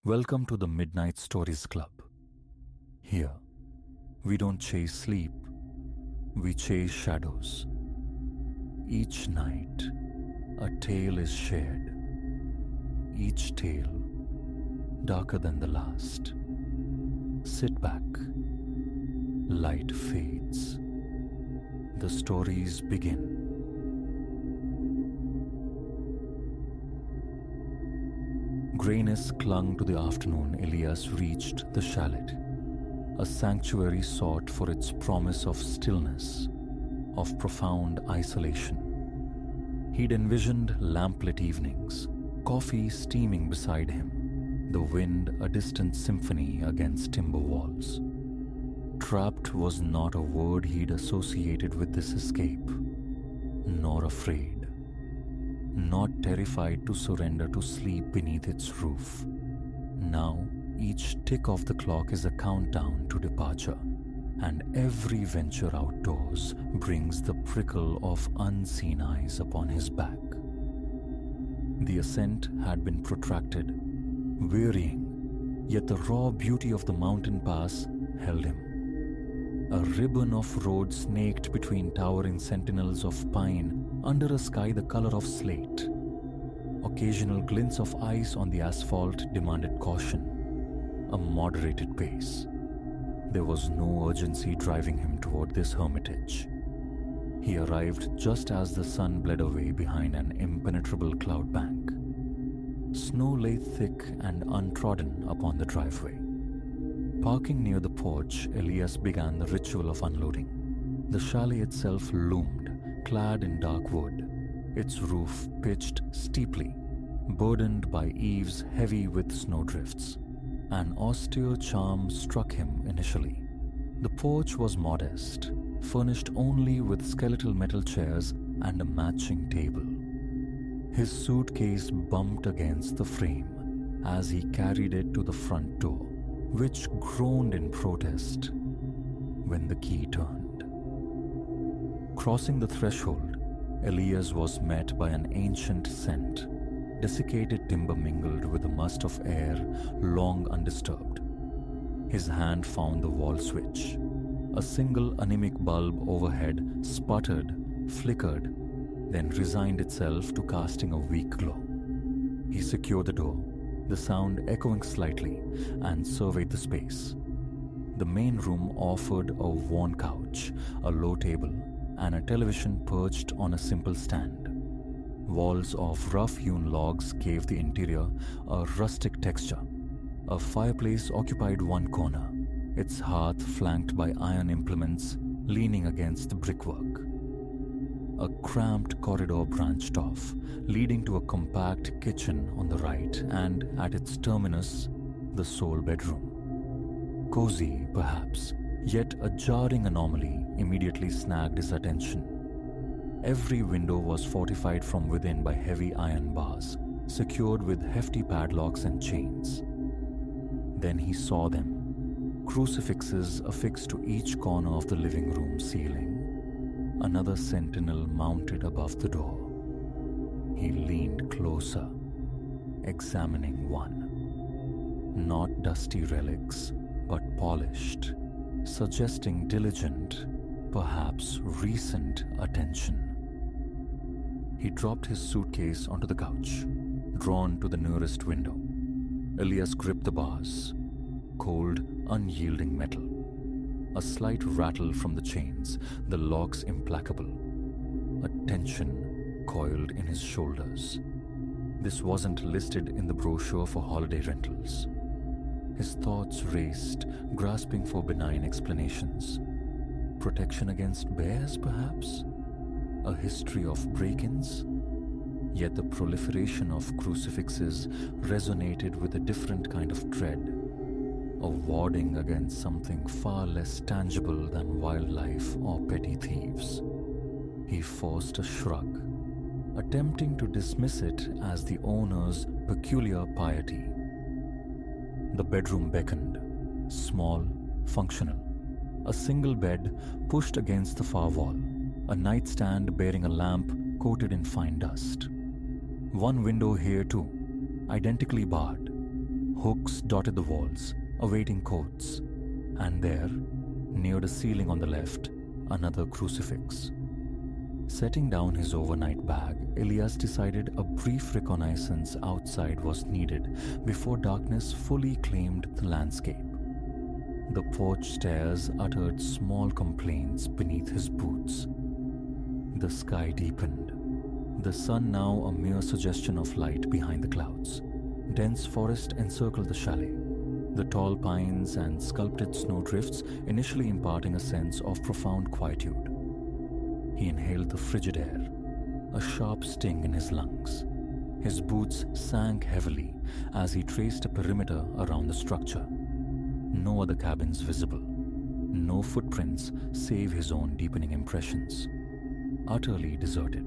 Welcome to the Midnight Stories Club. Here, we don't chase sleep, we chase shadows. Each night, a tale is shared. Each tale darker than the last. Sit back, light fades. The stories begin. Grayness clung to the afternoon Elias reached the chalet, a sanctuary sought for its promise of stillness, of profound isolation. He'd envisioned lamplit evenings, coffee steaming beside him, the wind a distant symphony against timber walls. Trapped was not a word he'd associated with this escape, nor afraid. Not terrified to surrender to sleep beneath its roof. Now, each tick of the clock is a countdown to departure, and every venture outdoors brings the prickle of unseen eyes upon his back. The ascent had been protracted, wearying, yet the raw beauty of the mountain pass held him. A ribbon of road snaked between towering sentinels of pine under a sky the color of slate. Occasional glints of ice on the asphalt demanded caution, a moderated pace. There was no urgency driving him toward this hermitage. He arrived just as the sun bled away behind an impenetrable cloud bank. Snow lay thick and untrodden upon the driveway. Parking near the porch, Elias began the ritual of unloading. The chalet itself loomed, clad in dark wood, its roof pitched steeply, burdened by eaves heavy with snowdrifts. An austere charm struck him initially. The porch was modest, furnished only with skeletal metal chairs and a matching table. His suitcase bumped against the frame as he carried it to the front door, which groaned in protest when the key turned. Crossing the threshold, Elias was met by an ancient scent, desiccated timber mingled with the must of air long undisturbed. His hand found the wall switch. A single anemic bulb overhead sputtered, flickered, then resigned itself to casting a weak glow. He secured the door, the sound echoing slightly, and surveyed the space. The main room offered a worn couch, a low table, and a television perched on a simple stand. Walls of rough-hewn logs gave the interior a rustic texture. A fireplace occupied one corner, its hearth flanked by iron implements leaning against the brickwork. A cramped corridor branched off, leading to a compact kitchen on the right and, at its terminus, the sole bedroom. Cozy, perhaps, yet a jarring anomaly immediately snagged his attention. Every window was fortified from within by heavy iron bars, secured with hefty padlocks and chains. Then he saw them, crucifixes affixed to each corner of the living room ceiling. Another sentinel mounted above the door. He leaned closer, examining one. Not dusty relics, but polished, suggesting diligent, perhaps recent attention. He dropped his suitcase onto the couch, drawn to the nearest window. Elias gripped the bars, cold, unyielding metal. A slight rattle from the chains, the locks implacable. A tension coiled in his shoulders. This wasn't listed in the brochure for holiday rentals. His thoughts raced, grasping for benign explanations. Protection against bears, perhaps? A history of break-ins? Yet the proliferation of crucifixes resonated with a different kind of dread, a warding against something far less tangible than wildlife or petty thieves. He forced a shrug, attempting to dismiss it as the owner's peculiar piety. The bedroom beckoned, small, functional. A single bed pushed against the far wall, a nightstand bearing a lamp coated in fine dust. One window here too, identically barred, Hooks dotted the walls, awaiting coats. And there, near the ceiling on the left, another crucifix. Setting down his overnight bag, Elias decided a brief reconnaissance outside was needed before darkness fully claimed the landscape. The porch stairs uttered small complaints beneath his boots. The sky deepened, the sun now a mere suggestion of light behind the clouds. Dense forest encircled the chalet, the tall pines and sculpted snowdrifts initially imparting a sense of profound quietude. He inhaled the frigid air, a sharp sting in his lungs. His boots sank heavily as he traced a perimeter around the structure. No other cabins visible, no footprints save his own deepening impressions. Utterly deserted.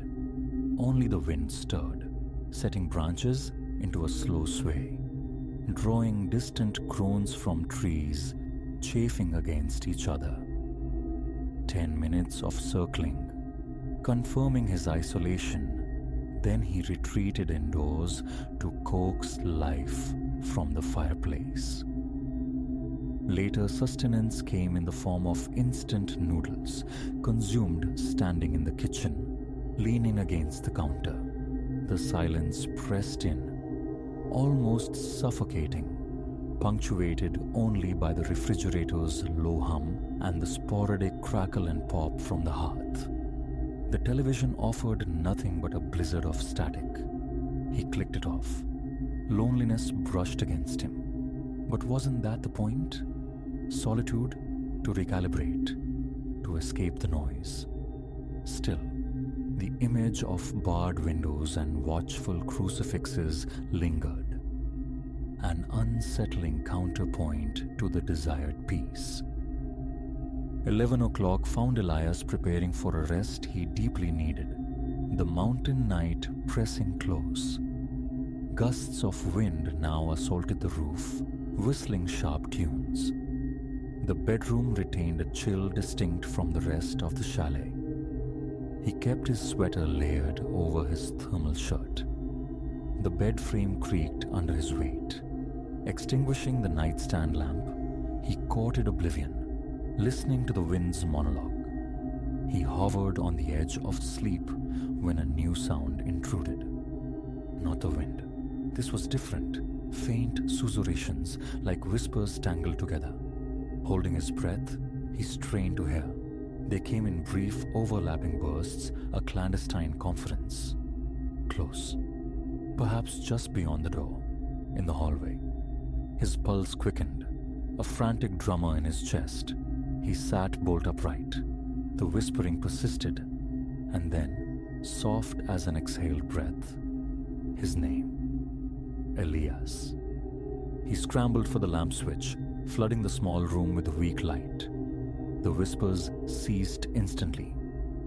Only the wind stirred, setting branches into a slow sway, drawing distant groans from trees, chafing against each other. 10 minutes of circling, confirming his isolation, then he retreated indoors to coax life from the fireplace. Later, sustenance came in the form of instant noodles, consumed standing in the kitchen, leaning against the counter. The silence pressed in, almost suffocating, punctuated only by the refrigerator's low hum and the sporadic crackle and pop from the hearth. The television offered nothing but a blizzard of static. He clicked it off. Loneliness brushed against him. But wasn't that the point? Solitude to recalibrate, to escape the noise. Still, the image of barred windows and watchful crucifixes lingered, an unsettling counterpoint to the desired peace. 11 o'clock found Elias preparing for a rest he deeply needed, the mountain night pressing close. Gusts of wind now assaulted the roof, whistling sharp tunes. The bedroom retained a chill distinct from the rest of the chalet. He kept his sweater layered over his thermal shirt. The bed frame creaked under his weight. Extinguishing the nightstand lamp, he courted oblivion, listening to the wind's monologue. He hovered on the edge of sleep when a new sound intruded. Not the wind. This was different, faint susurrations like whispers tangled together. Holding his breath, he strained to hear. They came in brief, overlapping bursts, a clandestine conference. Close. Perhaps just beyond the door, in the hallway. His pulse quickened, a frantic drummer in his chest. He sat bolt upright. The whispering persisted, and then, soft as an exhaled breath, his name, Elias. He scrambled for the lamp switch, flooding the small room with a weak light. The whispers ceased instantly.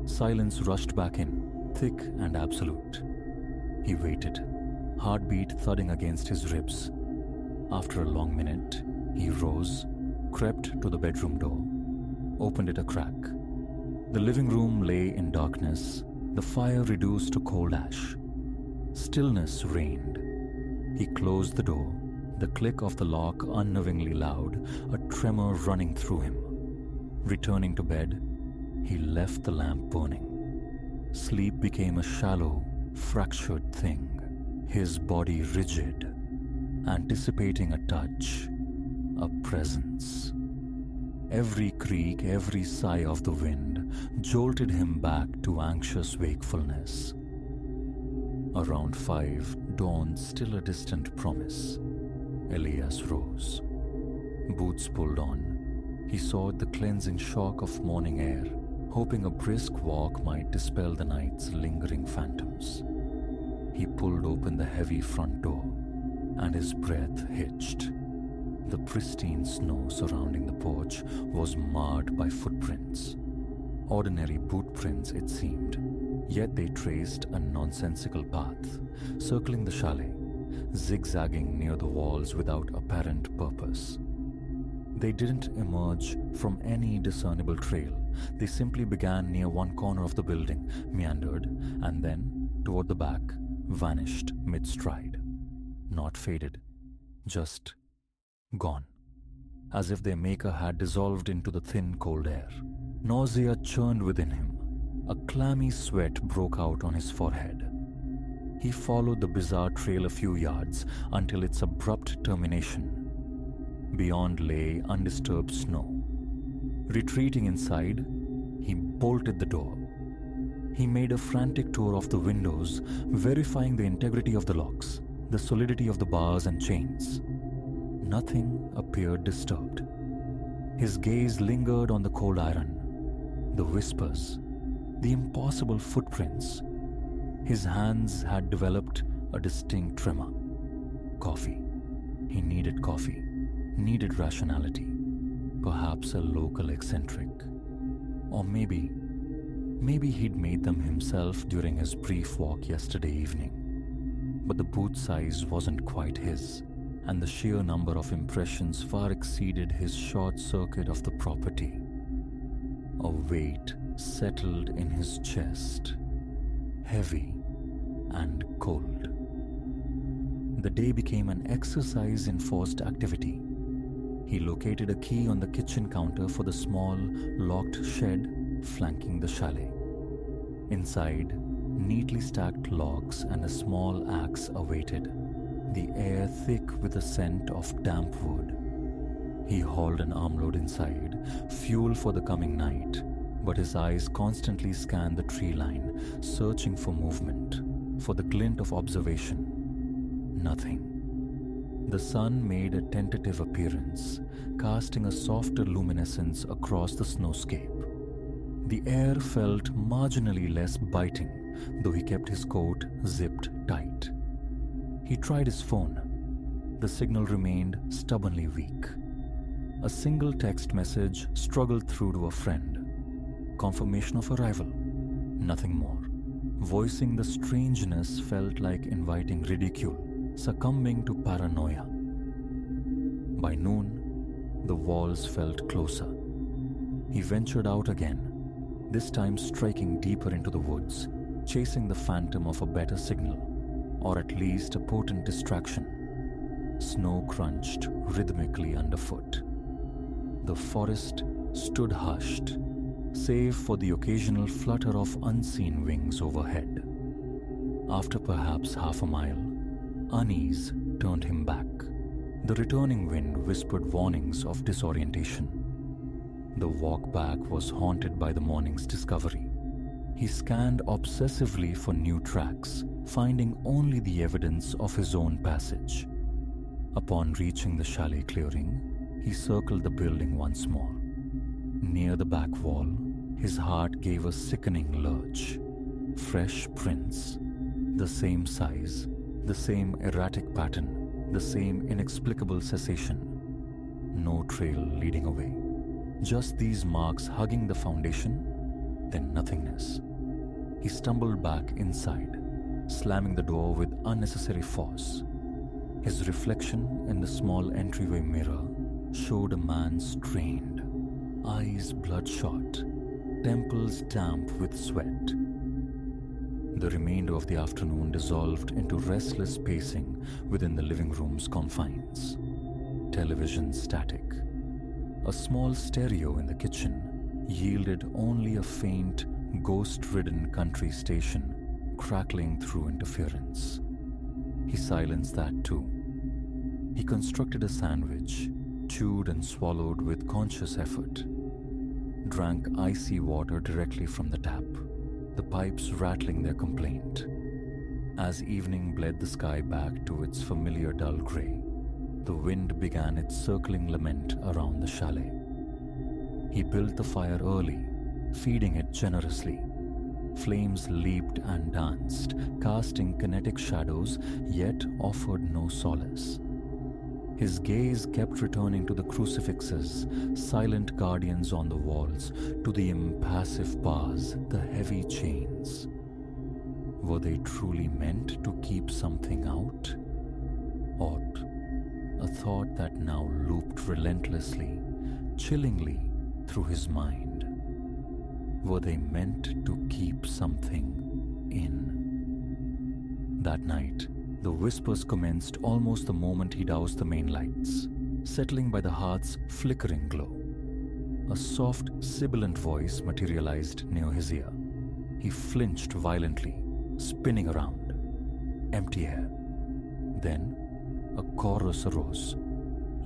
Silence rushed back in, thick and absolute. He waited, heartbeat thudding against his ribs. After a long minute, he rose, crept to the bedroom door, opened it a crack. The living room lay in darkness, the fire reduced to cold ash. Stillness reigned. He closed the door, the click of the lock unnervingly loud, a tremor running through him. Returning to bed, he left the lamp burning. Sleep became a shallow, fractured thing, his body rigid, anticipating a touch, a presence. Every creak, every sigh of the wind jolted him back to anxious wakefulness. Around 5, dawn still a distant promise. Elias rose. Boots pulled on. He sought the cleansing shock of morning air, hoping a brisk walk might dispel the night's lingering phantoms. He pulled open the heavy front door, and his breath hitched. The pristine snow surrounding the porch was marred by footprints. Ordinary boot prints, it seemed, yet they traced a nonsensical path, circling the chalet, zigzagging near the walls without apparent purpose. They didn't emerge from any discernible trail. They simply began near one corner of the building, meandered, and then, toward the back, vanished mid-stride. Not faded, just gone, as if their maker had dissolved into the thin, cold air. Nausea churned within him. A clammy sweat broke out on his forehead. He followed the bizarre trail a few yards until its abrupt termination. Beyond lay undisturbed snow. Retreating inside, he bolted the door. He made a frantic tour of the windows, verifying the integrity of the locks, the solidity of the bars and chains. Nothing appeared disturbed. His gaze lingered on the cold iron, the whispers, the impossible footprints. His hands had developed a distinct tremor. Coffee. He needed coffee, needed rationality. Perhaps a local eccentric. Or maybe he'd made them himself during his brief walk yesterday evening. But the boot size wasn't quite his, and the sheer number of impressions far exceeded his short circuit of the property. A weight settled in his chest, heavy and cold. The day became an exercise in forced activity. He located a key on the kitchen counter for the small, locked shed flanking the chalet. Inside, neatly stacked logs and a small axe awaited, the air thick with the scent of damp wood. He hauled an armload inside, fuel for the coming night, but his eyes constantly scanned the tree line, searching for movement, for the glint of observation. Nothing. The sun made a tentative appearance, casting a softer luminescence across the snowscape. The air felt marginally less biting, though he kept his coat zipped tight. He tried his phone. The signal remained stubbornly weak. A single text message struggled through to a friend. Confirmation of arrival. Nothing more. Voicing the strangeness felt like inviting ridicule, succumbing to paranoia. By noon, the walls felt closer. He ventured out again, this time striking deeper into the woods, chasing the phantom of a better signal, or at least a potent distraction. Snow crunched rhythmically underfoot. The forest stood hushed, save for the occasional flutter of unseen wings overhead. After perhaps half a mile, unease turned him back. The returning wind whispered warnings of disorientation. The walk back was haunted by the morning's discovery. He scanned obsessively for new tracks, finding only the evidence of his own passage. Upon reaching the chalet clearing, he circled the building once more. Near the back wall, his heart gave a sickening lurch. Fresh prints, the same size, the same erratic pattern, the same inexplicable cessation. No trail leading away. Just these marks hugging the foundation, then nothingness. He stumbled back inside, slamming the door with unnecessary force. His reflection in the small entryway mirror showed a man strained, eyes bloodshot, temples damp with sweat. The remainder of the afternoon dissolved into restless pacing within the living room's confines. Television static. A small stereo in the kitchen yielded only a faint, ghost-ridden country station crackling through interference. He silenced that too. He constructed a sandwich, chewed and swallowed with conscious effort. Drank icy water directly from the tap, the pipes rattling their complaint. As evening bled the sky back to its familiar dull gray, the wind began its circling lament around the chalet. He built the fire early, feeding it generously. Flames leaped and danced, casting kinetic shadows, yet offered no solace. His gaze kept returning to the crucifixes, silent guardians on the walls, to the impassive bars, the heavy chains. Were they truly meant to keep something out? Odd, a thought that now looped relentlessly, chillingly through his mind. Were they meant to keep something in? That night, The whispers commenced almost the moment he doused the main lights, settling by the hearth's flickering glow. A soft, sibilant voice materialized near his ear. He flinched violently, spinning around. Empty air. Then, a chorus arose.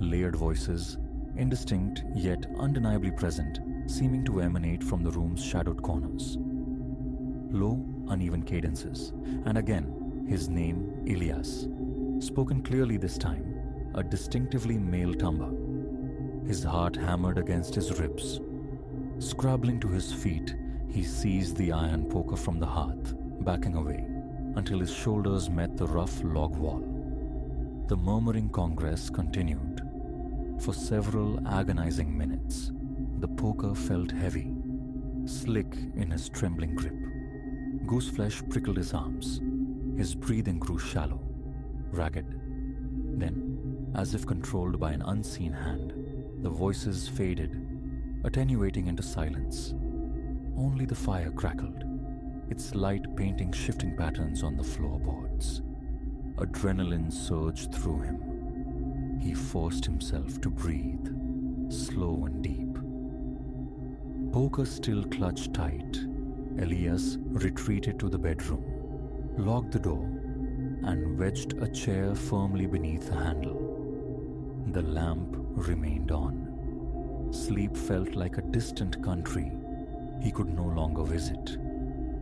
Layered voices, indistinct yet undeniably present, seeming to emanate from the room's shadowed corners. Low, uneven cadences, and again, his name, Elias, spoken clearly this time, a distinctively male timbre. His heart hammered against his ribs. Scrabbling to his feet, he seized the iron poker from the hearth, backing away, until his shoulders met the rough log wall. The murmuring congress continued. For several agonizing minutes, the poker felt heavy, slick in his trembling grip. Gooseflesh prickled his arms. His breathing grew shallow, ragged. Then, as if controlled by an unseen hand, the voices faded, attenuating into silence. Only the fire crackled, its light painting shifting patterns on the floorboards. Adrenaline surged through him. He forced himself to breathe, slow and deep. Poker still clutched tight. Elias retreated to the bedroom, locked the door, and wedged a chair firmly beneath the handle. The lamp remained on. Sleep felt like a distant country he could no longer visit.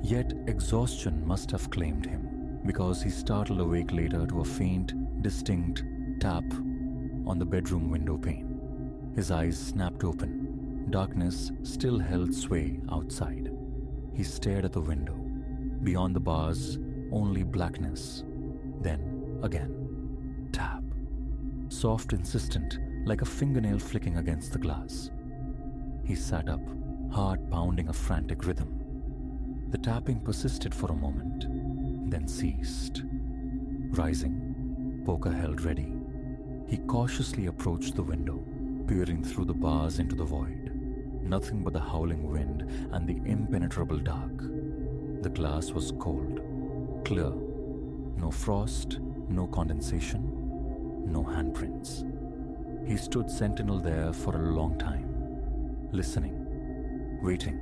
Yet exhaustion must have claimed him, because he startled awake later to a faint, distinct tap on the bedroom window pane. His eyes snapped open. Darkness still held sway outside. He stared at the window. Beyond the bars, only blackness. Then, again, tap. Soft, insistent, like a fingernail flicking against the glass. He sat up, heart pounding a frantic rhythm. The tapping persisted for a moment, then ceased. Rising, poker held ready. He cautiously approached the window, peering through the bars into the void. Nothing but the howling wind and the impenetrable dark. The glass was cold, clear. No frost, no condensation, no handprints. He stood sentinel there for a long time, listening, waiting.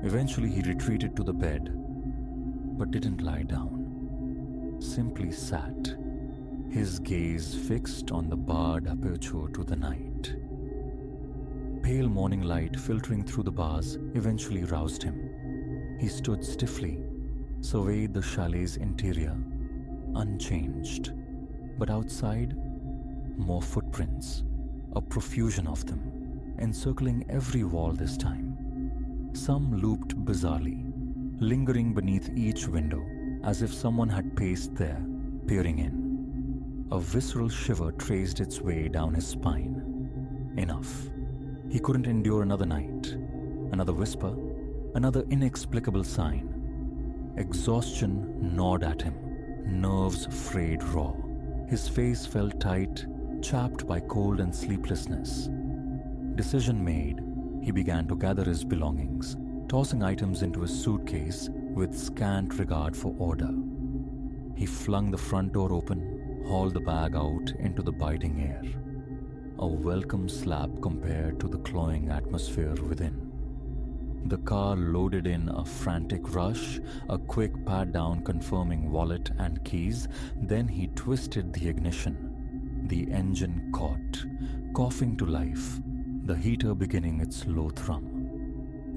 Eventually he retreated to the bed, but didn't lie down. Simply sat, his gaze fixed on the barred aperture to the night. Pale morning light filtering through the bars eventually roused him. He stood stiffly, surveyed the chalet's interior, unchanged. But outside, more footprints, a profusion of them, encircling every wall this time. Some looped bizarrely, lingering beneath each window, as if someone had paced there, peering in. A visceral shiver traced its way down his spine. Enough. He couldn't endure another night, another whisper, another inexplicable sign. Exhaustion gnawed at him, nerves frayed raw. His face felt tight, chapped by cold and sleeplessness. Decision made, he began to gather his belongings, tossing items into his suitcase with scant regard for order. He flung the front door open, hauled the bag out into the biting air. A welcome slap compared to the cloying atmosphere within. The car loaded in a frantic rush, a quick pat-down confirming wallet and keys, then he twisted the ignition. The engine caught, coughing to life, the heater beginning its low thrum.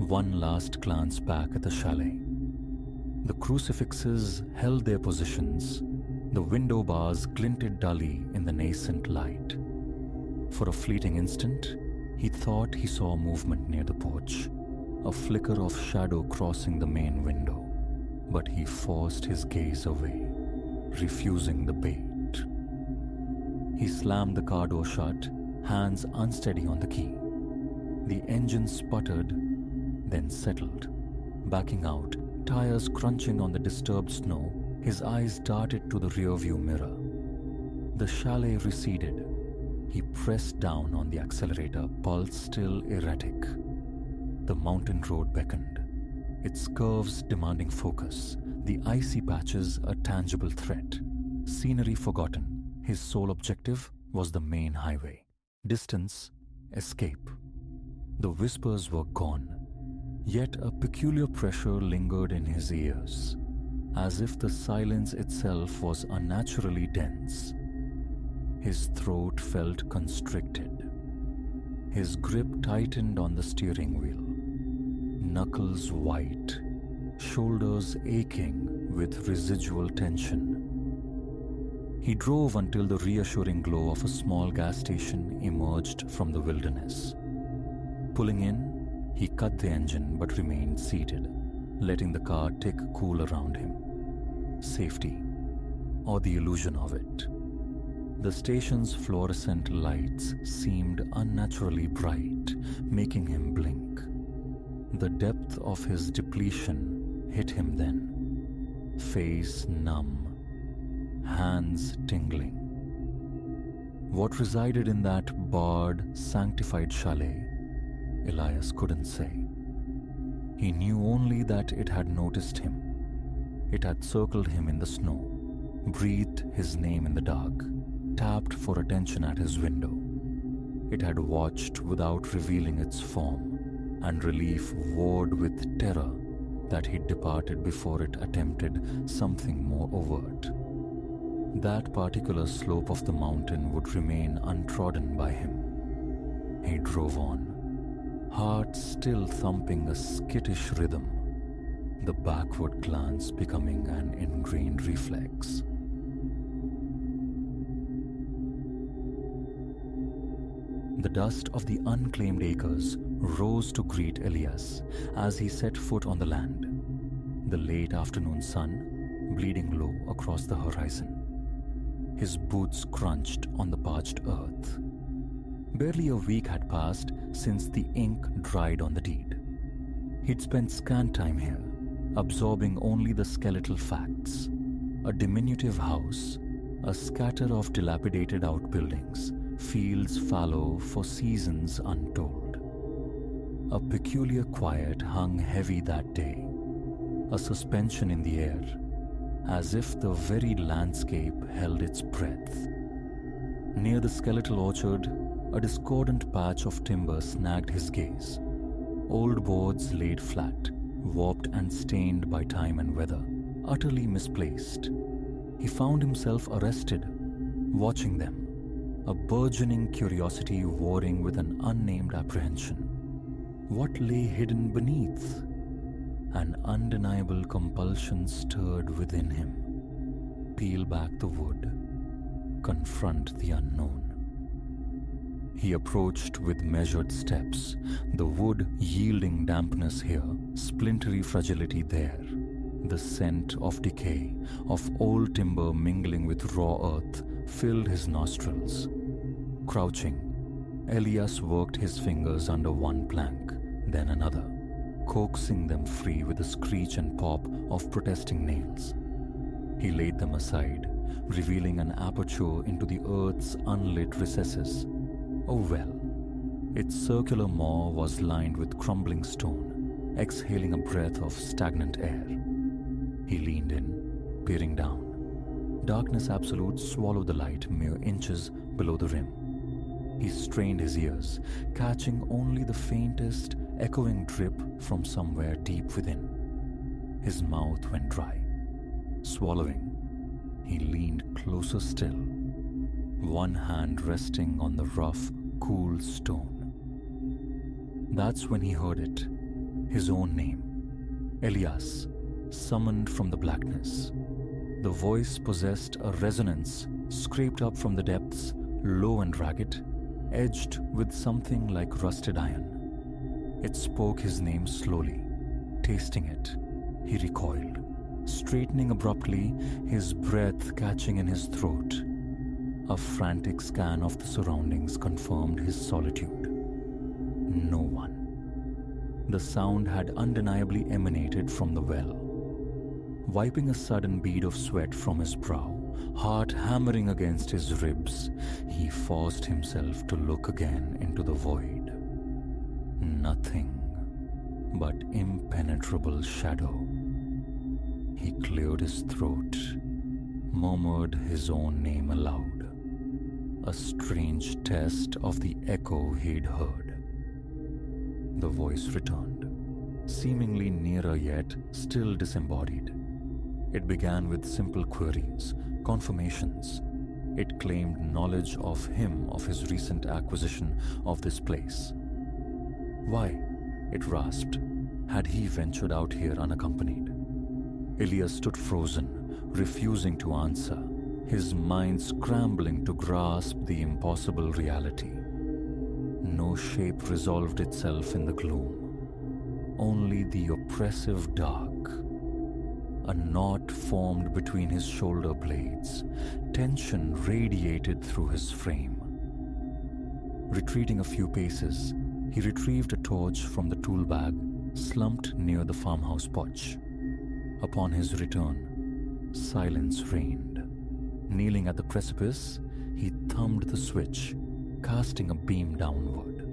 One last glance back at the chalet. The crucifixes held their positions. The window bars glinted dully in the nascent light. For a fleeting instant, he thought he saw movement near the porch, a flicker of shadow crossing the main window, but he forced his gaze away, refusing the bait. He slammed the car door shut, hands unsteady on the key. The engine sputtered, then settled. Backing out, tires crunching on the disturbed snow, his eyes darted to the rearview mirror. The chalet receded. He pressed down on the accelerator, pulse still erratic. The mountain road beckoned, its curves demanding focus, the icy patches a tangible threat. Scenery forgotten, his sole objective was the main highway. Distance, escape. The whispers were gone, yet a peculiar pressure lingered in his ears, as if the silence itself was unnaturally dense. His throat felt constricted. His grip tightened on the steering wheel, knuckles white, shoulders aching with residual tension. He drove until the reassuring glow of a small gas station emerged from the wilderness. Pulling in, he cut the engine but remained seated, letting the car tick cool around him. Safety, or the illusion of it. The station's fluorescent lights seemed unnaturally bright, making him blink. The depth of his depletion hit him then. Face numb, hands tingling. What resided in that barred, sanctified chalet, Elias couldn't say. He knew only that it had noticed him. It had circled him in the snow, breathed his name in the dark, tapped for attention at his window. It had watched without revealing its form, and relief warred with terror that he'd departed before it attempted something more overt. That particular slope of the mountain would remain untrodden by him. He drove on, heart still thumping a skittish rhythm, the backward glance becoming an ingrained reflex. The dust of the unclaimed acres rose to greet Elias as he set foot on the land, the late afternoon sun bleeding low across the horizon. His boots crunched on the parched earth. Barely a week had passed since the ink dried on the deed. He'd spent scant time here, absorbing only the skeletal facts. A diminutive house, a scatter of dilapidated outbuildings, fields fallow for seasons untold. A peculiar quiet hung heavy that day, a suspension in the air, as if the very landscape held its breath. Near the skeletal orchard, a discordant patch of timber snagged his gaze. Old boards laid flat, warped and stained by time and weather, utterly misplaced. He found himself arrested, watching them, a burgeoning curiosity warring with an unnamed apprehension. What lay hidden beneath? An undeniable compulsion stirred within him. Peel back the wood, confront the unknown. He approached with measured steps, the wood yielding dampness here, splintery fragility there, the scent of decay, of old timber mingling with raw earth, filled his nostrils. Crouching, Elias worked his fingers under one plank, then another, coaxing them free with a screech and pop of protesting nails. He laid them aside, revealing an aperture into the earth's unlit recesses. Oh well, its circular maw was lined with crumbling stone, exhaling a breath of stagnant air. He leaned in, peering down. Darkness absolute swallowed the light mere inches below the rim. He strained his ears, catching only the faintest, echoing drip from somewhere deep within. His mouth went dry. Swallowing, he leaned closer still, one hand resting on the rough, cool stone. That's when he heard it, his own name, Elias, summoned from the blackness. The voice possessed a resonance scraped up from the depths, low and ragged, edged with something like rusted iron. It spoke his name slowly. Tasting it, he recoiled, straightening abruptly, his breath catching in his throat. A frantic scan of the surroundings confirmed his solitude. No one. The sound had undeniably emanated from the well. Wiping a sudden bead of sweat from his brow, heart hammering against his ribs, he forced himself to look again into the void. Nothing but impenetrable shadow. He cleared his throat, murmured his own name aloud, a strange test of the echo he'd heard. The voice returned, seemingly nearer yet still disembodied. It began with simple queries, confirmations. It claimed knowledge of him of his recent acquisition of this place. Why, it rasped, had he ventured out here unaccompanied? Elias stood frozen, refusing to answer, his mind scrambling to grasp the impossible reality. No shape resolved itself in the gloom, only the oppressive dark. A knot formed between his shoulder blades. Tension radiated through his frame. Retreating a few paces, he retrieved a torch from the tool bag slumped near the farmhouse porch. Upon his return, silence reigned. Kneeling at the precipice, he thumbed the switch, casting a beam downward.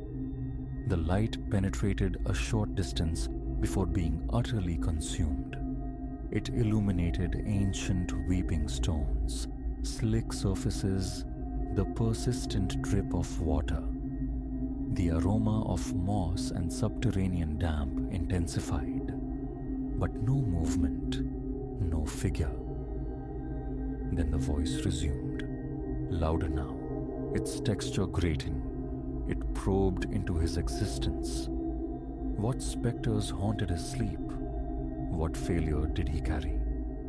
The light penetrated a short distance before being utterly consumed. It illuminated ancient weeping stones, slick surfaces, the persistent drip of water. The aroma of moss and subterranean damp intensified, but no movement, no figure. Then the voice resumed, louder now, its texture grating. It probed into his existence. What specters haunted his sleep? What failure did he carry,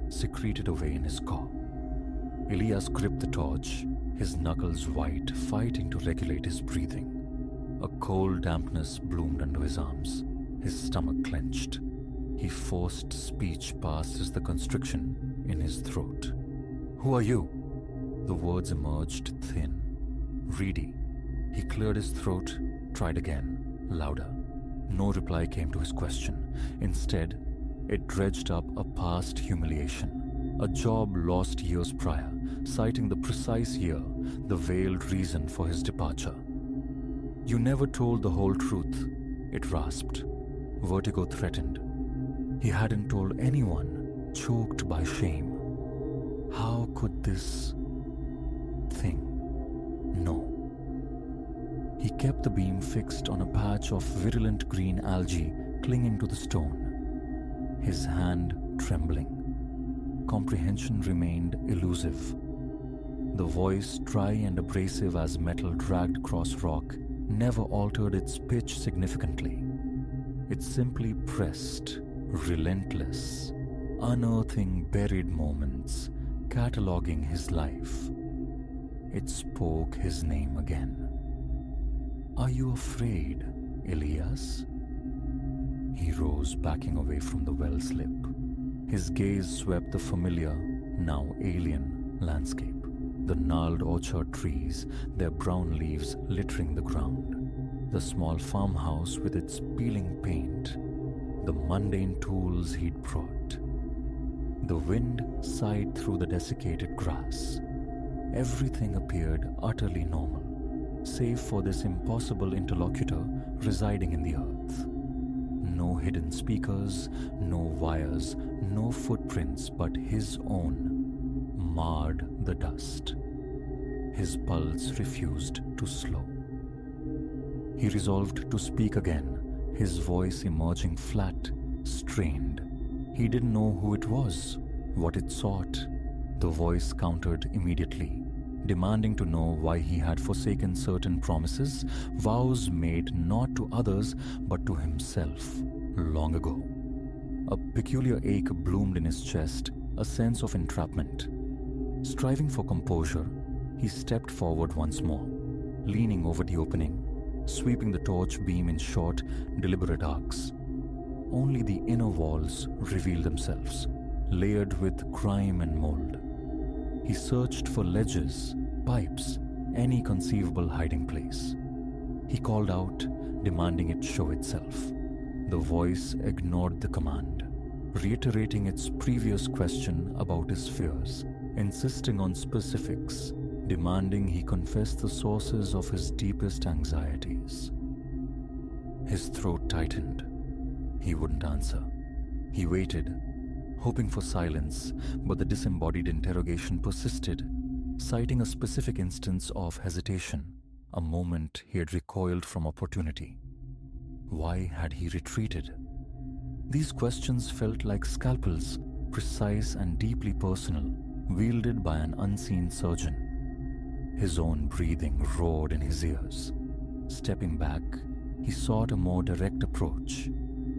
secreted away in his core? Elias gripped the torch, his knuckles white, fighting to regulate his breathing. A cold dampness bloomed under his arms. His stomach clenched. He forced speech past the constriction in his throat. "Who are you?" The words emerged thin, reedy. He cleared his throat, tried again, louder. No reply came to his question. Instead, it dredged up a past humiliation, a job lost years prior, citing the precise year, the veiled reason for his departure. "You never told the whole truth," it rasped. Vertigo threatened. He hadn't told anyone, choked by shame. How could this thing know? He kept the beam fixed on a patch of virulent green algae clinging to the stone, his hand trembling. Comprehension remained elusive. The voice, dry and abrasive as metal dragged across rock, never altered its pitch significantly. It simply pressed, relentless, unearthing buried moments, cataloging his life. It spoke his name again. "Are you afraid, Elias?" He rose, backing away from the well slip. His gaze swept the familiar, now alien, landscape. The gnarled orchard trees, their brown leaves littering the ground. The small farmhouse with its peeling paint. The mundane tools he'd brought. The wind sighed through the desiccated grass. Everything appeared utterly normal, save for this impossible interlocutor residing in the earth. No hidden speakers, no wires, no footprints but his own marred the dust. His pulse refused to slow. He resolved to speak again, his voice emerging flat, strained. He didn't know who it was, what it sought. The voice countered immediately, demanding to know why he had forsaken certain promises, vows made not to others but to himself long ago. A peculiar ache bloomed in his chest, a sense of entrapment. Striving for composure, he stepped forward once more, leaning over the opening, sweeping the torch beam in short, deliberate arcs. Only the inner walls revealed themselves, layered with grime and mold. He searched for ledges, pipes, any conceivable hiding place. He called out, demanding it show itself. The voice ignored the command, reiterating its previous question about his fears, insisting on specifics, demanding he confess the sources of his deepest anxieties. His throat tightened. He wouldn't answer. He waited, hoping for silence, but the disembodied interrogation persisted, citing a specific instance of hesitation, a moment he had recoiled from opportunity. Why had he retreated? These questions felt like scalpels, precise and deeply personal, wielded by an unseen surgeon. His own breathing roared in his ears. Stepping back, he sought a more direct approach.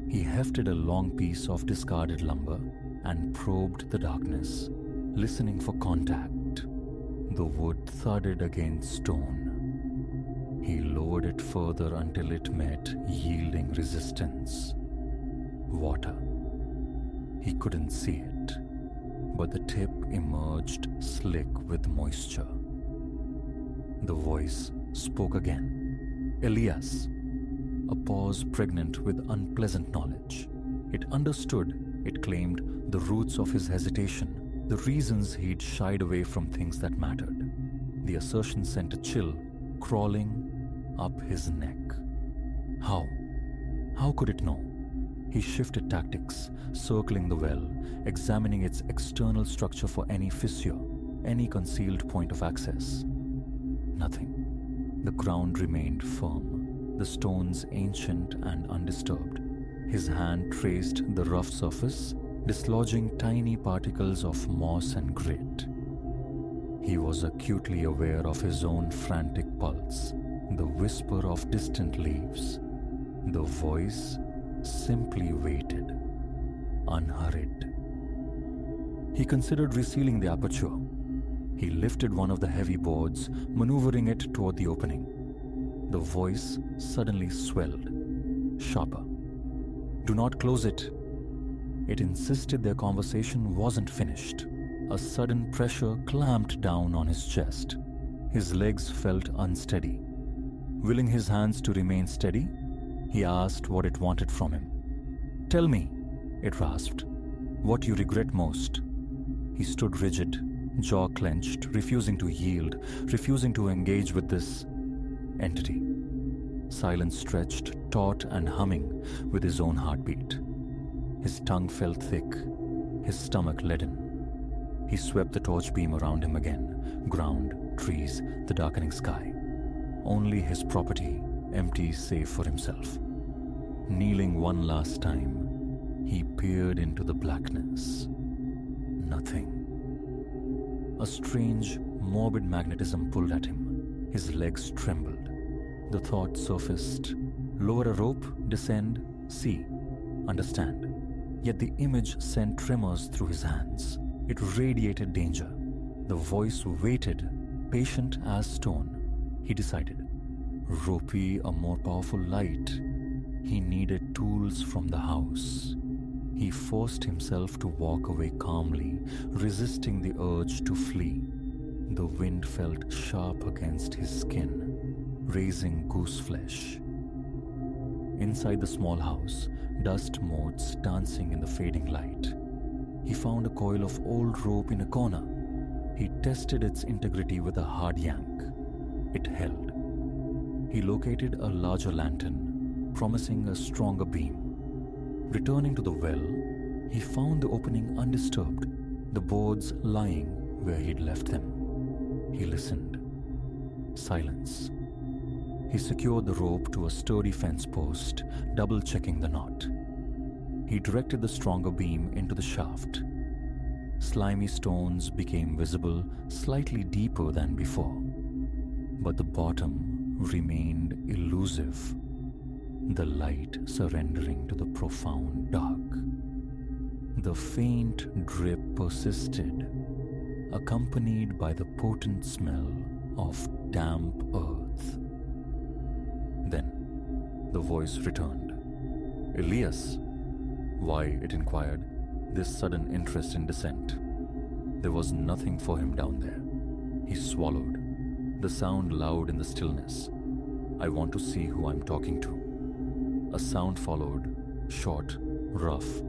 He hefted a long piece of discarded lumber and probed the darkness, listening for contact. The wood thudded against stone. He lowered it further until it met yielding resistance. Water. He couldn't see it, but the tip emerged slick with moisture. The voice spoke again. Elias. A pause pregnant with unpleasant knowledge. It understood, it claimed, the roots of his hesitation, the reasons he'd shied away from things that mattered. The assertion sent a chill crawling up his neck. How? How could it know? He shifted tactics, circling the well, examining its external structure for any fissure, any concealed point of access. Nothing. The ground remained firm, the stones ancient and undisturbed. His hand traced the rough surface, dislodging tiny particles of moss and grit. He was acutely aware of his own frantic pulse, the whisper of distant leaves. The voice simply waited, unhurried. He considered resealing the aperture. He lifted one of the heavy boards, maneuvering it toward the opening. The voice suddenly swelled, sharper. "Do not close it." It insisted their conversation wasn't finished. A sudden pressure clamped down on his chest. His legs felt unsteady. Willing his hands to remain steady, he asked what it wanted from him. "Tell me," it rasped, "what you regret most." He stood rigid, jaw clenched, refusing to yield, refusing to engage with this entity. Silence stretched, taut and humming with his own heartbeat. His tongue felt thick, his stomach leaden. He swept the torch beam around him again, ground, trees, the darkening sky. Only his property, empty save for himself. Kneeling one last time, he peered into the blackness. Nothing. A strange, morbid magnetism pulled at him. His legs trembled. The thought surfaced. Lower a rope, descend, see, understand. Yet the image sent tremors through his hands. It radiated danger. The voice waited, patient as stone. He decided. Ropey, a more powerful light. He needed tools from the house. He forced himself to walk away calmly, resisting the urge to flee. The wind felt sharp against his skin, raising goose flesh. Inside the small house, dust motes dancing in the fading light. He found a coil of old rope in a corner. He tested its integrity with a hard yank. It held. He located a larger lantern, promising a stronger beam. Returning to the well, he found the opening undisturbed, the boards lying where he'd left them. He listened. Silence. He secured the rope to a sturdy fence post, double-checking the knot. He directed the stronger beam into the shaft. Slimy stones became visible, slightly deeper than before. But the bottom remained elusive, the light surrendering to the profound dark. The faint drip persisted, accompanied by the potent smell of damp earth. Then the voice returned. "Elias?" Why, it inquired, this sudden interest in descent? There was nothing for him down there. He swallowed, the sound loud in the stillness. "I want to see who I'm talking to." A sound followed, short, rough.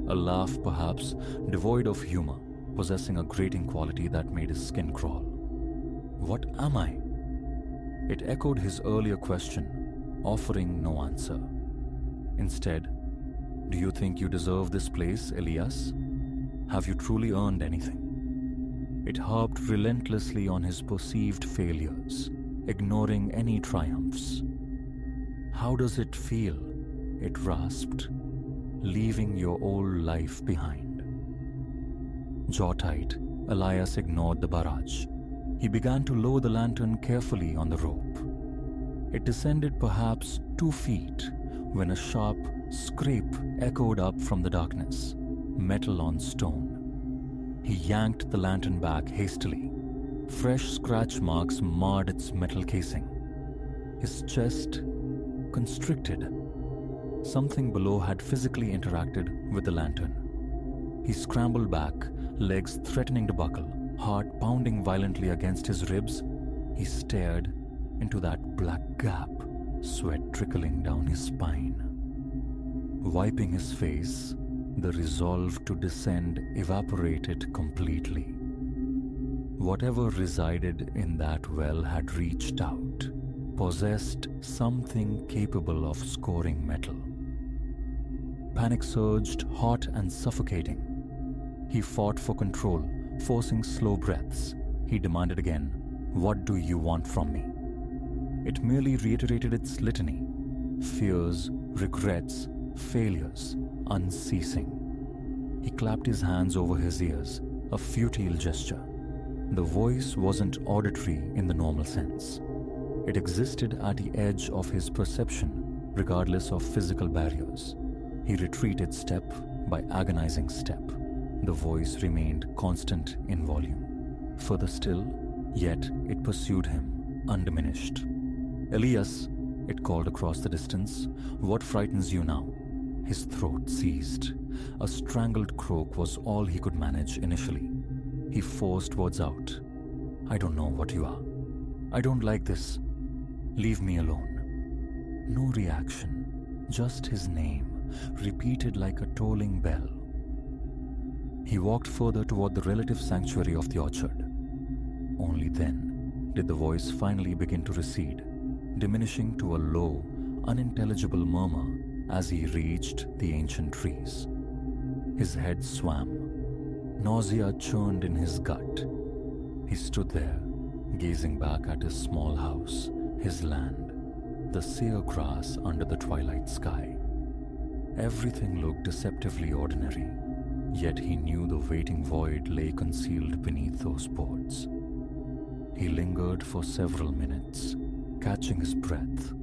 A laugh, perhaps, devoid of humor, possessing a grating quality that made his skin crawl. "What am I?" It echoed his earlier question, offering no answer. Instead, "Do you think you deserve this place, Elias?" Have you truly earned anything? It harped relentlessly on his perceived failures, ignoring any triumphs. How does it feel? It rasped, leaving your old life behind. Jaw-tight, Elias ignored the barrage. He began to lower the lantern carefully on the rope. It descended perhaps 2 feet when a sharp scrape echoed up from the darkness, metal on stone. He yanked the lantern back hastily. Fresh scratch marks marred its metal casing. His chest constricted. Something below had physically interacted with the lantern. He scrambled back, legs threatening to buckle, heart pounding violently against his ribs. He stared into that black gap, sweat trickling down his spine. Wiping his face, the resolve to descend evaporated completely. Whatever resided in that well had reached out, possessed something capable of scoring metal. Panic surged, hot and suffocating. He fought for control, forcing slow breaths. He demanded again, "What do you want from me?" It merely reiterated its litany. Fears, regrets, failures, unceasing. He clapped his hands over his ears, a futile gesture. The voice wasn't auditory in the normal sense. It existed at the edge of his perception, regardless of physical barriers. He retreated step by agonizing step. The voice remained constant in volume. Further still, yet it pursued him, undiminished. "Elias," it called across the distance, "what frightens you now?" His throat seized. A strangled croak was all he could manage initially. He forced words out. "I don't know what you are. I don't like this. Leave me alone." No reaction, just his name, repeated like a tolling bell. He walked further toward the relative sanctuary of the orchard. Only then did the voice finally begin to recede, diminishing to a low, unintelligible murmur as he reached the ancient trees. His head swam. Nausea churned in his gut. He stood there, gazing back at his small house, his land, the sere grass under the twilight sky. Everything looked deceptively ordinary, yet he knew the waiting void lay concealed beneath those boards. He lingered for several minutes, catching his breath,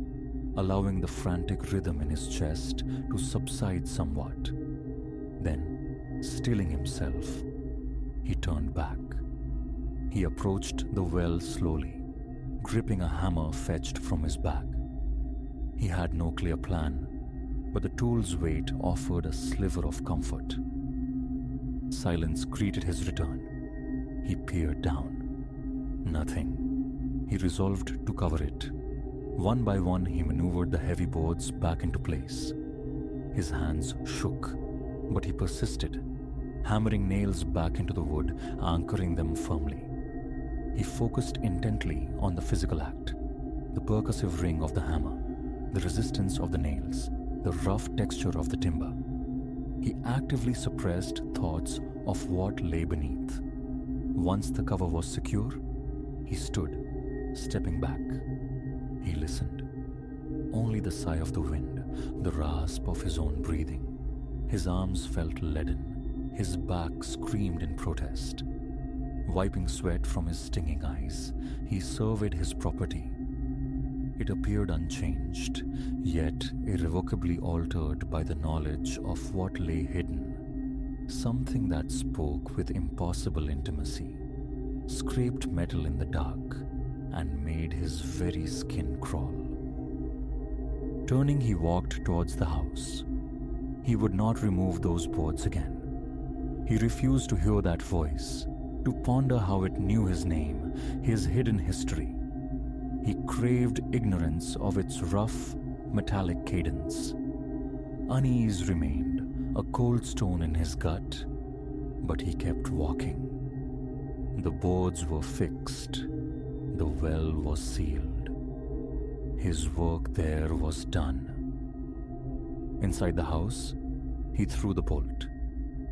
allowing the frantic rhythm in his chest to subside somewhat. Then, stilling himself, he turned back. He approached the well slowly, gripping a hammer fetched from his bag. He had no clear plan, but the tool's weight offered a sliver of comfort. Silence greeted his return. He peered down. Nothing. He resolved to cover it. One by one, he maneuvered the heavy boards back into place. His hands shook, but he persisted, hammering nails back into the wood, anchoring them firmly. He focused intently on the physical act, the percussive ring of the hammer, the resistance of the nails, the rough texture of the timber. He actively suppressed thoughts of what lay beneath. Once the cover was secure, he stood, stepping back. He listened. Only the sigh of the wind, the rasp of his own breathing. His arms felt leaden. His back screamed in protest. Wiping sweat from his stinging eyes, he surveyed his property. It appeared unchanged, yet irrevocably altered by the knowledge of what lay hidden. Something that spoke with impossible intimacy, scraped metal in the dark, and made his very skin crawl. Turning, he walked towards the house. He would not remove those boards again. He refused to hear that voice, to ponder how it knew his name, his hidden history. He craved ignorance of its rough, metallic cadence. Unease remained, a cold stone in his gut, but he kept walking. The boards were fixed. The well was sealed. His work there was done. Inside the house, he threw the bolt.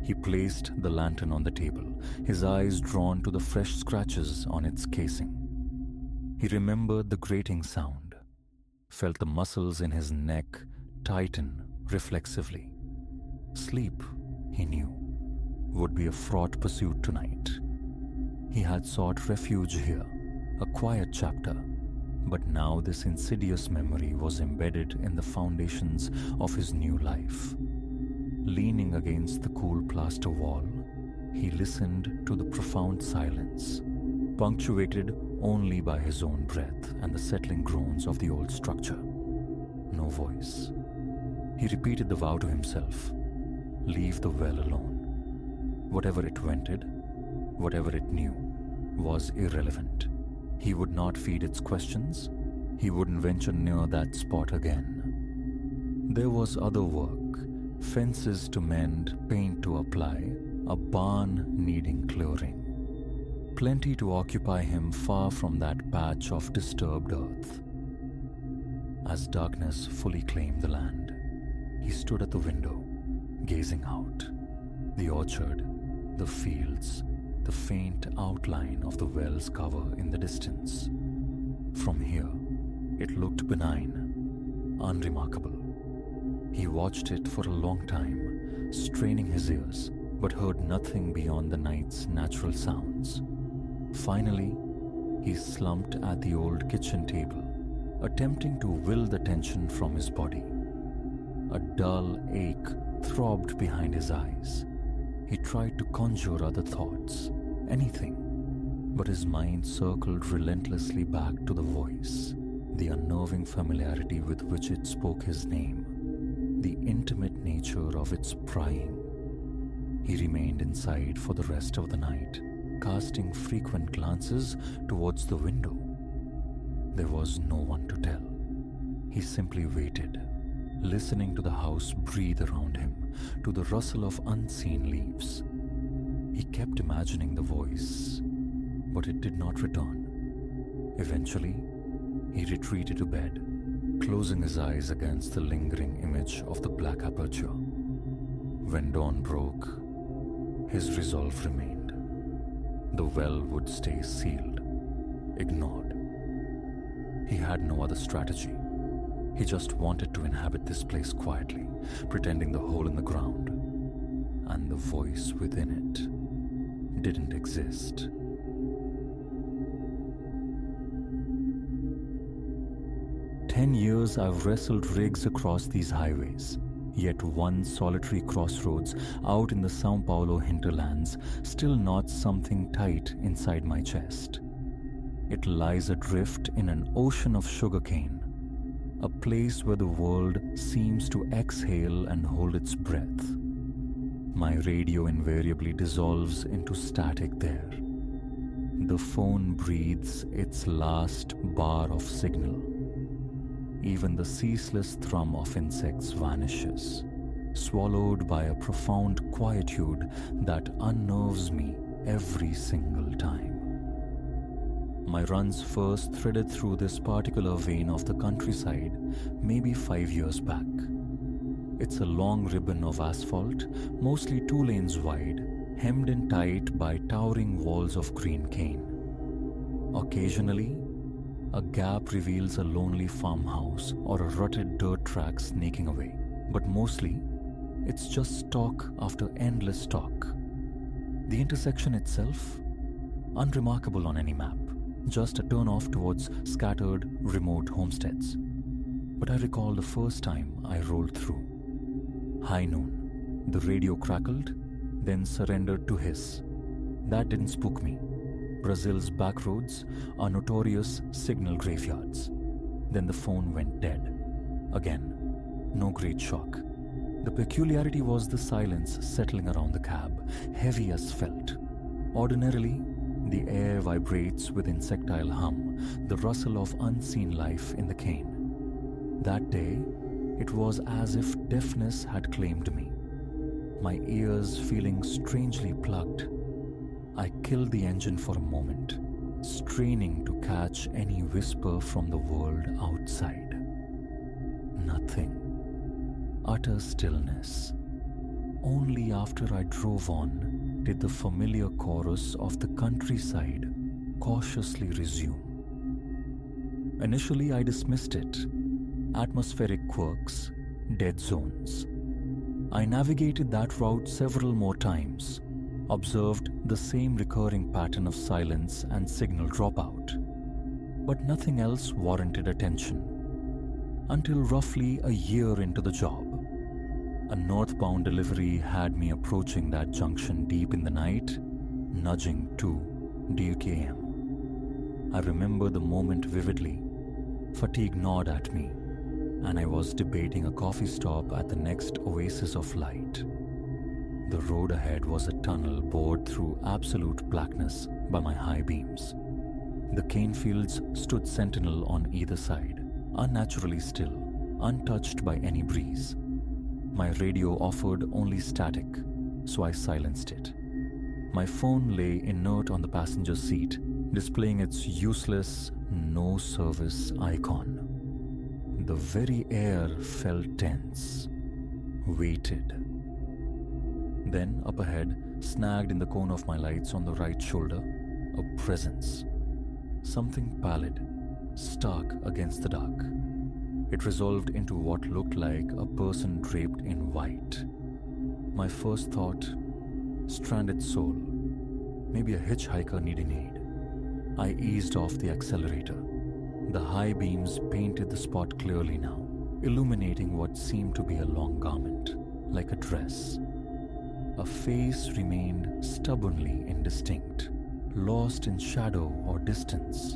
He placed the lantern on the table, his eyes drawn to the fresh scratches on its casing. He remembered the grating sound, felt the muscles in his neck tighten reflexively. Sleep, he knew, would be a fraught pursuit tonight. He had sought refuge here, a quiet chapter, but now this insidious memory was embedded in the foundations of his new life. Leaning against the cool plaster wall, he listened to the profound silence, punctuated only by his own breath and the settling groans of the old structure. No voice. He repeated the vow to himself: leave the well alone. Whatever it wanted, whatever it knew, was irrelevant. He would not feed its questions. He wouldn't venture near that spot again. There was other work, fences to mend, paint to apply, a barn needing clearing. Plenty to occupy him far from that patch of disturbed earth. As darkness fully claimed the land, he stood at the window, gazing out. The orchard, the fields, the faint outline of the well's cover in the distance. From here, it looked benign, unremarkable. He watched it for a long time, straining his ears, but heard nothing beyond the night's natural sounds. Finally, he slumped at the old kitchen table, attempting to will the tension from his body. A dull ache throbbed behind his eyes. He tried to conjure other thoughts, anything, but his mind circled relentlessly back to the voice, the unnerving familiarity with which it spoke his name, the intimate nature of its prying. He remained inside for the rest of the night, casting frequent glances towards the window. There was no one to tell. He simply waited, listening to the house breathe around him, to the rustle of unseen leaves. He kept imagining the voice, but it did not return. Eventually, he retreated to bed, closing his eyes against the lingering image of the black aperture. When dawn broke, his resolve remained. The well would stay sealed, ignored. He had no other strategy. He just wanted to inhabit this place quietly, pretending the hole in the ground and the voice within it didn't exist. "10 years I've wrestled rigs across these highways, yet one solitary crossroads out in the Sao Paulo hinterlands still knots something tight inside my chest. It lies adrift in an ocean of sugarcane, a place where the world seems to exhale and hold its breath. My radio invariably dissolves into static there. The phone breathes its last bar of signal. Even the ceaseless thrum of insects vanishes, swallowed by a profound quietude that unnerves me every single time. My runs first threaded through this particular vein of the countryside maybe 5 years back. It's a long ribbon of asphalt, mostly 2 lanes wide, hemmed in tight by towering walls of green cane. Occasionally, a gap reveals a lonely farmhouse or a rutted dirt track snaking away, but mostly, it's just stalk after endless stalk. The intersection itself, unremarkable on any map, just a turn off towards scattered, remote homesteads. But I recall the first time I rolled through. High noon, the radio crackled, then surrendered to hiss. That didn't spook me. Brazil's back roads are notorious signal graveyards. Then the phone went dead. Again, no great shock. The peculiarity was the silence settling around the cab, heavy as felt. Ordinarily, the air vibrates with insectile hum, the rustle of unseen life in the cane. That day, it was as if deafness had claimed me. My ears feeling strangely plugged, I killed the engine for a moment, straining to catch any whisper from the world outside. Nothing. Utter stillness. Only after I drove on did the familiar chorus of the countryside cautiously resume. Initially, I dismissed it. Atmospheric quirks, dead zones. I navigated that route several more times, observed the same recurring pattern of silence and signal dropout. But nothing else warranted attention. Until roughly a year into the job, a northbound delivery had me approaching that junction deep in the night, nudging to DKM. I remember the moment vividly. Fatigue gnawed at me, and I was debating a coffee stop at the next oasis of light. The road ahead was a tunnel bored through absolute blackness by my high beams. The cane fields stood sentinel on either side, unnaturally still, untouched by any breeze. My radio offered only static, so I silenced it. My phone lay inert on the passenger seat, displaying its useless no service icon. The very air felt tense, weighted. Then, up ahead, snagged in the cone of my lights on the right shoulder, a presence. Something pallid, stark against the dark. It resolved into what looked like a person draped in white. My first thought, stranded soul. Maybe a hitchhiker needing aid. I eased off the accelerator. The high beams painted the spot clearly now, illuminating what seemed to be a long garment, like a dress. A face remained stubbornly indistinct, lost in shadow or distance.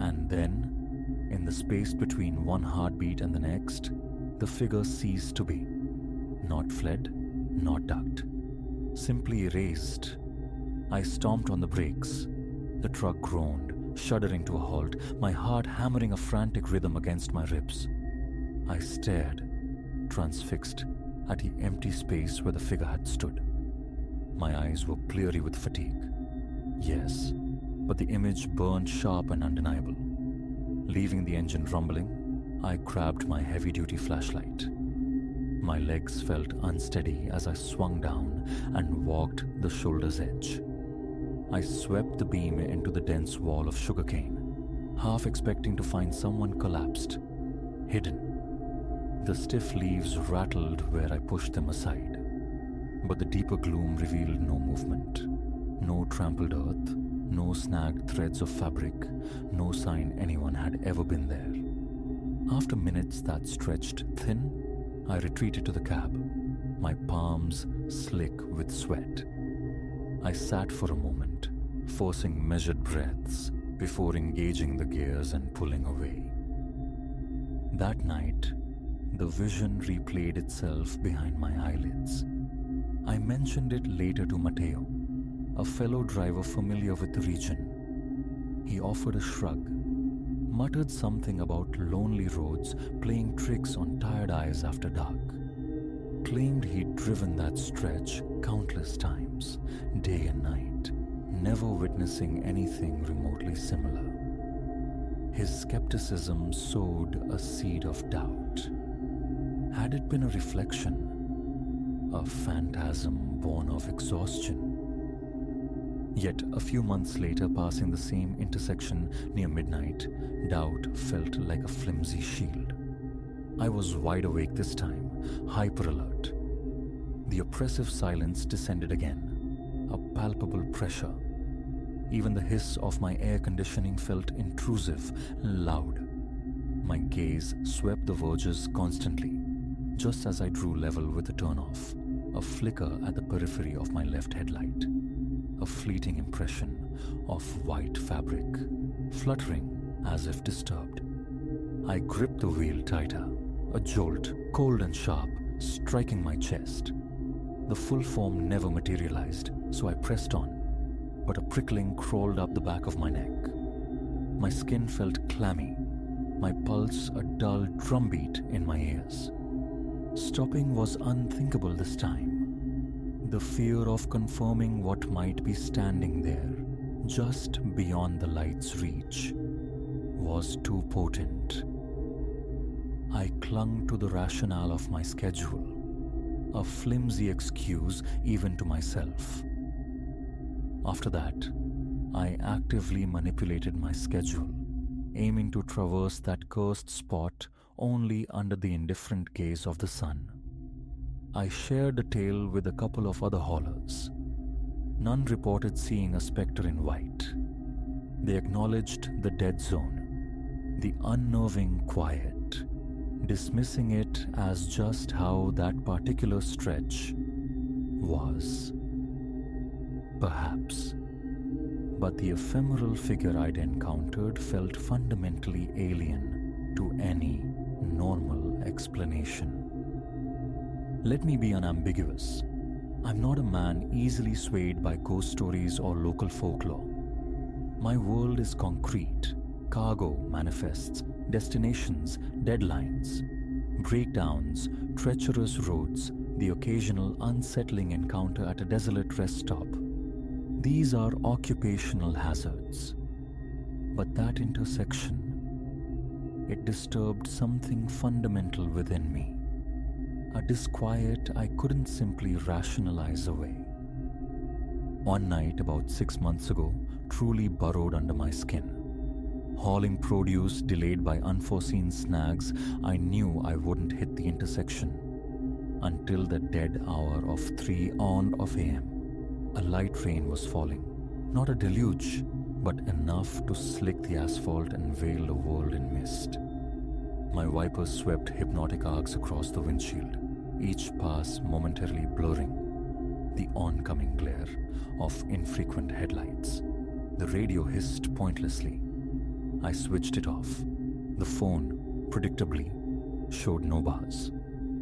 And then, in the space between one heartbeat and the next, the figure ceased to be. Not fled, not ducked. Simply erased. I stomped on the brakes. The truck groaned, shuddering to a halt, my heart hammering a frantic rhythm against my ribs. I stared, transfixed, at the empty space where the figure had stood. My eyes were bleary with fatigue. Yes, but the image burned sharp and undeniable. Leaving the engine rumbling, I grabbed my heavy-duty flashlight. My legs felt unsteady as I swung down and walked the shoulder's edge. I swept the beam into the dense wall of sugarcane, half expecting to find someone collapsed, hidden. The stiff leaves rattled where I pushed them aside, but the deeper gloom revealed no movement, no trampled earth, no snagged threads of fabric, no sign anyone had ever been there. After minutes that stretched thin, I retreated to the cab, my palms slick with sweat. I sat for a moment, forcing measured breaths before engaging the gears and pulling away. That night, the vision replayed itself behind my eyelids. I mentioned it later to Mateo, a fellow driver familiar with the region. He offered a shrug, muttered something about lonely roads playing tricks on tired eyes after dark. Claimed he'd driven that stretch countless times, day and night, never witnessing anything remotely similar. His skepticism sowed a seed of doubt. Had it been a reflection, a phantasm born of exhaustion? Yet a few months later, passing the same intersection near midnight, doubt felt like a flimsy shield. I was wide awake this time, hyper-alert. The oppressive silence descended again, a palpable pressure. Even the hiss of my air conditioning felt intrusive, loud. My gaze swept the verges constantly, just as I drew level with the turn-off, a flicker at the periphery of my left headlight, a fleeting impression of white fabric, fluttering as if disturbed. I gripped the wheel tighter, a jolt, cold and sharp, striking my chest. The full form never materialized, so I pressed on, but a prickling crawled up the back of my neck. My skin felt clammy, my pulse a dull drumbeat in my ears. Stopping was unthinkable this time. The fear of confirming what might be standing there, just beyond the light's reach, was too potent. I clung to the rationale of my schedule, a flimsy excuse even to myself. After that, I actively manipulated my schedule, aiming to traverse that cursed spot only under the indifferent gaze of the sun. I shared the tale with a couple of other haulers. None reported seeing a spectre in white. They acknowledged the dead zone, the unnerving quiet, dismissing it as just how that particular stretch was. Perhaps. But the ephemeral figure I'd encountered felt fundamentally alien to any normal explanation. Let me be unambiguous. I'm not a man easily swayed by ghost stories or local folklore. My world is concrete. Cargo manifests, destinations, deadlines, breakdowns, treacherous roads, the occasional unsettling encounter at a desolate rest stop. These are occupational hazards. But that intersection, it disturbed something fundamental within me. A disquiet I couldn't simply rationalize away. One night about 6 months ago truly burrowed under my skin. Hauling produce delayed by unforeseen snags, I knew I wouldn't hit the intersection until the dead hour of 3 a.m. A light rain was falling. Not a deluge, but enough to slick the asphalt and veil the world in mist. My wipers swept hypnotic arcs across the windshield, each pass momentarily blurring the oncoming glare of infrequent headlights. The radio hissed pointlessly. I switched it off. The phone, predictably, showed no bars.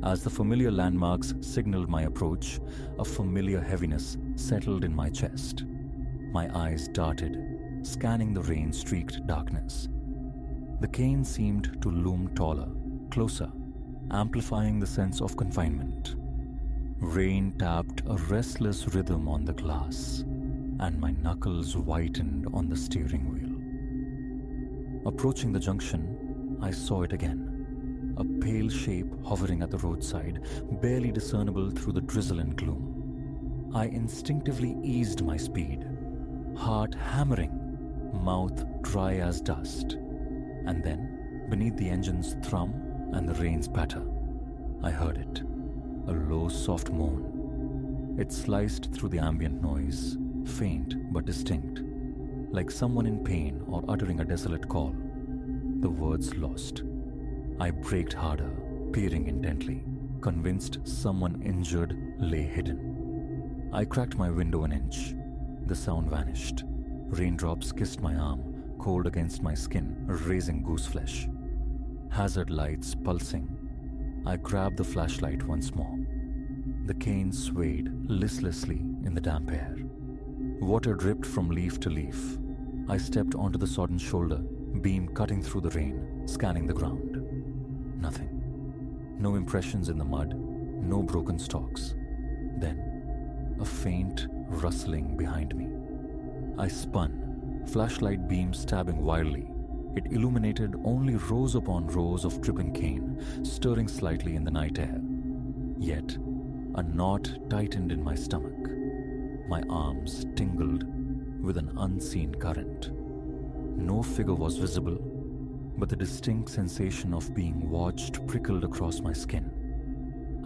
As the familiar landmarks signaled my approach, a familiar heaviness settled in my chest. My eyes darted, scanning the rain-streaked darkness. The cane seemed to loom taller, closer, amplifying the sense of confinement. Rain tapped a restless rhythm on the glass, and my knuckles whitened on the steering wheel. Approaching the junction, I saw it again. A pale shape hovering at the roadside, barely discernible through the drizzle and gloom. I instinctively eased my speed, heart hammering, mouth dry as dust. And then, beneath the engine's thrum and the rain's patter, I heard it, a low, soft moan. It sliced through the ambient noise, faint but distinct, like someone in pain or uttering a desolate call. The words lost. I braked harder, peering intently, convinced someone injured lay hidden. I cracked my window an inch. The sound vanished. Raindrops kissed my arm, cold against my skin, raising gooseflesh. Hazard lights pulsing. I grabbed the flashlight once more. The cane swayed listlessly in the damp air. Water dripped from leaf to leaf. I stepped onto the sodden shoulder, beam cutting through the rain, scanning the ground. Nothing. No impressions in the mud, no broken stalks. Then, a faint rustling behind me. I spun, flashlight beam stabbing wildly. It illuminated only rows upon rows of dripping cane, stirring slightly in the night air. Yet, a knot tightened in my stomach. My arms tingled with an unseen current. No figure was visible, but the distinct sensation of being watched prickled across my skin.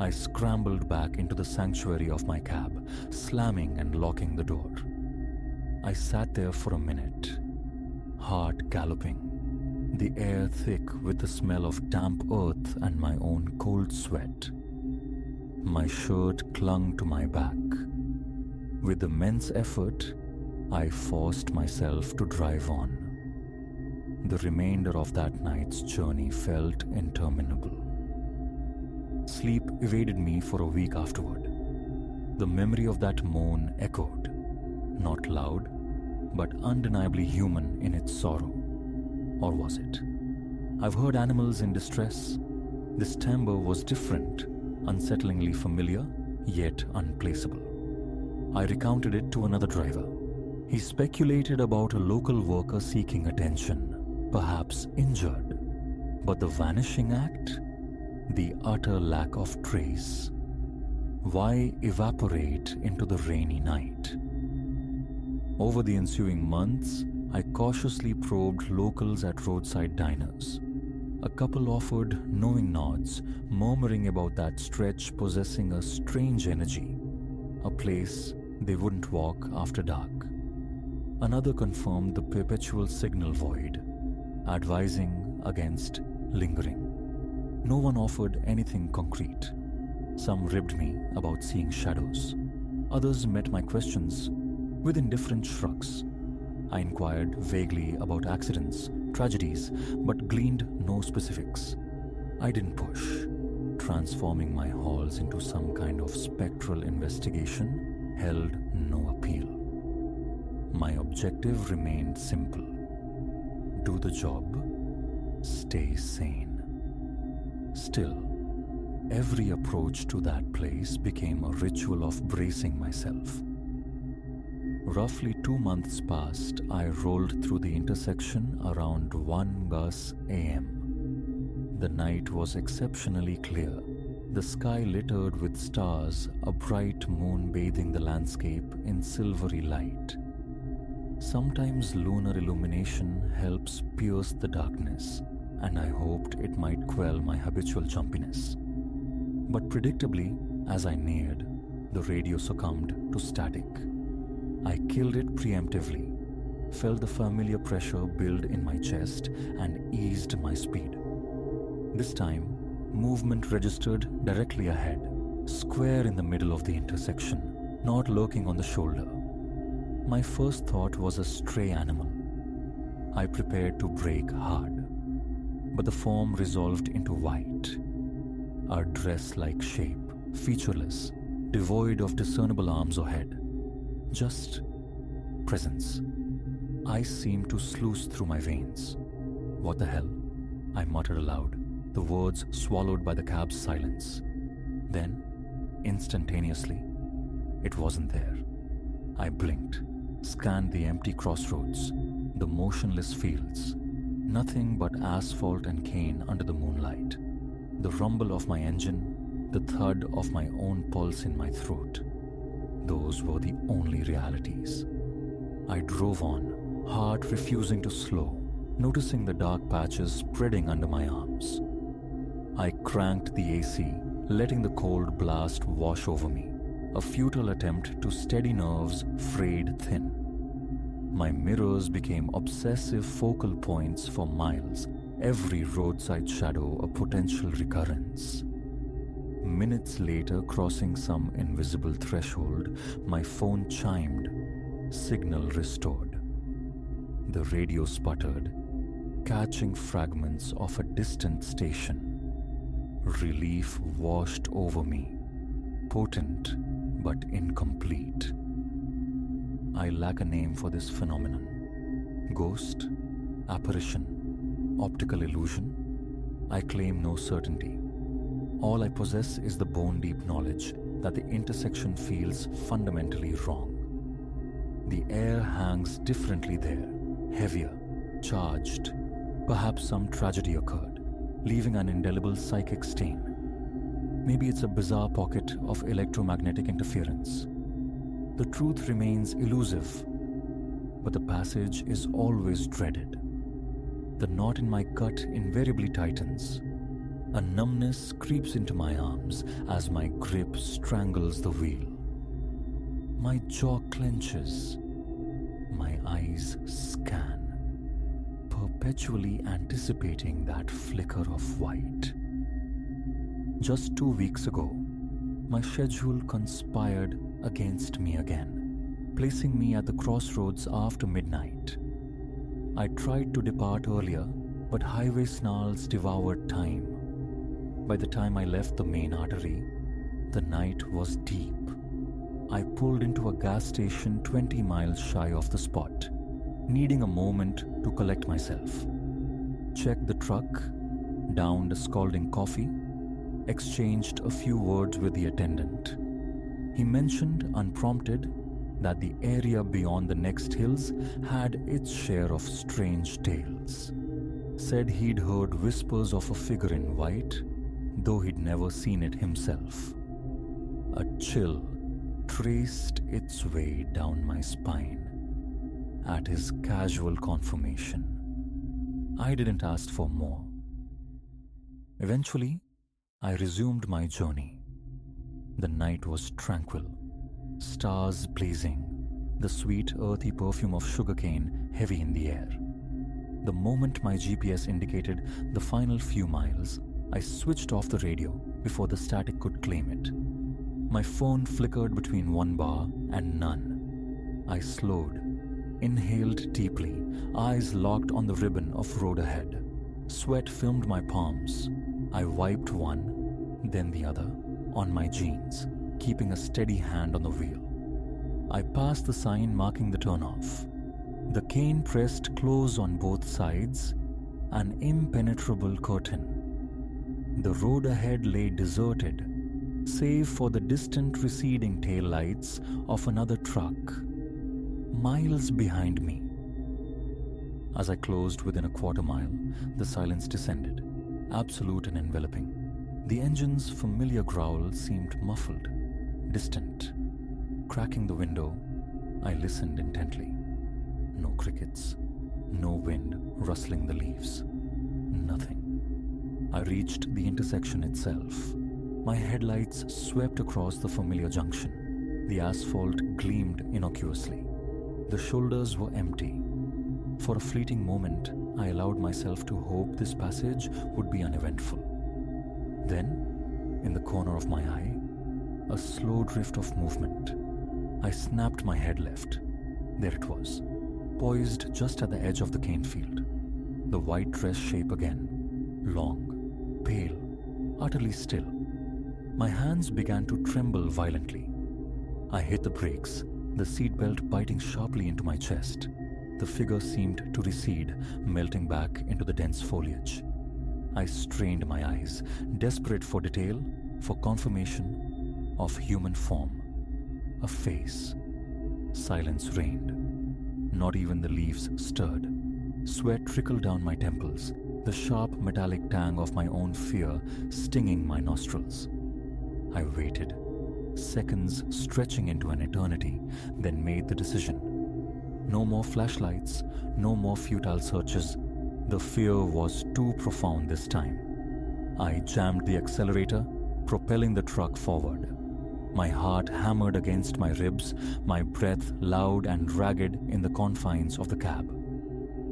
I scrambled back into the sanctuary of my cab, slamming and locking the door. I sat there for a minute, heart galloping, the air thick with the smell of damp earth and my own cold sweat. My shirt clung to my back. With immense effort, I forced myself to drive on. The remainder of that night's journey felt interminable. Sleep evaded me for a week afterward. The memory of that moan echoed, not loud, but undeniably human in its sorrow. Or was it? I've heard animals in distress. This timbre was different, unsettlingly familiar, yet unplaceable. I recounted it to another driver. He speculated about a local worker seeking attention, perhaps injured. But the vanishing act? The utter lack of trace. Why evaporate into the rainy night? Over the ensuing months, I cautiously probed locals at roadside diners. A couple offered knowing nods, murmuring about that stretch possessing a strange energy, a place they wouldn't walk after dark. Another confirmed the perpetual signal void, advising against lingering. No one offered anything concrete. Some ribbed me about seeing shadows. Others met my questions with indifferent shrugs. I inquired vaguely about accidents, tragedies, but gleaned no specifics. I didn't push, transforming my halls into some kind of spectral investigation held no appeal. My objective remained simple: do the job, stay sane. Still, every approach to that place became a ritual of bracing myself. Roughly 2 months passed. I rolled through the intersection around 1 a.m. The night was exceptionally clear, the sky littered with stars, a bright moon bathing the landscape in silvery light. Sometimes lunar illumination helps pierce the darkness, and I hoped it might quell my habitual jumpiness. But predictably, as I neared, the radio succumbed to static. I killed it preemptively, felt the familiar pressure build in my chest, and eased my speed. This time, movement registered directly ahead, square in the middle of the intersection, not lurking on the shoulder. My first thought was a stray animal. I prepared to brake hard, but the form resolved into white, a dress-like shape, featureless, devoid of discernible arms or head. Just presence. Ice seemed to sluice through my veins. What the hell? I muttered aloud, the words swallowed by the cab's silence. Then, instantaneously, it wasn't there. I blinked, scanned the empty crossroads, the motionless fields. Nothing but asphalt and cane under the moonlight. The rumble of my engine, the thud of my own pulse in my throat. Those were the only realities. I drove on, heart refusing to slow, noticing the dark patches spreading under my arms. I cranked the AC, letting the cold blast wash over me, a futile attempt to steady nerves frayed thin. My mirrors became obsessive focal points for miles, every roadside shadow a potential recurrence. Minutes later, crossing some invisible threshold, my phone chimed, signal restored. The radio sputtered, catching fragments of a distant station. Relief washed over me, potent but incomplete. I lack a name for this phenomenon. Ghost, apparition, optical illusion. I claim no certainty. All I possess is the bone-deep knowledge that the intersection feels fundamentally wrong. The air hangs differently there, heavier, charged. Perhaps some tragedy occurred, leaving an indelible psychic stain. Maybe it's a bizarre pocket of electromagnetic interference. The truth remains elusive, but the passage is always dreaded. The knot in my gut invariably tightens. A numbness creeps into my arms as my grip strangles the wheel. My jaw clenches. My eyes scan, perpetually anticipating that flicker of white. Just 2 weeks ago, my schedule conspired against me again, placing me at the crossroads after midnight. I tried to depart earlier, but highway snarls devoured time. By the time I left the main artery, the night was deep. I pulled into a gas station 20 miles shy of the spot, needing a moment to collect myself. Checked the truck, downed a scalding coffee, exchanged a few words with the attendant. He mentioned, unprompted, that the area beyond the next hills had its share of strange tales. Said he'd heard whispers of a figure in white, though he'd never seen it himself. A chill traced its way down my spine at his casual confirmation. I didn't ask for more. Eventually, I resumed my journey. The night was tranquil, stars blazing, the sweet earthy perfume of sugarcane heavy in the air. The moment my GPS indicated the final few miles, I switched off the radio before the static could claim it. My phone flickered between one bar and none. I slowed, inhaled deeply, eyes locked on the ribbon of road ahead. Sweat filmed my palms. I wiped one, then the other, on my jeans, keeping a steady hand on the wheel. I passed the sign marking the turnoff. The cane pressed close on both sides, an impenetrable curtain. The road ahead lay deserted, save for the distant receding taillights of another truck, miles behind me. As I closed within a quarter mile, the silence descended, absolute and enveloping. The engine's familiar growl seemed muffled, distant. Cracking the window, I listened intently. No crickets, no wind rustling the leaves, nothing. I reached the intersection itself. My headlights swept across the familiar junction. The asphalt gleamed innocuously. The shoulders were empty. For a fleeting moment, I allowed myself to hope this passage would be uneventful. Then, in the corner of my eye, a slow drift of movement. I snapped my head left. There it was, poised just at the edge of the cane field. The white dress shape again, long, pale, utterly still. My hands began to tremble violently. I hit the brakes, the seatbelt biting sharply into my chest. The figure seemed to recede, melting back into the dense foliage. I strained my eyes, desperate for detail, for confirmation of human form. A face. Silence reigned. Not even the leaves stirred. Sweat trickled down my temples, the sharp metallic tang of my own fear stinging my nostrils. I waited, seconds stretching into an eternity, then made the decision. No more flashlights, no more futile searches. The fear was too profound this time. I jammed the accelerator, propelling the truck forward. My heart hammered against my ribs, my breath loud and ragged in the confines of the cab.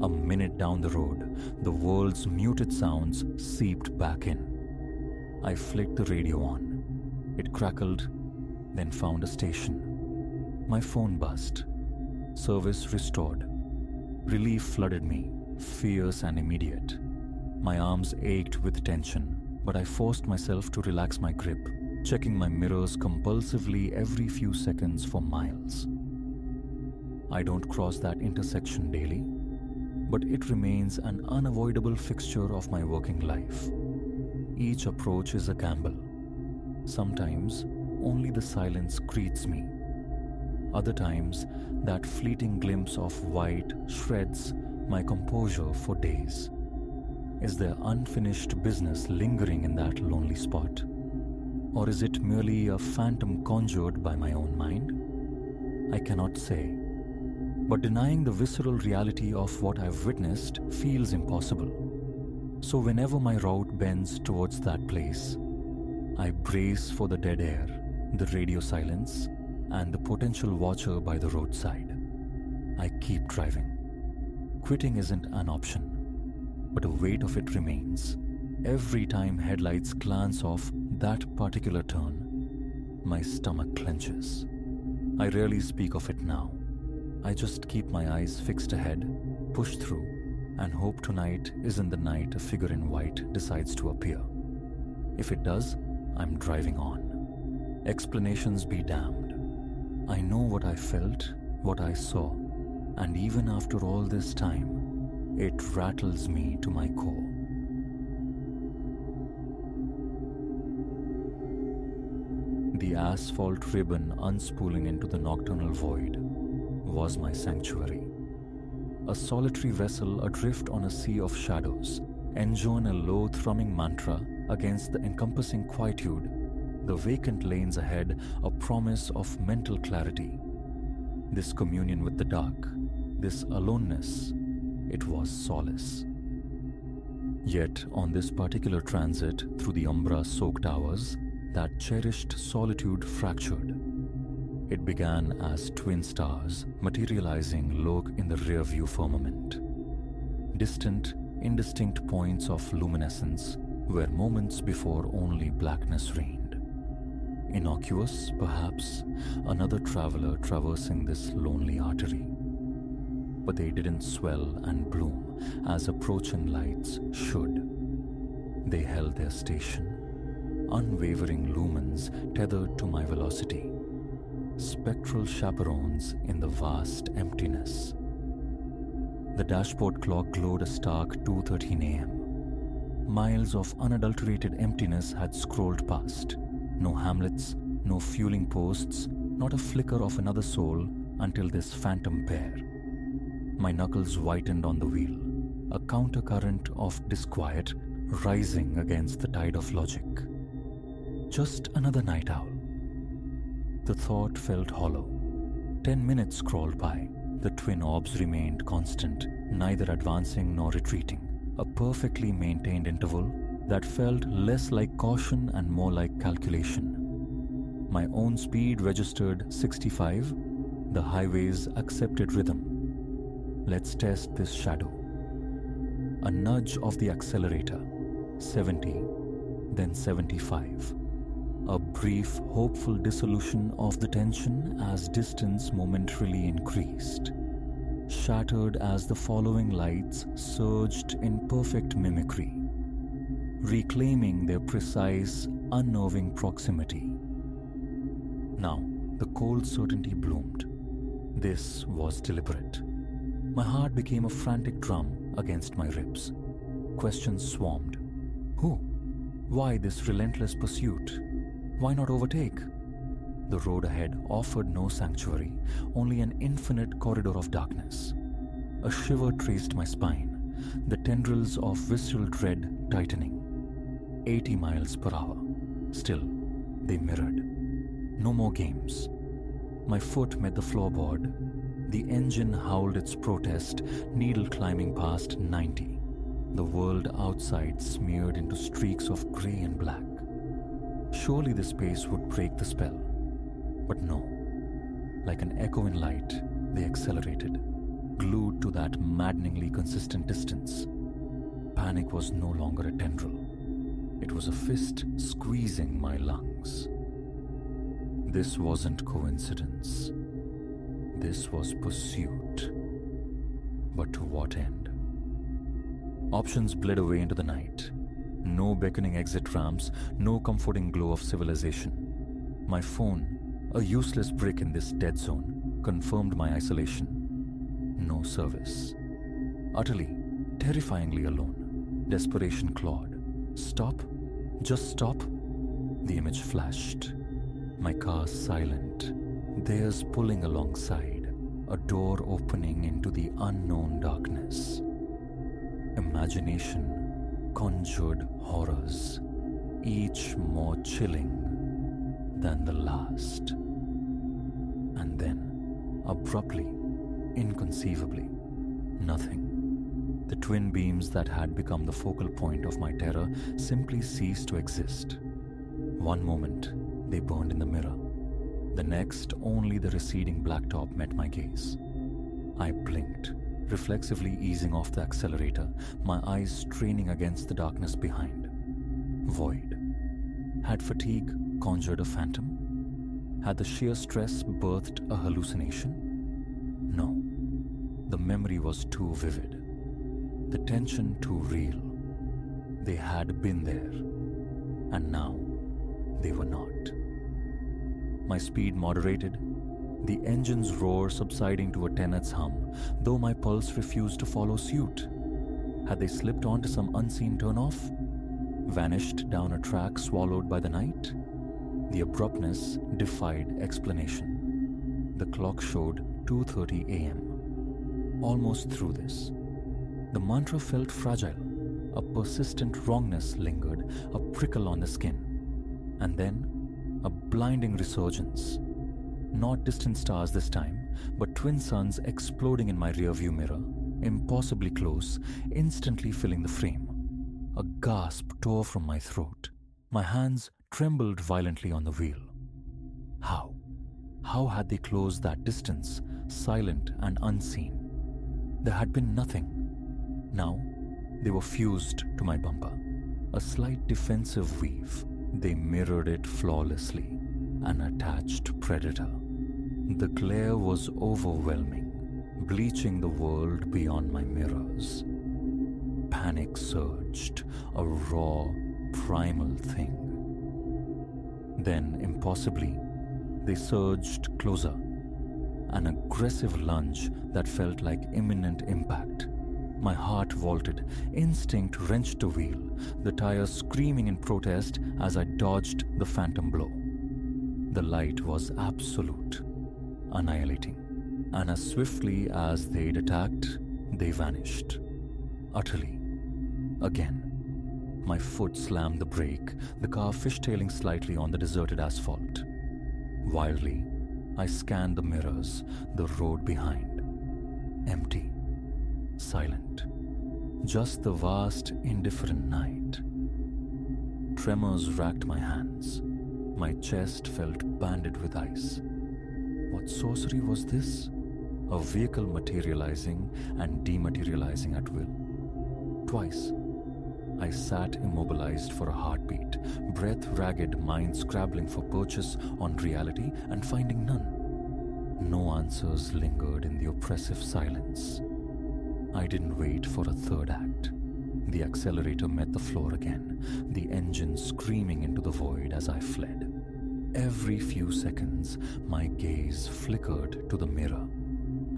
A minute down the road, the world's muted sounds seeped back in. I flicked the radio on. It crackled, then found a station. My phone buzzed. Service restored. Relief flooded me, fierce and immediate. My arms ached with tension, but I forced myself to relax my grip, checking my mirrors compulsively every few seconds for miles. I don't cross that intersection daily, but it remains an unavoidable fixture of my working life. Each approach is a gamble. Sometimes, only the silence greets me. Other times, that fleeting glimpse of white shreds my composure for days. Is there unfinished business lingering in that lonely spot? Or is it merely a phantom conjured by my own mind? I cannot say. But denying the visceral reality of what I've witnessed feels impossible. So whenever my route bends towards that place, I brace for the dead air, the radio silence, and the potential watcher by the roadside. I keep driving. Quitting isn't an option, but a weight of it remains. Every time headlights glance off that particular turn, my stomach clenches. I rarely speak of it now. I just keep my eyes fixed ahead, push through, and hope tonight isn't the night a figure in white decides to appear. If it does, I'm driving on. Explanations be damned. I know what I felt, what I saw, and even after all this time, it rattles me to my core. The asphalt ribbon unspooling into the nocturnal void was my sanctuary. A solitary vessel adrift on a sea of shadows, enjoin a low thrumming mantra against the encompassing quietude, the vacant lanes ahead a promise of mental clarity. This communion with the dark, this aloneness, it was solace. Yet, on this particular transit through the umbra-soaked hours, that cherished solitude fractured. It began as twin stars materializing low in the rearview firmament. Distant, indistinct points of luminescence where moments before only blackness reigned. Innocuous, perhaps, another traveler traversing this lonely artery. But they didn't swell and bloom as approaching lights should. They held their station, unwavering lumens tethered to my velocity, spectral chaperones in the vast emptiness. The dashboard clock glowed a stark 2:13 a.m. Miles of unadulterated emptiness had scrolled past. No hamlets, no fueling posts, not a flicker of another soul until this phantom pair. My knuckles whitened on the wheel, a countercurrent of disquiet rising against the tide of logic. Just another night owl. The thought felt hollow. 10 minutes crawled by. The twin orbs remained constant, neither advancing nor retreating. A perfectly maintained interval that felt less like caution and more like calculation. My own speed registered 65. The highway's accepted rhythm. Let's test this shadow. A nudge of the accelerator. 70, then 75. A brief, hopeful dissolution of the tension as distance momentarily increased. Shattered as the following lights surged in perfect mimicry, reclaiming their precise, unnerving proximity. Now, the cold certainty bloomed. This was deliberate. My heart became a frantic drum against my ribs. Questions swarmed. Who? Why this relentless pursuit? Why not overtake? The road ahead offered no sanctuary, only an infinite corridor of darkness. A shiver traced my spine, the tendrils of visceral dread tightening. 80 miles per hour. Still, they mirrored. No more games. My foot met the floorboard. The engine howled its protest, needle climbing past 90. The world outside smeared into streaks of grey and black. Surely this pace would break the spell. But no. Like an echo in light, they accelerated, glued to that maddeningly consistent distance. Panic was no longer a tendril. It was a fist squeezing my lungs. This wasn't coincidence. This was pursuit. But to what end? Options bled away into the night. No beckoning exit ramps, no comforting glow of civilization. My phone, a useless brick in this dead zone, confirmed my isolation. No service. Utterly, terrifyingly alone. Desperation clawed. Stop? Just stop? The image flashed. My car silent. Theirs pulling alongside. A door opening into the unknown darkness. Imagination conjured horrors, each more chilling than the last. And then, abruptly, inconceivably, nothing. The twin beams that had become the focal point of my terror simply ceased to exist. One moment, they burned in the mirror. The next, only the receding blacktop met my gaze. I blinked, reflexively easing off the accelerator, my eyes straining against the darkness behind. Void. Had fatigue conjured a phantom? Had the sheer stress birthed a hallucination? No. The memory was too vivid. The tension too real. They had been there. And now, they were not. My speed moderated, the engine's roar subsiding to a tenet's hum, though my pulse refused to follow suit. Had they slipped onto some unseen turnoff? Vanished down a track swallowed by the night? The abruptness defied explanation. The clock showed 2:30 a.m. Almost through this. The mantra felt fragile. A persistent wrongness lingered, a prickle on the skin. And then, blinding resurgence. Not distant stars this time, but twin suns exploding in my rearview mirror, impossibly close, instantly filling the frame. A gasp tore from my throat. My hands trembled violently on the wheel. How? How had they closed that distance, silent and unseen? There had been nothing. Now, they were fused to my bumper. A slight defensive weave. They mirrored it flawlessly. An attached predator. The glare was overwhelming, bleaching the world beyond my mirrors. Panic surged, a raw, primal thing. Then, impossibly, they surged closer. An aggressive lunge that felt like imminent impact. My heart vaulted, instinct wrenched the wheel, the tires screaming in protest as I dodged the phantom blow. The light was absolute, annihilating, and as swiftly as they'd attacked, they vanished. Utterly. Again. My foot slammed the brake, the car fishtailing slightly on the deserted asphalt. Wildly, I scanned the mirrors, the road behind. Empty. Silent. Just the vast, indifferent night. Tremors racked my hands. My chest felt banded with ice. What sorcery was this? A vehicle materializing and dematerializing at will. Twice. I sat immobilized for a heartbeat, breath ragged, mind scrabbling for purchase on reality and finding none. No answers lingered in the oppressive silence. I didn't wait for a third act. The accelerator met the floor again, the engine screaming into the void as I fled. Every few seconds, my gaze flickered to the mirror,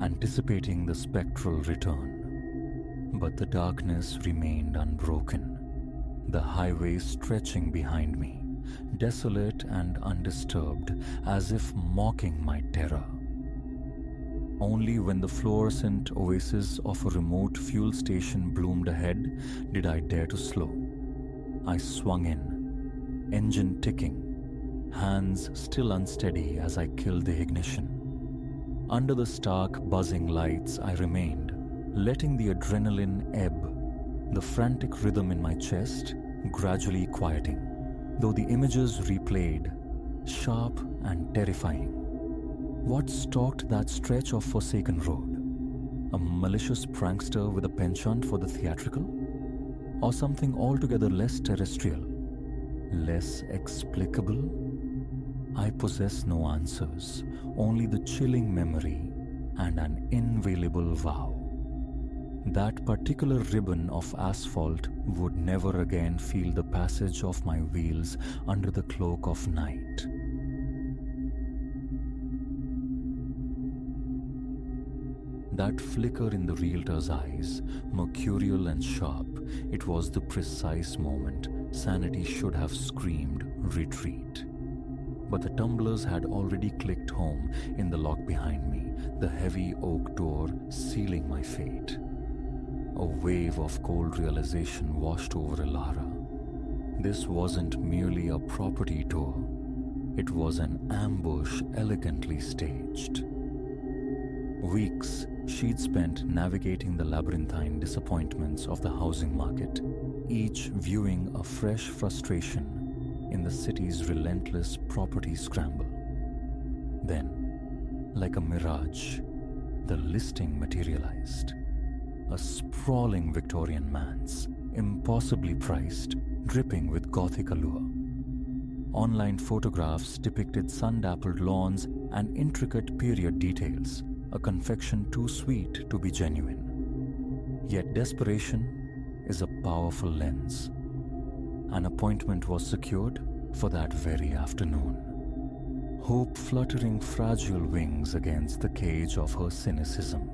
anticipating the spectral return. But the darkness remained unbroken, the highway stretching behind me, desolate and undisturbed, as if mocking my terror. Only when the fluorescent oasis of a remote fuel station bloomed ahead did I dare to slow. I swung in, engine ticking, hands still unsteady as I killed the ignition. Under the stark, buzzing lights, I remained, letting the adrenaline ebb, the frantic rhythm in my chest gradually quieting, though the images replayed, sharp and terrifying. What stalked that stretch of forsaken road? A malicious prankster with a penchant for the theatrical? Or something altogether less terrestrial, less explicable? I possess no answers, only the chilling memory and an inviolable vow. That particular ribbon of asphalt would never again feel the passage of my wheels under the cloak of night. That flicker in the realtor's eyes, mercurial and sharp, it was the precise moment sanity should have screamed retreat. But the tumblers had already clicked home in the lock behind me, the heavy oak door sealing my fate. A wave of cold realization washed over Elara. This wasn't merely a property tour. It was an ambush elegantly staged. Weeks she'd spent navigating the labyrinthine disappointments of the housing market, each viewing a fresh frustration in the city's relentless property scramble. Then, like a mirage, the listing materialized. A sprawling Victorian manse, impossibly priced, dripping with Gothic allure. Online photographs depicted sun-dappled lawns and intricate period details, a confection too sweet to be genuine. Yet desperation is a powerful lens. An appointment was secured for that very afternoon. Hope fluttering fragile wings against the cage of her cynicism.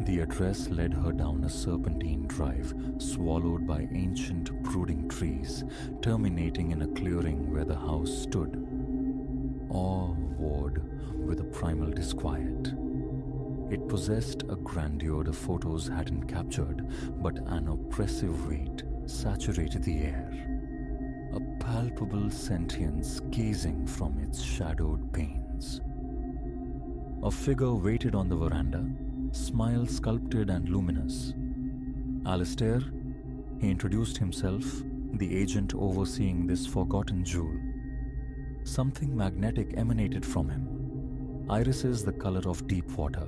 The address led her down a serpentine drive, swallowed by ancient brooding trees, terminating in a clearing where the house stood. Awe warred with a primal disquiet. It possessed a grandeur the photos hadn't captured, but an oppressive weight saturated the air. a palpable sentience gazing from its shadowed panes. A figure waited on the veranda, smile sculpted and luminous. Alistair, he introduced himself, the agent overseeing this forgotten jewel. Something magnetic emanated from him, irises the color of deep water,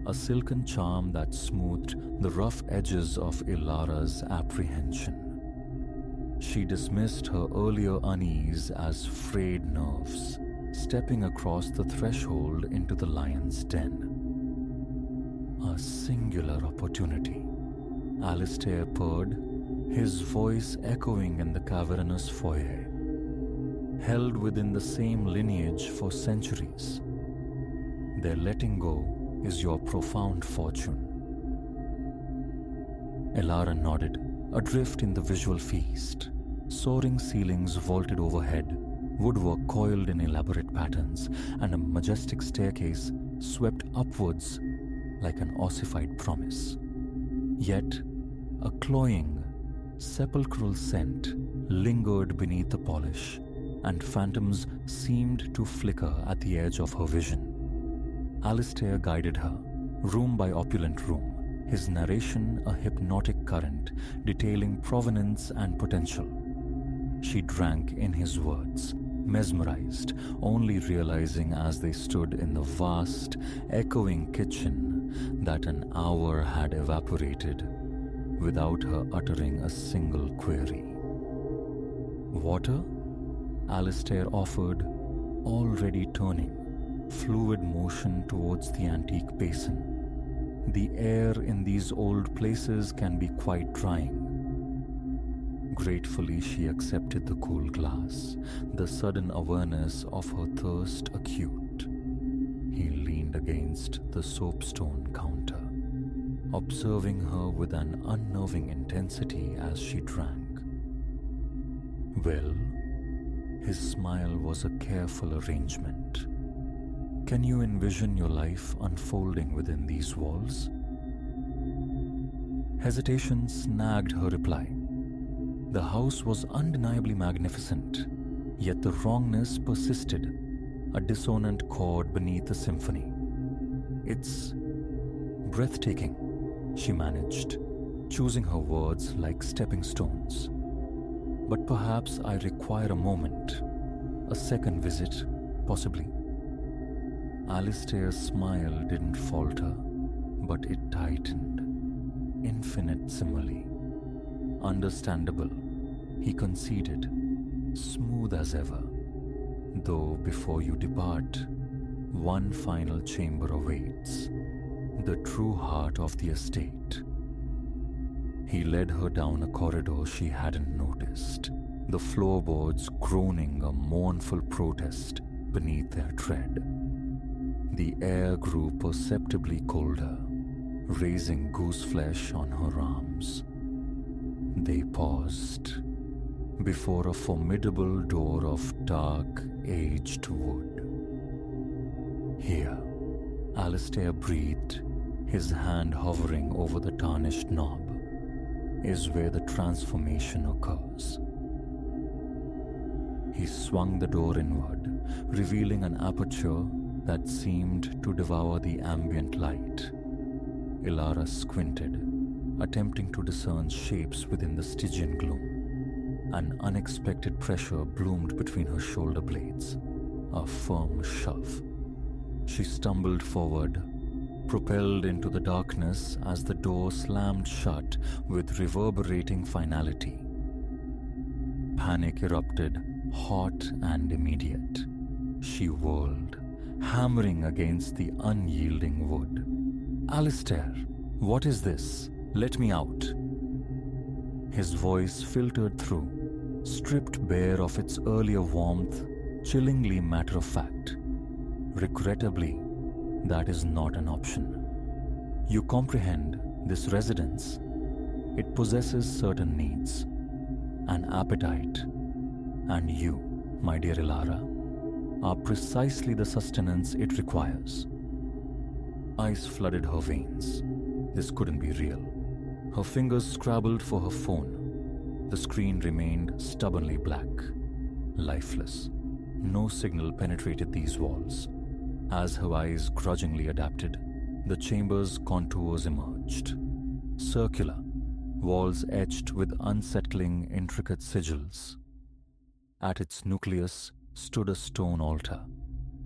a silken charm that smoothed the rough edges of Ilara's apprehension. She dismissed her earlier unease as frayed nerves, stepping across the threshold into the lion's den. A singular opportunity, Alistair purred, his voice echoing in the cavernous foyer. Held within the same lineage for centuries, their letting go is your profound fortune. Ilara nodded, adrift in the visual feast. Soaring ceilings vaulted overhead, woodwork coiled in elaborate patterns, and a majestic staircase swept upwards like an ossified promise. Yet, a cloying, sepulchral scent lingered beneath the polish, and phantoms seemed to flicker at the edge of her vision. Alistair guided her, room by opulent room, his narration a hypnotic current detailing provenance and potential. She drank in his words, mesmerized, only realizing as they stood in the vast, echoing kitchen that an hour had evaporated without her uttering a single query. Water? Alistair offered, already turning, fluid motion towards the antique basin. The air in these old places can be quite drying. Gratefully, she accepted the cool glass, the sudden awareness of her thirst acute. He leaned against the soapstone counter, observing her with an unnerving intensity as she drank. Well, his smile was a careful arrangement. Can you envision your life unfolding within these walls? Hesitation snagged her reply. The house was undeniably magnificent, yet the wrongness persisted, a dissonant chord beneath the symphony. It's breathtaking, she managed, choosing her words like stepping stones. But perhaps I require a moment, a second visit, possibly. Alistair's smile didn't falter, but it tightened, infinitesimally. Understandable, he conceded, smooth as ever. Though before you depart, one final chamber awaits, the true heart of the estate. He led her down a corridor she hadn't noticed, the floorboards groaning a mournful protest beneath their tread. The air grew perceptibly colder, raising gooseflesh on her arms. They paused before a formidable door of dark, aged wood. Here, Alistair breathed, his hand hovering over the tarnished knob, is where the transformation occurs. He swung the door inward, revealing an aperture that seemed to devour the ambient light. Ilara squinted, attempting to discern shapes within the Stygian gloom. An unexpected pressure bloomed between her shoulder blades, a firm shove. She stumbled forward, propelled into the darkness as the door slammed shut with reverberating finality. Panic erupted, hot and immediate. She whirled, hammering against the unyielding wood. "Alistair, what is this? Let me out." His voice filtered through, stripped bare of its earlier warmth, chillingly matter-of-fact. "Regrettably, that is not an option. You comprehend this residence. It possesses certain needs, an appetite, and you, my dear Ilara, are precisely the sustenance it requires." Ice flooded her veins. This couldn't be real. Her fingers scrabbled for her phone. The screen remained stubbornly black, lifeless. No signal penetrated these walls. As her eyes grudgingly adapted, the chamber's contours emerged. Circular, walls etched with unsettling, intricate sigils. At its nucleus stood a stone altar,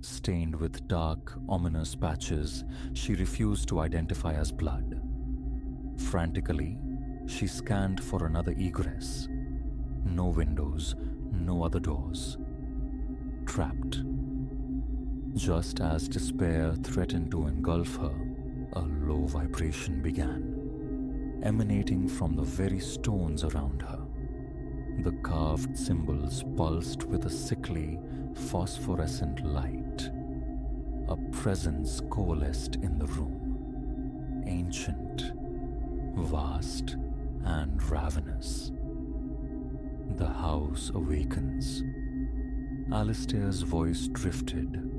stained with dark, ominous patches she refused to identify as blood. Frantically, she scanned for another egress. No windows, no other doors. Trapped. Just as despair threatened to engulf her, a low vibration began, emanating from the very stones around her. The carved symbols pulsed with a sickly, phosphorescent light. A presence coalesced in the room, ancient, vast, and ravenous. The house awakens. Alistair's voice drifted,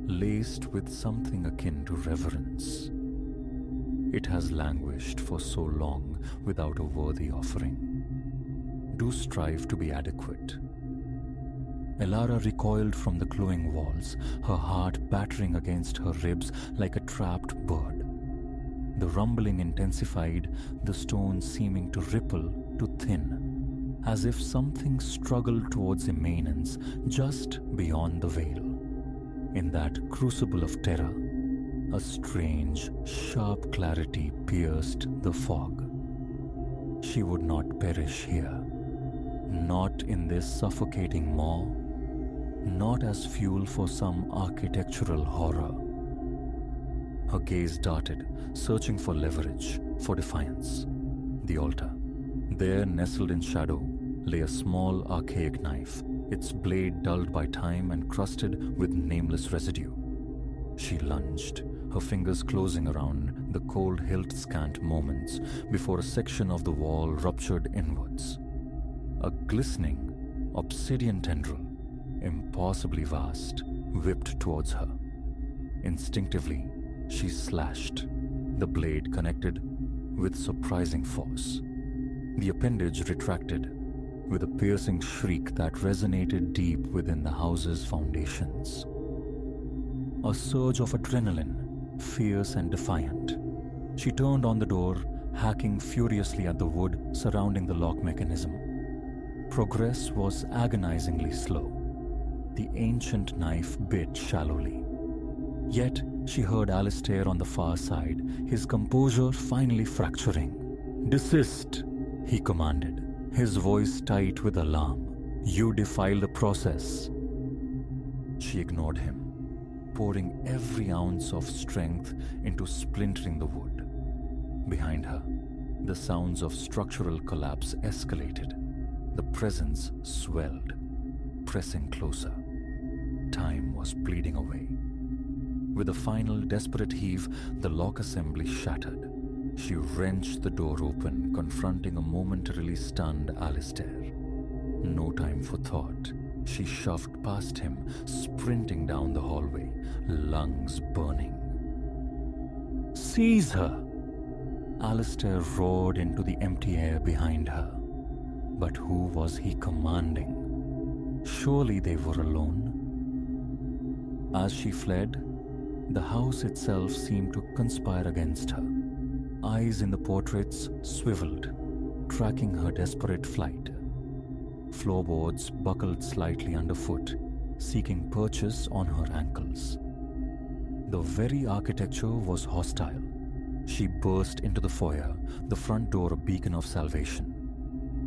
laced with something akin to reverence. It has languished for so long without a worthy offering. Do strive to be adequate. Elara recoiled from the glowing walls, her heart battering against her ribs like a trapped bird. The rumbling intensified, the stones seeming to ripple to thin, as if something struggled towards immanence just beyond the veil. In that crucible of terror, a strange, sharp clarity pierced the fog. She would not perish here, not in this suffocating maw, not as fuel for some architectural horror. Her gaze darted, searching for leverage, for defiance. The altar. There, nestled in shadow, lay a small, archaic knife, its blade dulled by time and crusted with nameless residue. She lunged, her fingers closing around the cold hilt scant moments before a section of the wall ruptured inwards. A glistening, obsidian tendril, impossibly vast, whipped towards her. Instinctively, she slashed. The blade connected with surprising force. The appendage retracted with a piercing shriek that resonated deep within the house's foundations. A surge of adrenaline, fierce and defiant. She turned on the door, hacking furiously at the wood surrounding the lock mechanism. Progress was agonizingly slow. The ancient knife bit shallowly. Yet she heard Alistair on the far side, his composure finally fracturing. "Desist," he commanded, his voice tight with alarm. "You defile the process." She ignored him, pouring every ounce of strength into splintering the wood. Behind her, the sounds of structural collapse escalated. The presence swelled, pressing closer. Time was bleeding away. With a final desperate heave, the lock assembly shattered. She wrenched the door open, confronting a momentarily stunned Alistair. No time for thought. She shoved past him, sprinting down the hallway, lungs burning. "Seize her!" Alistair roared into the empty air behind her. But who was he commanding? Surely they were alone. As she fled, the house itself seemed to conspire against her. Eyes in the portraits swiveled, tracking her desperate flight. Floorboards buckled slightly underfoot, seeking purchase on her ankles. The very architecture was hostile. She burst into the foyer, the front door a beacon of salvation.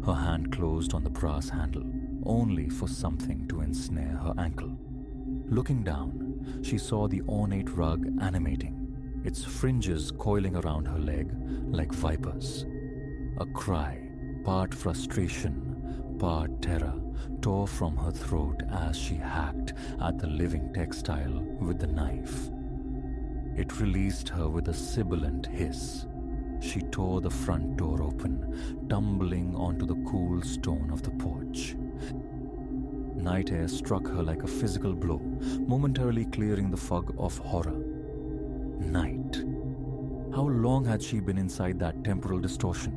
Her hand closed on the brass handle, only for something to ensnare her ankle. Looking down, she saw the ornate rug animating, its fringes coiling around her leg like vipers. A cry, part frustration, part terror, tore from her throat as she hacked at the living textile with the knife. It released her with a sibilant hiss. She tore the front door open, tumbling onto the cool stone of the porch. Night air struck her like a physical blow, momentarily clearing the fog of horror. Night. How long had she been inside that temporal distortion?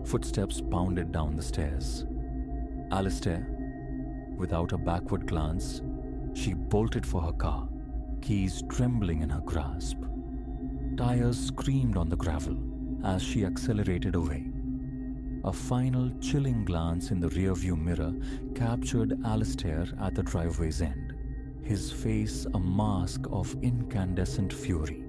Footsteps pounded down the stairs. Alistair, without a backward glance, she bolted for her car, keys trembling in her grasp. Tires screamed on the gravel as she accelerated away. A final chilling glance in the rearview mirror captured Alistair at the driveway's end, his face a mask of incandescent fury.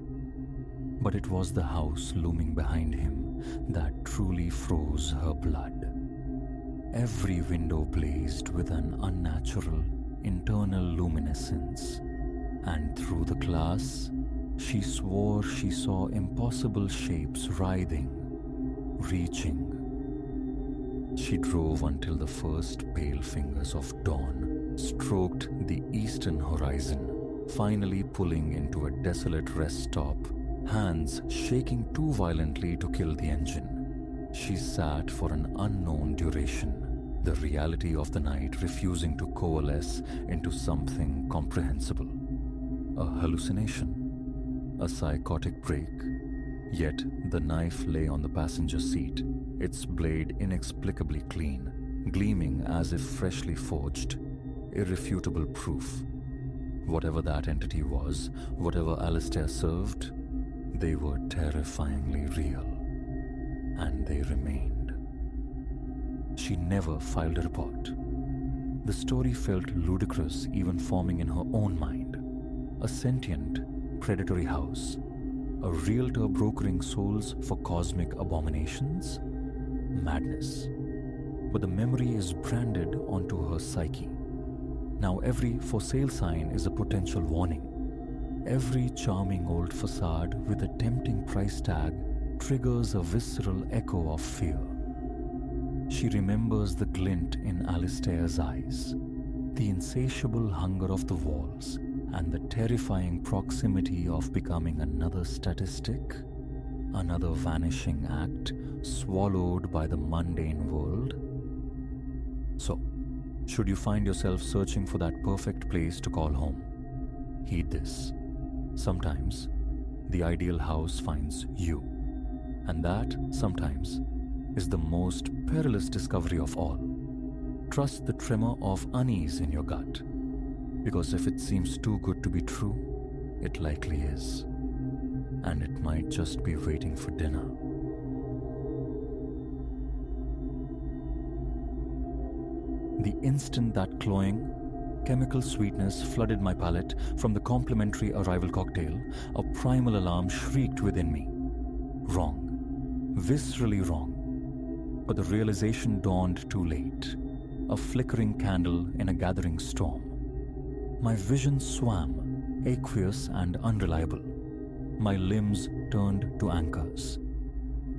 But it was the house looming behind him that truly froze her blood. Every window blazed with an unnatural, internal luminescence, and through the glass, she swore she saw impossible shapes writhing, reaching. She drove until the first pale fingers of dawn stroked the eastern horizon, finally pulling into a desolate rest stop, hands shaking too violently to kill the engine. She sat for an unknown duration, the reality of the night refusing to coalesce into something comprehensible. A hallucination, a psychotic break. Yet the knife lay on the passenger seat, its blade inexplicably clean, gleaming as if freshly forged. Irrefutable proof. Whatever that entity was, whatever Alistair served, they were terrifyingly real. And they remained. She never filed a report. The story felt ludicrous even forming in her own mind. A sentient, predatory house. A realtor brokering souls for cosmic abominations? Madness. But the memory is branded onto her psyche. Now every for sale sign is a potential warning. Every charming old facade with a tempting price tag triggers a visceral echo of fear. She remembers the glint in Alistair's eyes, the insatiable hunger of the walls, and the terrifying proximity of becoming another statistic, another vanishing act swallowed by the mundane world. So, should you find yourself searching for that perfect place to call home, heed this. Sometimes, the ideal house finds you, and that, sometimes, is the most perilous discovery of all. Trust the tremor of unease in your gut, because if it seems too good to be true, it likely is. And it might just be waiting for dinner. The instant that cloying, chemical sweetness flooded my palate from the complimentary arrival cocktail, a primal alarm shrieked within me. Wrong. Viscerally wrong. But the realization dawned too late. A flickering candle in a gathering storm. My vision swam, aqueous and unreliable. My limbs turned to anchors.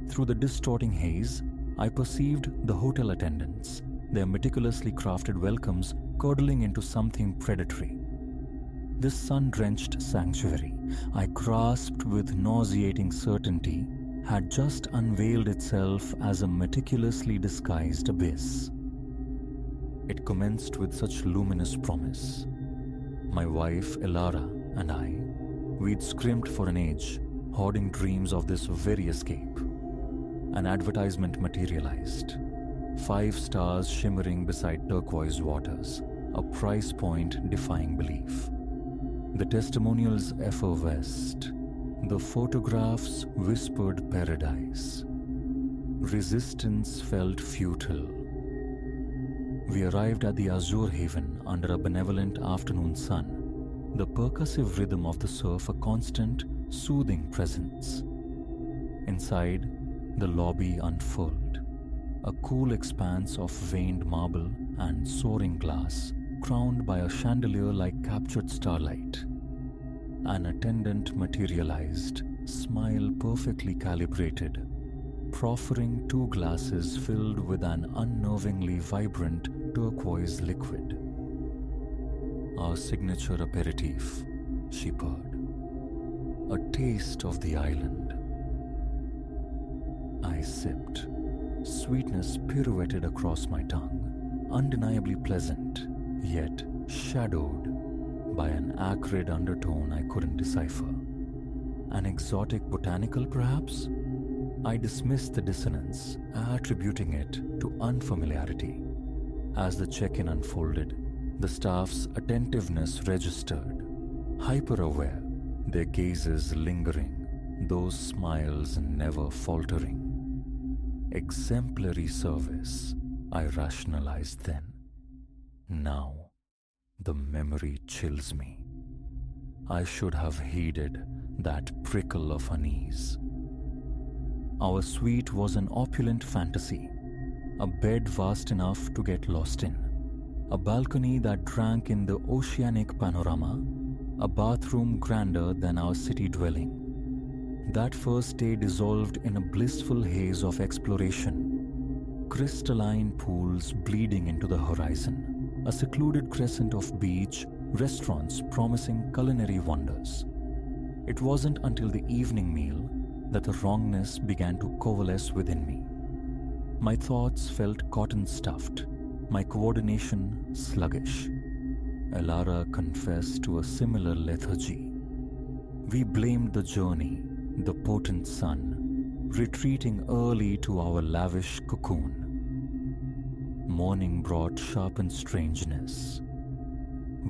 Through the distorting haze, I perceived the hotel attendants, their meticulously crafted welcomes curdling into something predatory. This sun-drenched sanctuary, I grasped with nauseating certainty, had just unveiled itself as a meticulously disguised abyss. It commenced with such luminous promise. My wife, Elara, and I, we'd scrimped for an age, hoarding dreams of this very escape. An advertisement materialized. 5 stars shimmering beside turquoise waters, a price point defying belief. The testimonials effervesced. The photographs whispered paradise. Resistance felt futile. We arrived at the Azure Haven under a benevolent afternoon sun, the percussive rhythm of the surf a constant, soothing presence. Inside, the lobby unfurled, a cool expanse of veined marble and soaring glass, crowned by a chandelier like captured starlight. An attendant materialized, smile perfectly calibrated, proffering 2 glasses filled with an unnervingly vibrant turquoise liquid. Our signature aperitif, she purred. A taste of the island. I sipped. Sweetness pirouetted across my tongue, undeniably pleasant, yet shadowed by an acrid undertone I couldn't decipher. An exotic botanical, perhaps? I dismissed the dissonance, attributing it to unfamiliarity. As the check-in unfolded, the staff's attentiveness registered, hyper-aware, their gazes lingering, those smiles never faltering. Exemplary service, I rationalized then. Now, the memory chills me. I should have heeded that prickle of unease. Our suite was an opulent fantasy, a bed vast enough to get lost in, a balcony that drank in the oceanic panorama, a bathroom grander than our city dwelling. That first day dissolved in a blissful haze of exploration. Crystalline pools bleeding into the horizon, a secluded crescent of beach, restaurants promising culinary wonders. It wasn't until the evening meal that the wrongness began to coalesce within me. My thoughts felt cotton-stuffed, my coordination sluggish. Elara confessed to a similar lethargy. We blamed the journey, the potent sun, retreating early to our lavish cocoon. Morning brought sharpened strangeness.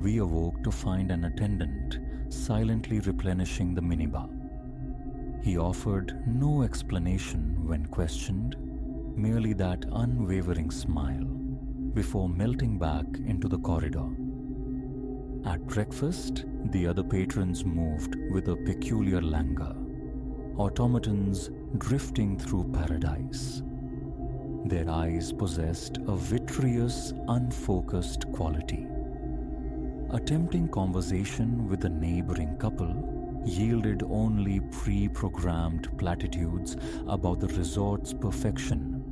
We awoke to find an attendant silently replenishing the minibar. He offered no explanation when questioned, merely that unwavering smile, before melting back into the corridor. At breakfast, the other patrons moved with a peculiar languor, automatons drifting through paradise. Their eyes possessed a vitreous, unfocused quality. Attempting conversation with the neighboring couple yielded only pre-programmed platitudes about the resort's perfection.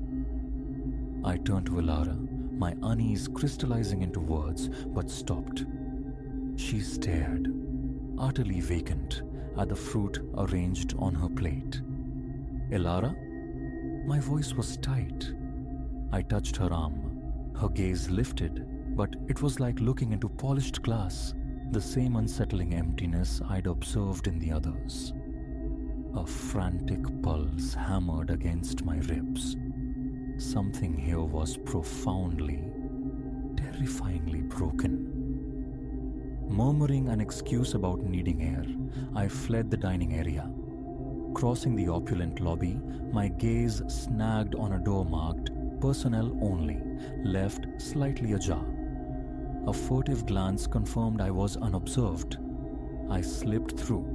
I turned to Elara, my unease crystallizing into words, but stopped. She stared, utterly vacant, at the fruit arranged on her plate. Elara? My voice was tight. I touched her arm. Her gaze lifted, but it was like looking into polished glass, the same unsettling emptiness I'd observed in the others. A frantic pulse hammered against my ribs. Something here was profoundly, terrifyingly broken. Murmuring an excuse about needing air, I fled the dining area. Crossing the opulent lobby, my gaze snagged on a door marked "Personnel Only," left slightly ajar. A furtive glance confirmed I was unobserved. I slipped through.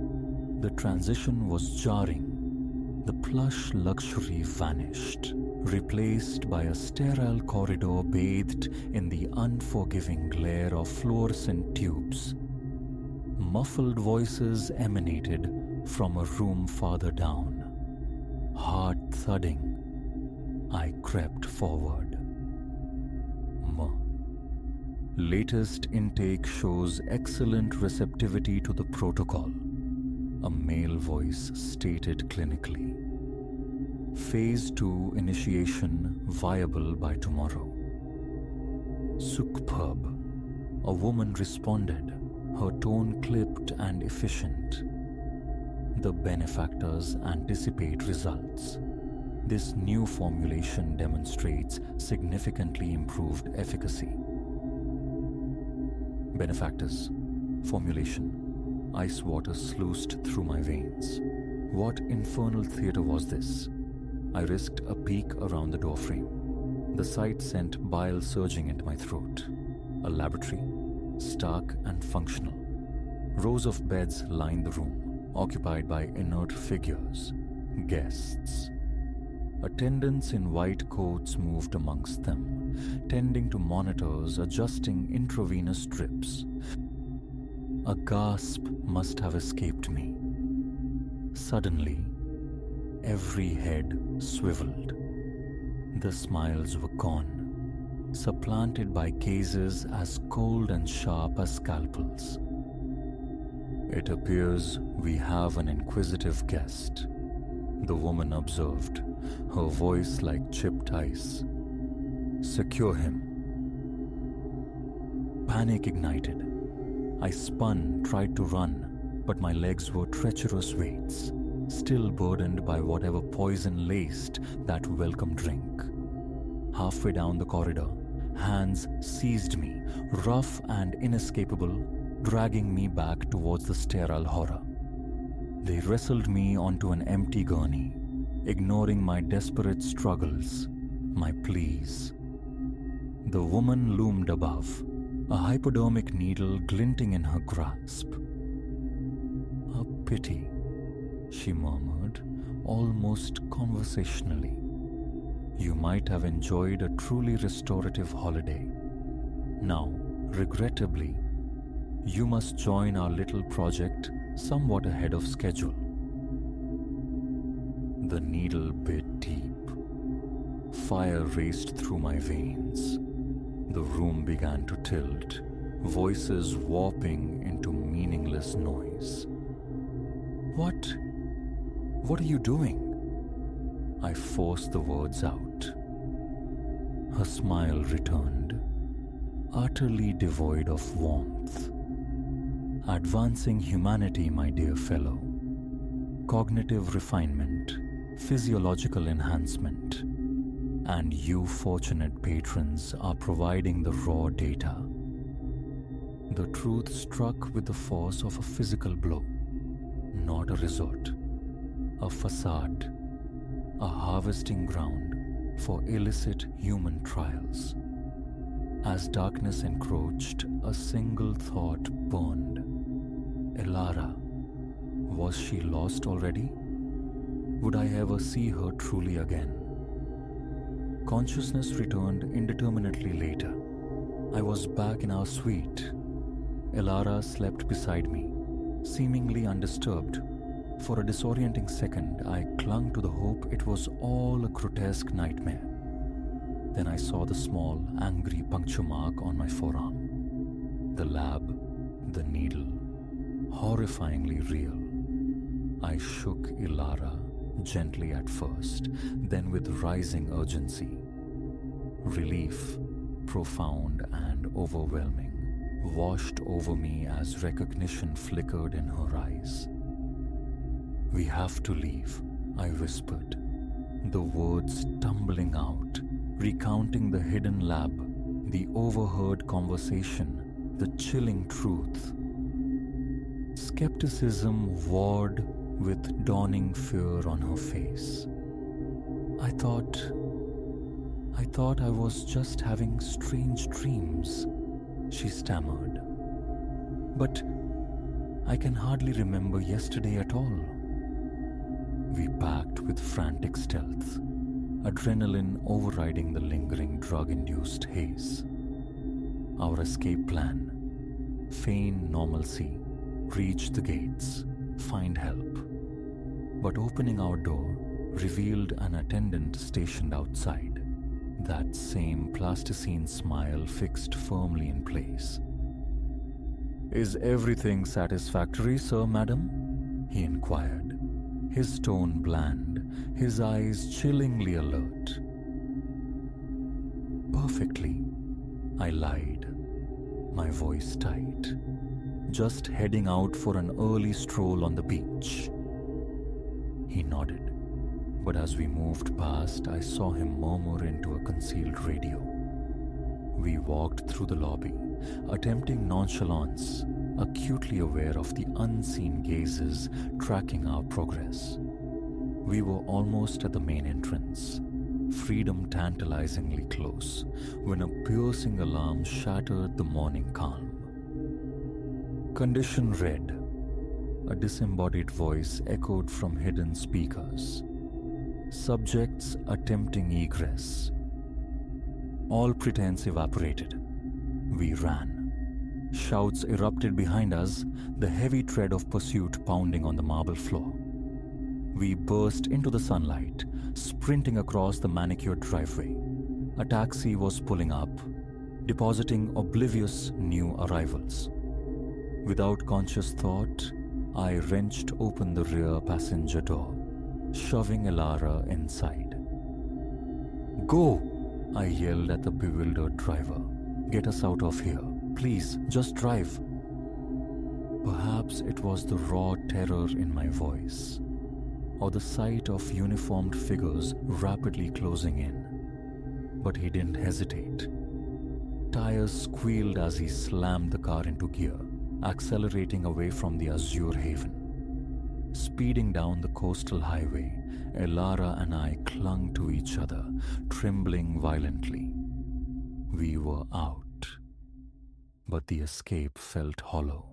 The transition was jarring. The plush luxury vanished, replaced by a sterile corridor bathed in the unforgiving glare of fluorescent tubes. Muffled voices emanated from a room farther down. Heart thudding, I crept forward. Latest intake shows excellent receptivity to the protocol, a male voice stated clinically. Phase 2 initiation viable by tomorrow. Superb, a woman responded, her tone clipped and efficient. The benefactors anticipate results. This new formulation demonstrates significantly improved efficacy. Benefactors. Formulation. Ice water sluiced through my veins. What infernal theater was this? I risked a peek around the doorframe. The sight sent bile surging into my throat. A laboratory, stark and functional. Rows of beds lined the room, occupied by inert figures, guests. Attendants in white coats moved amongst them, tending to monitors adjusting intravenous drips. A gasp must have escaped me. Suddenly, every head swiveled. The smiles were gone, supplanted by gazes as cold and sharp as scalpels. It appears we have an inquisitive guest, the woman observed, her voice like chipped ice. Secure him. Panic ignited. I spun, tried to run, but my legs were treacherous weights. still burdened by whatever poison laced that welcome drink. Halfway down the corridor, hands seized me, rough and inescapable, dragging me back towards the sterile horror. They wrestled me onto an empty gurney, ignoring my desperate struggles, my pleas. The woman loomed above, a hypodermic needle glinting in her grasp. "A pity," she murmured, almost conversationally. "You might have enjoyed a truly restorative holiday. Now, regrettably, you must join our little project somewhat ahead of schedule." The needle bit deep. Fire raced through my veins. The room began to tilt, voices warping into meaningless noise. What? What are you doing?" I forced the words out. Her smile returned, utterly devoid of warmth. "Advancing humanity, my dear fellow. Cognitive refinement, physiological enhancement, and you fortunate patrons are providing the raw data." The truth struck with the force of a physical blow, not a resort, a facade, a harvesting ground for illicit human trials. As darkness encroached, a single thought burned. Elara. Was she lost already? Would I ever see her truly again? Consciousness returned indeterminately later. I was back in our suite. Elara slept beside me, seemingly undisturbed. For a disorienting second, I clung to the hope it was all a grotesque nightmare. Then I saw the small, angry puncture mark on my forearm. The lab, the needle, horrifyingly real. I shook Elara, gently at first, then with rising urgency. Relief, profound and overwhelming, washed over me as recognition flickered in her eyes. "We have to leave," I whispered, the words tumbling out, recounting the hidden lab, the overheard conversation, the chilling truth. Skepticism warred with dawning fear on her face. I thought I was just having strange dreams," she stammered. "But I can hardly remember yesterday at all." We packed with frantic stealth, adrenaline overriding the lingering drug-induced haze. Our escape plan: feign normalcy, reach the gates, find help. But opening our door revealed an attendant stationed outside, that same plasticine smile fixed firmly in place. "Is everything satisfactory, sir, madam?" he inquired, his tone bland, his eyes chillingly alert. "Perfectly," I lied, my voice tight. "Just heading out for an early stroll on the beach." He nodded, but as we moved past, I saw him murmur into a concealed radio. We walked through the lobby, attempting nonchalance, acutely aware of the unseen gazes tracking our progress. We were almost at the main entrance, freedom tantalizingly close, when a piercing alarm shattered the morning calm. "Condition red," a disembodied voice echoed from hidden speakers. "Subjects attempting egress." All pretense evaporated. We ran. Shouts erupted behind us, the heavy tread of pursuit pounding on the marble floor. We burst into the sunlight, sprinting across the manicured driveway. A taxi was pulling up, depositing oblivious new arrivals. Without conscious thought, I wrenched open the rear passenger door, shoving Elara inside. "Go!" I yelled at the bewildered driver. "Get us out of here. Please, just drive." Perhaps it was the raw terror in my voice. or the sight of uniformed figures rapidly closing in. But he didn't hesitate. Tires squealed as he slammed the car into gear, accelerating away from the azure haven. Speeding down the coastal highway, Elara and I clung to each other, trembling violently. We were out. But the escape felt hollow.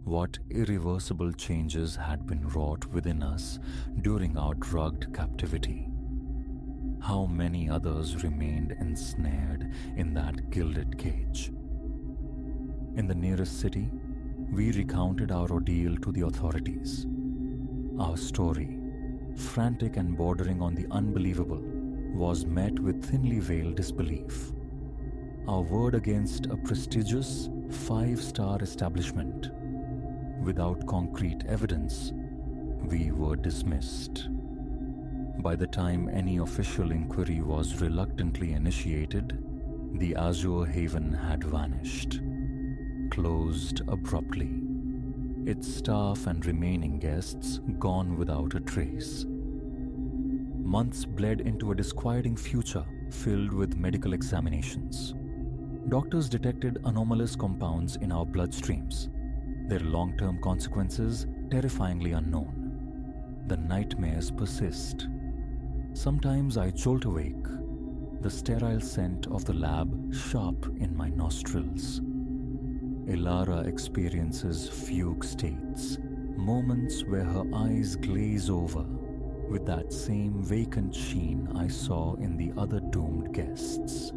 What irreversible changes had been wrought within us during our drugged captivity? How many others remained ensnared in that gilded cage? In the nearest city, we recounted our ordeal to the authorities. Our story, frantic and bordering on the unbelievable, was met with thinly veiled disbelief. Our word against a prestigious 5-star establishment. Without concrete evidence, we were dismissed. By the time any official inquiry was reluctantly initiated, the Azure Haven had vanished, closed abruptly, its staff and remaining guests gone without a trace. Months bled into a disquieting future filled with medical examinations. Doctors detected anomalous compounds in our bloodstreams, their long-term consequences terrifyingly unknown. The nightmares persist. Sometimes I jolt awake, the sterile scent of the lab sharp in my nostrils. Elara experiences fugue states, moments where her eyes glaze over with that same vacant sheen I saw in the other doomed guests.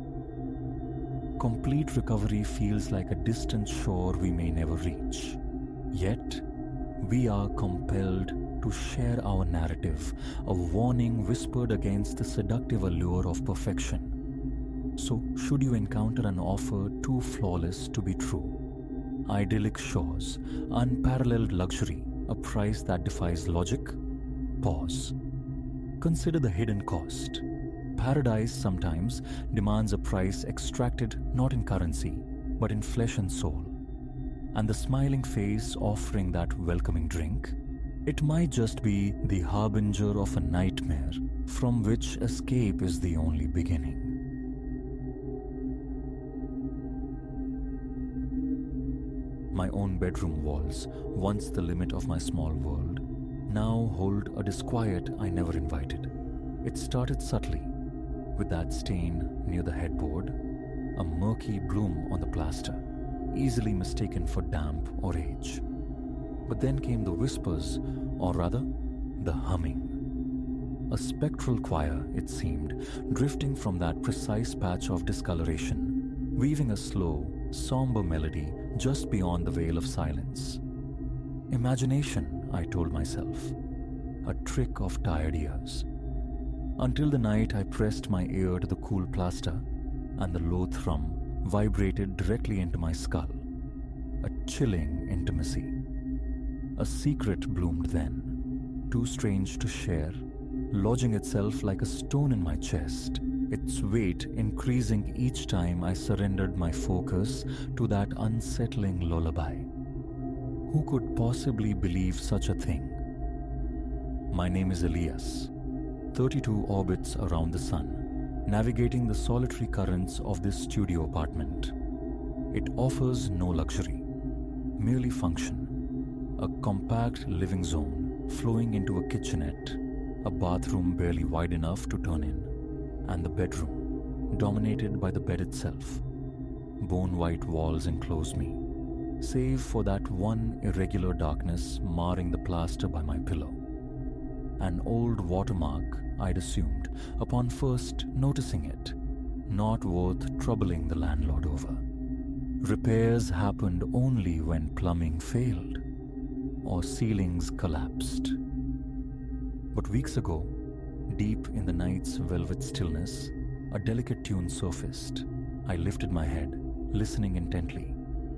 Complete recovery feels like a distant shore we may never reach. Yet, we are compelled to share our narrative, a warning whispered against the seductive allure of perfection. So, should you encounter an offer too flawless to be true? Idyllic shores, unparalleled luxury, a price that defies logic? Pause. Consider the hidden cost. Paradise sometimes demands a price extracted not in currency, but in flesh and soul. And the smiling face offering that welcoming drink, it might just be the harbinger of a nightmare from which escape is the only beginning. My own bedroom walls, once the limit of my small world, now hold a disquiet I never invited. It started subtly, with that stain near the headboard, a murky bloom on the plaster, easily mistaken for damp or age. But then came the whispers, or rather, the humming. A spectral choir, it seemed, drifting from that precise patch of discoloration, weaving a slow, somber melody just beyond the veil of silence. Imagination, I told myself, a trick of tired ears. Until the night I pressed my ear to the cool plaster, and the low thrum vibrated directly into my skull. A chilling intimacy. A secret bloomed then, too strange to share, lodging itself like a stone in my chest, its weight increasing each time I surrendered my focus to that unsettling lullaby. Who could possibly believe such a thing? My name is Elias, 32 orbits around the sun, navigating the solitary currents of this studio apartment. It offers no luxury, merely function. A compact living zone flowing into a kitchenette, a bathroom barely wide enough to turn in, and the bedroom, dominated by the bed itself. Bone-white walls enclose me, save for that one irregular darkness marring the plaster by my pillow. An old watermark, I'd assumed, upon first noticing it, not worth troubling the landlord over. Repairs happened only when plumbing failed, or ceilings collapsed. But weeks ago, deep in the night's velvet stillness, a delicate tune surfaced. I lifted my head, listening intently.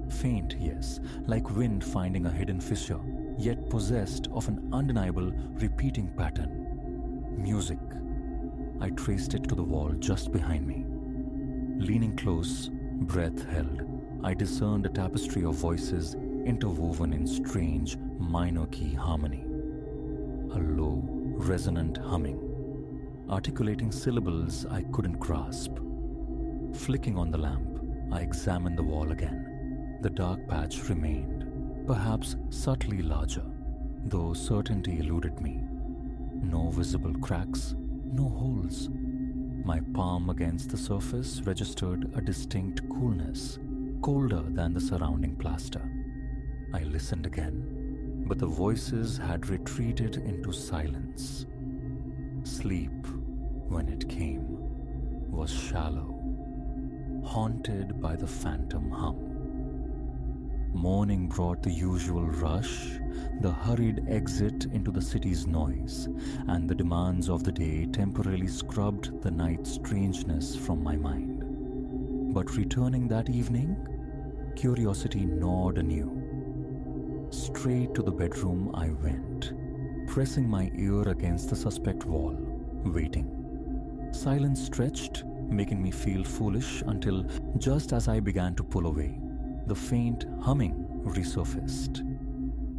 Faint, yes, like wind finding a hidden fissure, yet possessed of an undeniable repeating pattern. Music. I traced it to the wall just behind me. Leaning close, breath held, I discerned a tapestry of voices interwoven in strange minor key harmony. a low, resonant humming, articulating syllables I couldn't grasp. Flicking on the lamp, I examined the wall again. The dark patch remained, perhaps subtly larger, though certainty eluded me. No visible cracks, no holes. My palm against the surface registered a distinct coolness, colder than the surrounding plaster. I listened again, but the voices had retreated into silence. Sleep, when it came, was shallow, haunted by the phantom hum. Morning brought the usual rush, the hurried exit into the city's noise, and the demands of the day temporarily scrubbed the night's strangeness from my mind. But returning that evening, curiosity gnawed anew. Straight to the bedroom I went, pressing my ear against the suspect wall, waiting. Silence stretched, making me feel foolish until, just as I began to pull away, the faint humming resurfaced.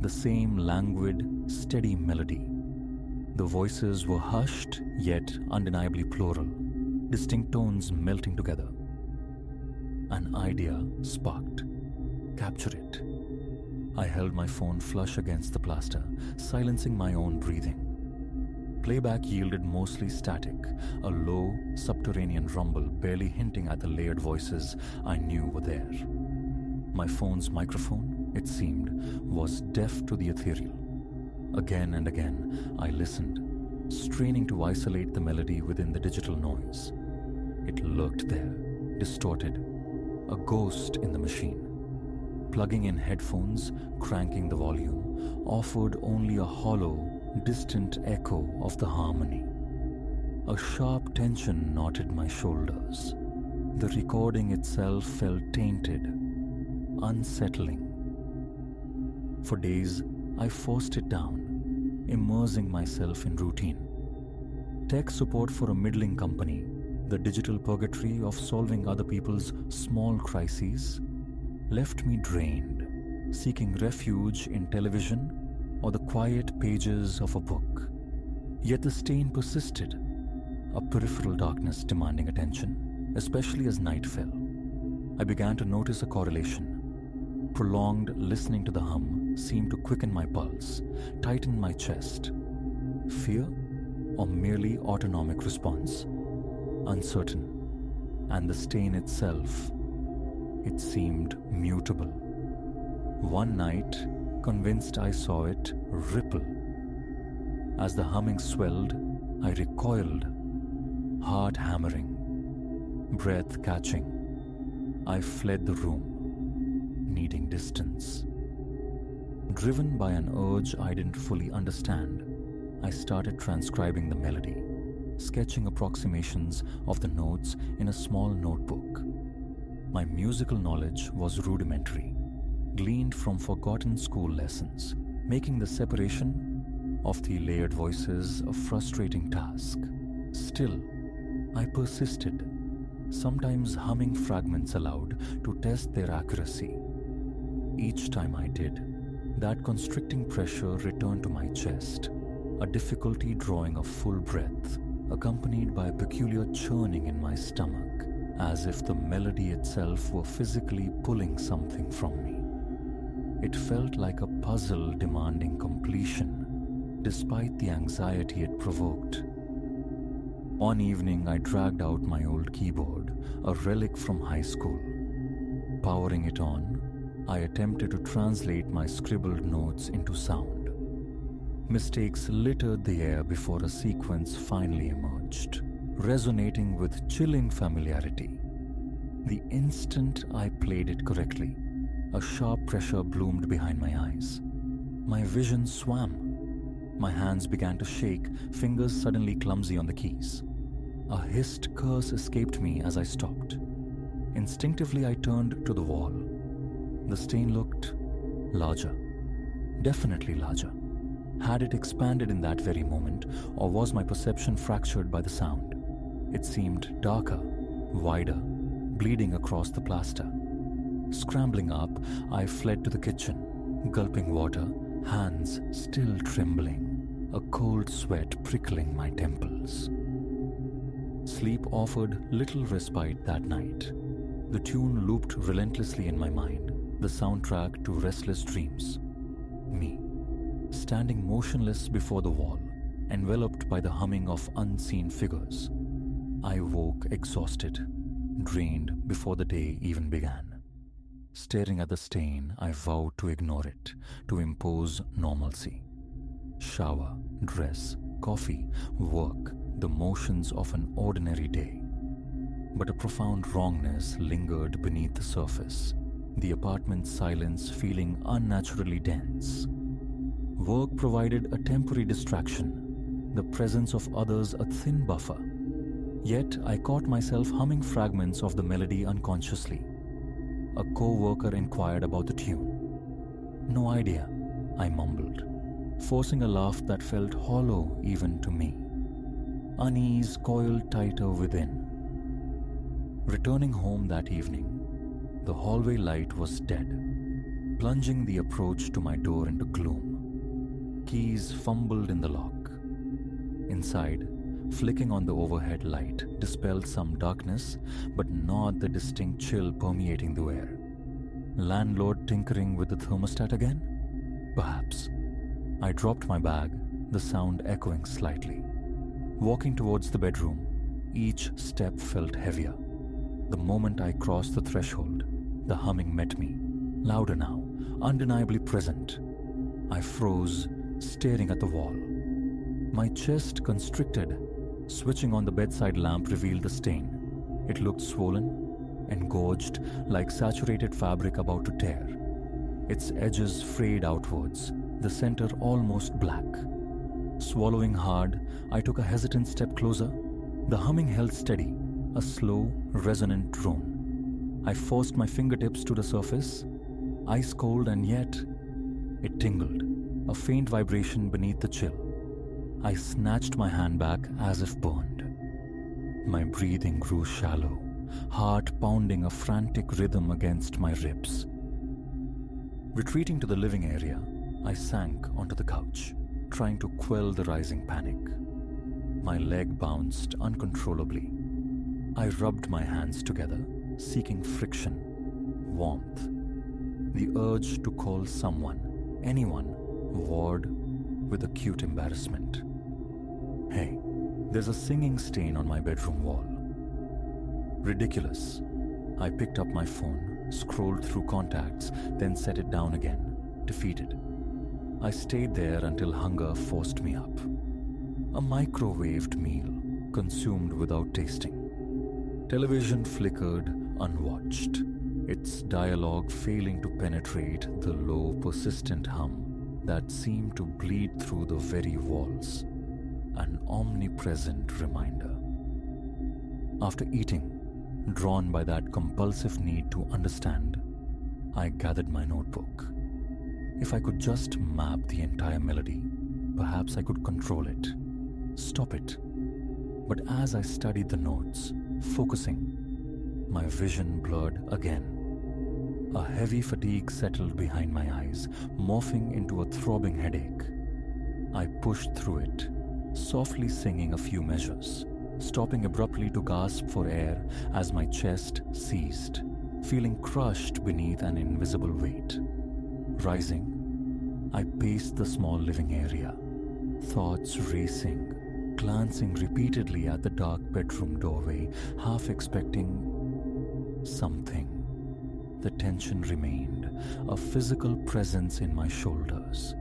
The same languid, steady melody. The voices were hushed, yet undeniably plural, distinct tones melting together. An idea sparked. Capture it. I held my phone flush against the plaster, silencing my own breathing. Playback yielded mostly static, a low, subterranean rumble barely hinting at the layered voices I knew were there. My phone's microphone, it seemed, was deaf to the ethereal. Again and again, I listened, straining to isolate the melody within the digital noise. It lurked there, distorted, a ghost in the machine. Plugging in headphones, cranking the volume, offered only a hollow, distant echo of the harmony. A sharp tension knotted my shoulders. The recording itself felt tainted, unsettling. For days, I forced it down, immersing myself in routine. Tech support for a middling company, the digital purgatory of solving other people's small crises, left me drained, seeking refuge in television or the quiet pages of a book. Yet the stain persisted, a peripheral darkness demanding attention, especially as night fell. I began to notice a correlation. Prolonged listening to the hum seemed to quicken my pulse, tighten my chest. Fear or merely autonomic response? Uncertain. And the stain itself, it seemed mutable. One night, convinced I saw it ripple. As the humming swelled, I recoiled, heart hammering, breath catching. I fled the room, needing distance. Driven by an urge I didn't fully understand, I started transcribing the melody, sketching approximations of the notes in a small notebook. My musical knowledge was rudimentary, gleaned from forgotten school lessons, making the separation of the layered voices a frustrating task. Still, I persisted, sometimes humming fragments aloud to test their accuracy. Each time I did, that constricting pressure returned to my chest, a difficulty drawing a full breath, accompanied by a peculiar churning in my stomach, as if the melody itself were physically pulling something from me. It felt like a puzzle demanding completion, despite the anxiety it provoked. One evening, I dragged out my old keyboard, a relic from high school. Powering it on, I attempted to translate my scribbled notes into sound. Mistakes littered the air before a sequence finally emerged, resonating with chilling familiarity. The instant I played it correctly, a sharp pressure bloomed behind my eyes. My vision swam. My hands began to shake, fingers suddenly clumsy on the keys. A hissed curse escaped me as I stopped. Instinctively, I turned to the wall. The stain looked larger, definitely larger. Had it expanded in that very moment, or was my perception fractured by the sound? It seemed darker, wider, bleeding across the plaster. Scrambling up, I fled to the kitchen, gulping water, hands still trembling. a cold sweat prickling my temples. Sleep offered little respite that night. The tune looped relentlessly in my mind, the soundtrack to restless dreams. Me, standing motionless before the wall, enveloped by the humming of unseen figures. I woke exhausted, drained before the day even began. Staring at the stain, I vowed to ignore it, to impose normalcy. Shower, dress, coffee, work, the motions of an ordinary day. But a profound wrongness lingered beneath the surface, the apartment's silence feeling unnaturally dense. Work provided a temporary distraction, the presence of others a thin buffer. Yet I caught myself humming fragments of the melody unconsciously. A co-worker inquired about the tune. "No idea," I mumbled, forcing a laugh that felt hollow even to me. Unease coiled tighter within. Returning home that evening, the hallway light was dead, plunging the approach to my door into gloom. Keys fumbled in the lock. Inside, flicking on the overhead light dispelled some darkness, but not the distinct chill permeating the air. Landlord tinkering with the thermostat again? Perhaps. I dropped my bag, the sound echoing slightly. Walking towards the bedroom, each step felt heavier. The moment I crossed the threshold, the humming met me, louder now, undeniably present. I froze, staring at the wall. My chest constricted. Switching on the bedside lamp revealed the stain. It looked swollen, engorged, like saturated fabric about to tear. Its edges frayed outwards, the center almost black. Swallowing hard, I took a hesitant step closer. The humming held steady, a slow, resonant drone. I forced my fingertips to the surface, ice cold, and yet it tingled, a faint vibration beneath the chill. I snatched my hand back as if burned. My breathing grew shallow, heart pounding a frantic rhythm against my ribs. Retreating to the living area, I sank onto the couch, trying to quell the rising panic. My leg bounced uncontrollably. I rubbed my hands together, seeking friction, warmth. The urge to call someone, anyone, warred with acute embarrassment. Hey, there's a singing stain on my bedroom wall. Ridiculous. I picked up my phone, scrolled through contacts, then set it down again, defeated. I stayed there until hunger forced me up. A microwaved meal, consumed without tasting. Television flickered, unwatched, its dialogue failing to penetrate the low, persistent hum that seemed to bleed through the very walls, an omnipresent reminder. After eating, drawn by that compulsive need to understand, I gathered my notebook. If I could just map the entire melody, perhaps I could control it, stop it. But as I studied the notes, focusing, my vision blurred again. A heavy fatigue settled behind my eyes, morphing into a throbbing headache. I pushed through it, softly singing a few measures, stopping abruptly to gasp for air as my chest seized, feeling crushed beneath an invisible weight. Rising, I paced the small living area, thoughts racing, glancing repeatedly at the dark bedroom doorway, half expecting something. The tension remained, a physical presence in my shoulders.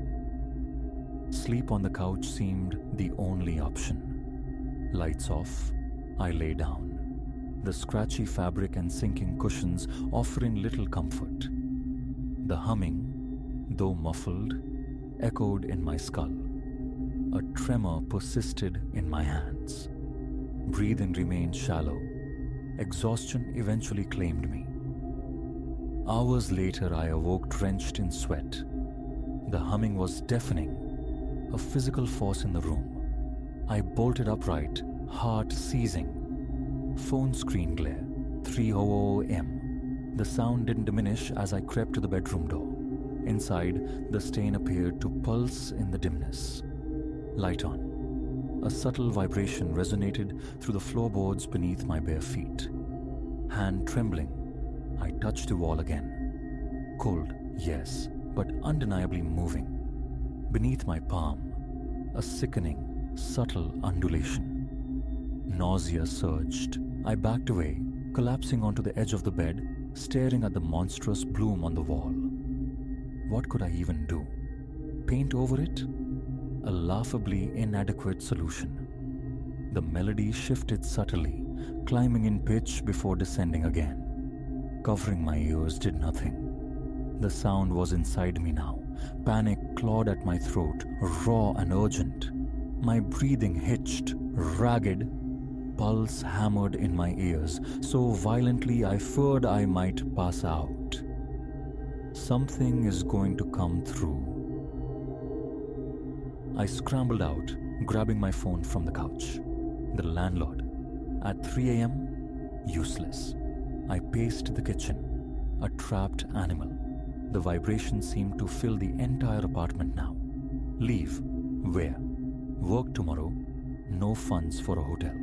Sleep on the couch seemed the only option. Lights off, I lay down. The scratchy fabric and sinking cushions offering little comfort. The humming, though muffled, echoed in my skull. A tremor persisted in my hands. Breathing remained shallow. Exhaustion eventually claimed me. Hours later, I awoke drenched in sweat. The humming was deafening, a physical force in the room. I bolted upright, heart seizing. Phone screen glare, 3:00 a.m. The sound didn't diminish as I crept to the bedroom door. Inside, the stain appeared to pulse in the dimness. Light on. A subtle vibration resonated through the floorboards beneath my bare feet. Hand trembling, I touched the wall again. Cold, yes, but undeniably moving. Beneath my palm, a sickening, subtle undulation. Nausea surged. I backed away, collapsing onto the edge of the bed, staring at the monstrous bloom on the wall. What could I even do? Paint over it? A laughably inadequate solution. The melody shifted subtly, climbing in pitch before descending again. Covering my ears did nothing. The sound was inside me now. Panic clawed at my throat, raw and urgent. My breathing hitched, ragged. Pulse hammered in my ears, so violently I feared I might pass out. Something is going to come through. I scrambled out, grabbing my phone from the couch. The landlord. At 3 a.m., useless. I paced the kitchen, a trapped animal. The vibration seemed to fill the entire apartment now. Leave. Where? Work tomorrow. No funds for a hotel.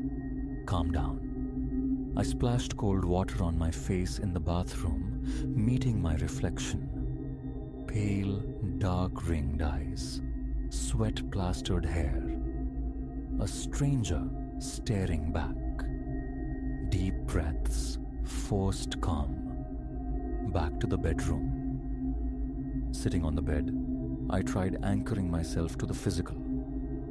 Calm down. I splashed cold water on my face in the bathroom, meeting my reflection. Pale, dark ringed eyes, sweat-plastered hair. A stranger staring back. Deep breaths, forced calm. Back to the bedroom. Sitting on the bed, I tried anchoring myself to the physical.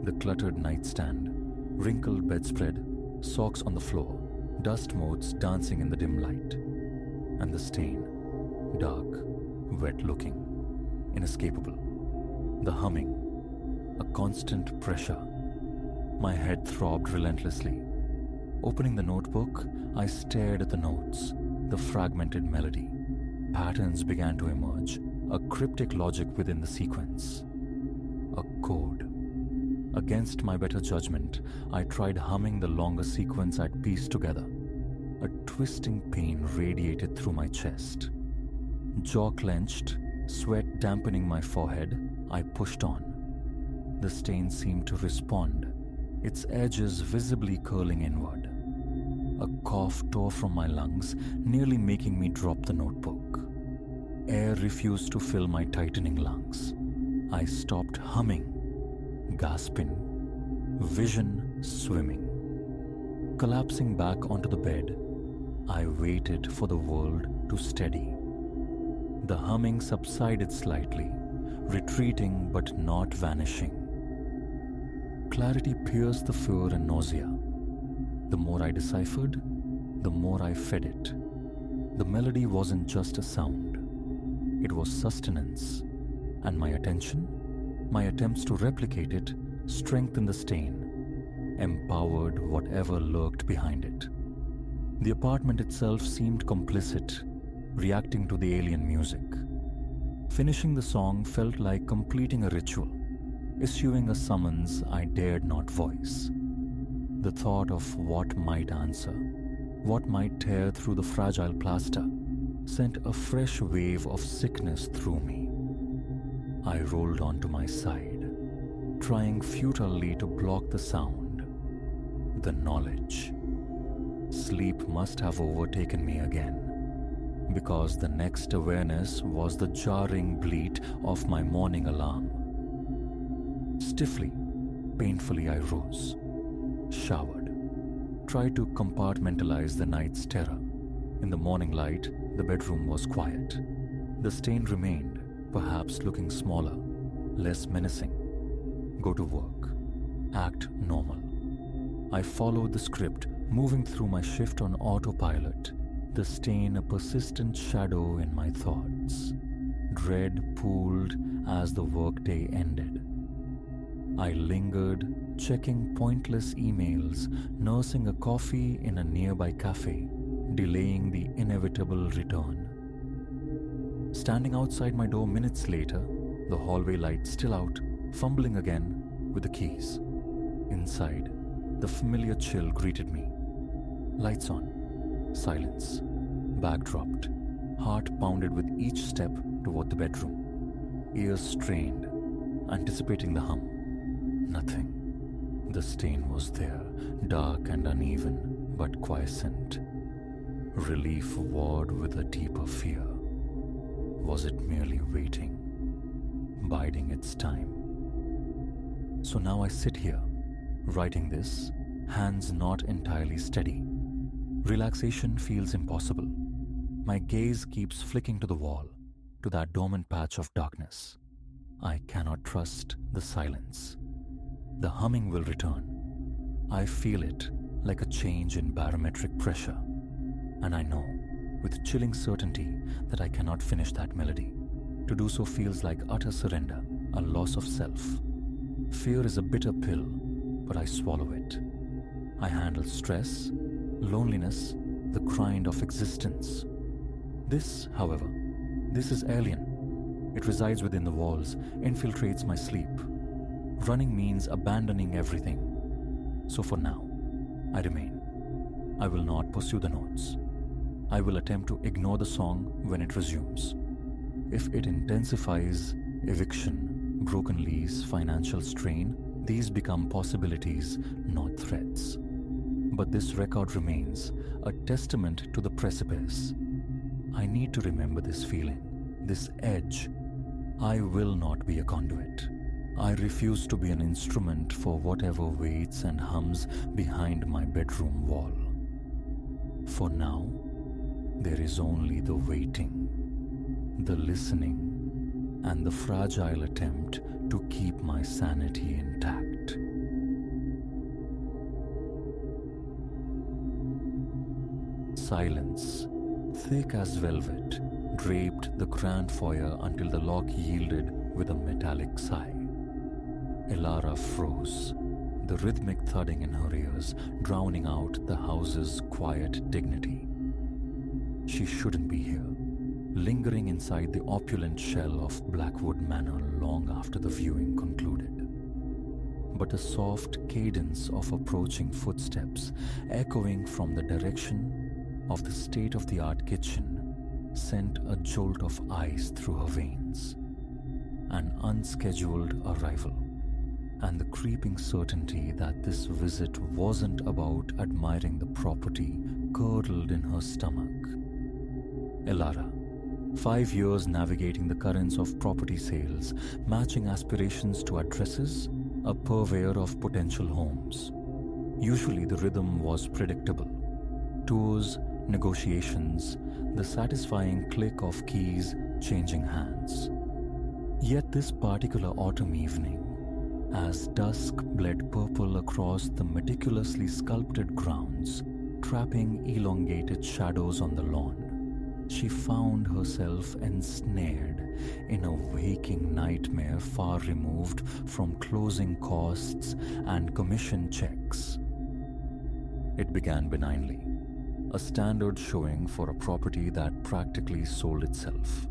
The cluttered nightstand, wrinkled bedspread, socks on the floor, dust motes dancing in the dim light. And the stain, dark, wet-looking, inescapable. The humming, a constant pressure. My head throbbed relentlessly. Opening the notebook, I stared at the notes, the fragmented melody. Patterns began to emerge, a cryptic logic within the sequence. A code. Against my better judgment, I tried humming the longer sequence I'd pieced together. A twisting pain radiated through my chest. Jaw clenched, sweat dampening my forehead, I pushed on. The stain seemed to respond, its edges visibly curling inward. A cough tore from my lungs, nearly making me drop the notebook. Air refused to fill my tightening lungs. I stopped humming, gasping, vision swimming. Collapsing back onto the bed, I waited for the world to steady. The humming subsided slightly, retreating but not vanishing. Clarity pierced the fear and nausea. The more I deciphered, the more I fed it. The melody wasn't just a sound. It was sustenance. And my attention, my attempts to replicate it, strengthened the stain, empowered whatever lurked behind it. The apartment itself seemed complicit, reacting to the alien music. Finishing the song felt like completing a ritual, issuing a summons I dared not voice. The thought of what might answer, what might tear through the fragile plaster, sent a fresh wave of sickness through me. I rolled onto my side, trying futilely to block the sound, the knowledge. Sleep must have overtaken me again, because the next awareness was the jarring bleat of my morning alarm. Stiffly, painfully I rose, showered, tried to compartmentalize the night's terror. In the morning light, the bedroom was quiet. The stain remained, perhaps looking smaller, less menacing. Go to work. Act normal. I followed the script, moving through my shift on autopilot, the stain a persistent shadow in my thoughts. Dread pooled as the workday ended. I lingered, checking pointless emails, nursing a coffee in a nearby cafe, delaying the inevitable return. Standing outside my door minutes later, the hallway light still out, fumbling again with the keys. Inside, the familiar chill greeted me. Lights on, silence, bag dropped, heart pounded with each step toward the bedroom, ears strained, anticipating the hum. Nothing. The stain was there, dark and uneven, but quiescent. Relief warred with a deeper fear. Was it merely waiting, biding its time? So now I sit here, writing this, hands not entirely steady. Relaxation feels impossible. My gaze keeps flicking to the wall, to that dormant patch of darkness. I cannot trust the silence. The humming will return. I feel it like a change in barometric pressure. And I know, with chilling certainty, that I cannot finish that melody. To do so feels like utter surrender, a loss of self. Fear is a bitter pill, but I swallow it. I handle stress, loneliness, the grind of existence. This, however, this is alien. It resides within the walls, infiltrates my sleep. Running means abandoning everything. So for now, I remain. I will not pursue the notes. I will attempt to ignore the song when it resumes. If it intensifies eviction, broken lease, financial strain, these become possibilities, not threats. But this record remains a testament to the precipice. I need to remember this feeling, this edge. I will not be a conduit. I refuse to be an instrument for whatever waits and hums behind my bedroom wall. For now, there is only the waiting, the listening, and the fragile attempt to keep my sanity intact. Silence, thick as velvet, draped the grand foyer until the lock yielded with a metallic sigh. Elara froze, the rhythmic thudding in her ears drowning out the house's quiet dignity. She shouldn't be here, lingering inside the opulent shell of Blackwood Manor long after the viewing concluded. But the soft cadence of approaching footsteps echoing from the direction of the state-of-the-art kitchen sent a jolt of ice through her veins. An unscheduled arrival, and the creeping certainty that this visit wasn't about admiring the property curdled in her stomach. Elara, 5 years navigating the currents of property sales, matching aspirations to addresses, a purveyor of potential homes. Usually the rhythm was predictable. Tours, negotiations, the satisfying click of keys changing hands. Yet this particular autumn evening, as dusk bled purple across the meticulously sculpted grounds, trapping elongated shadows on the lawn, she found herself ensnared in a waking nightmare far removed from closing costs and commission checks. It began benignly, a standard showing for a property that practically sold itself.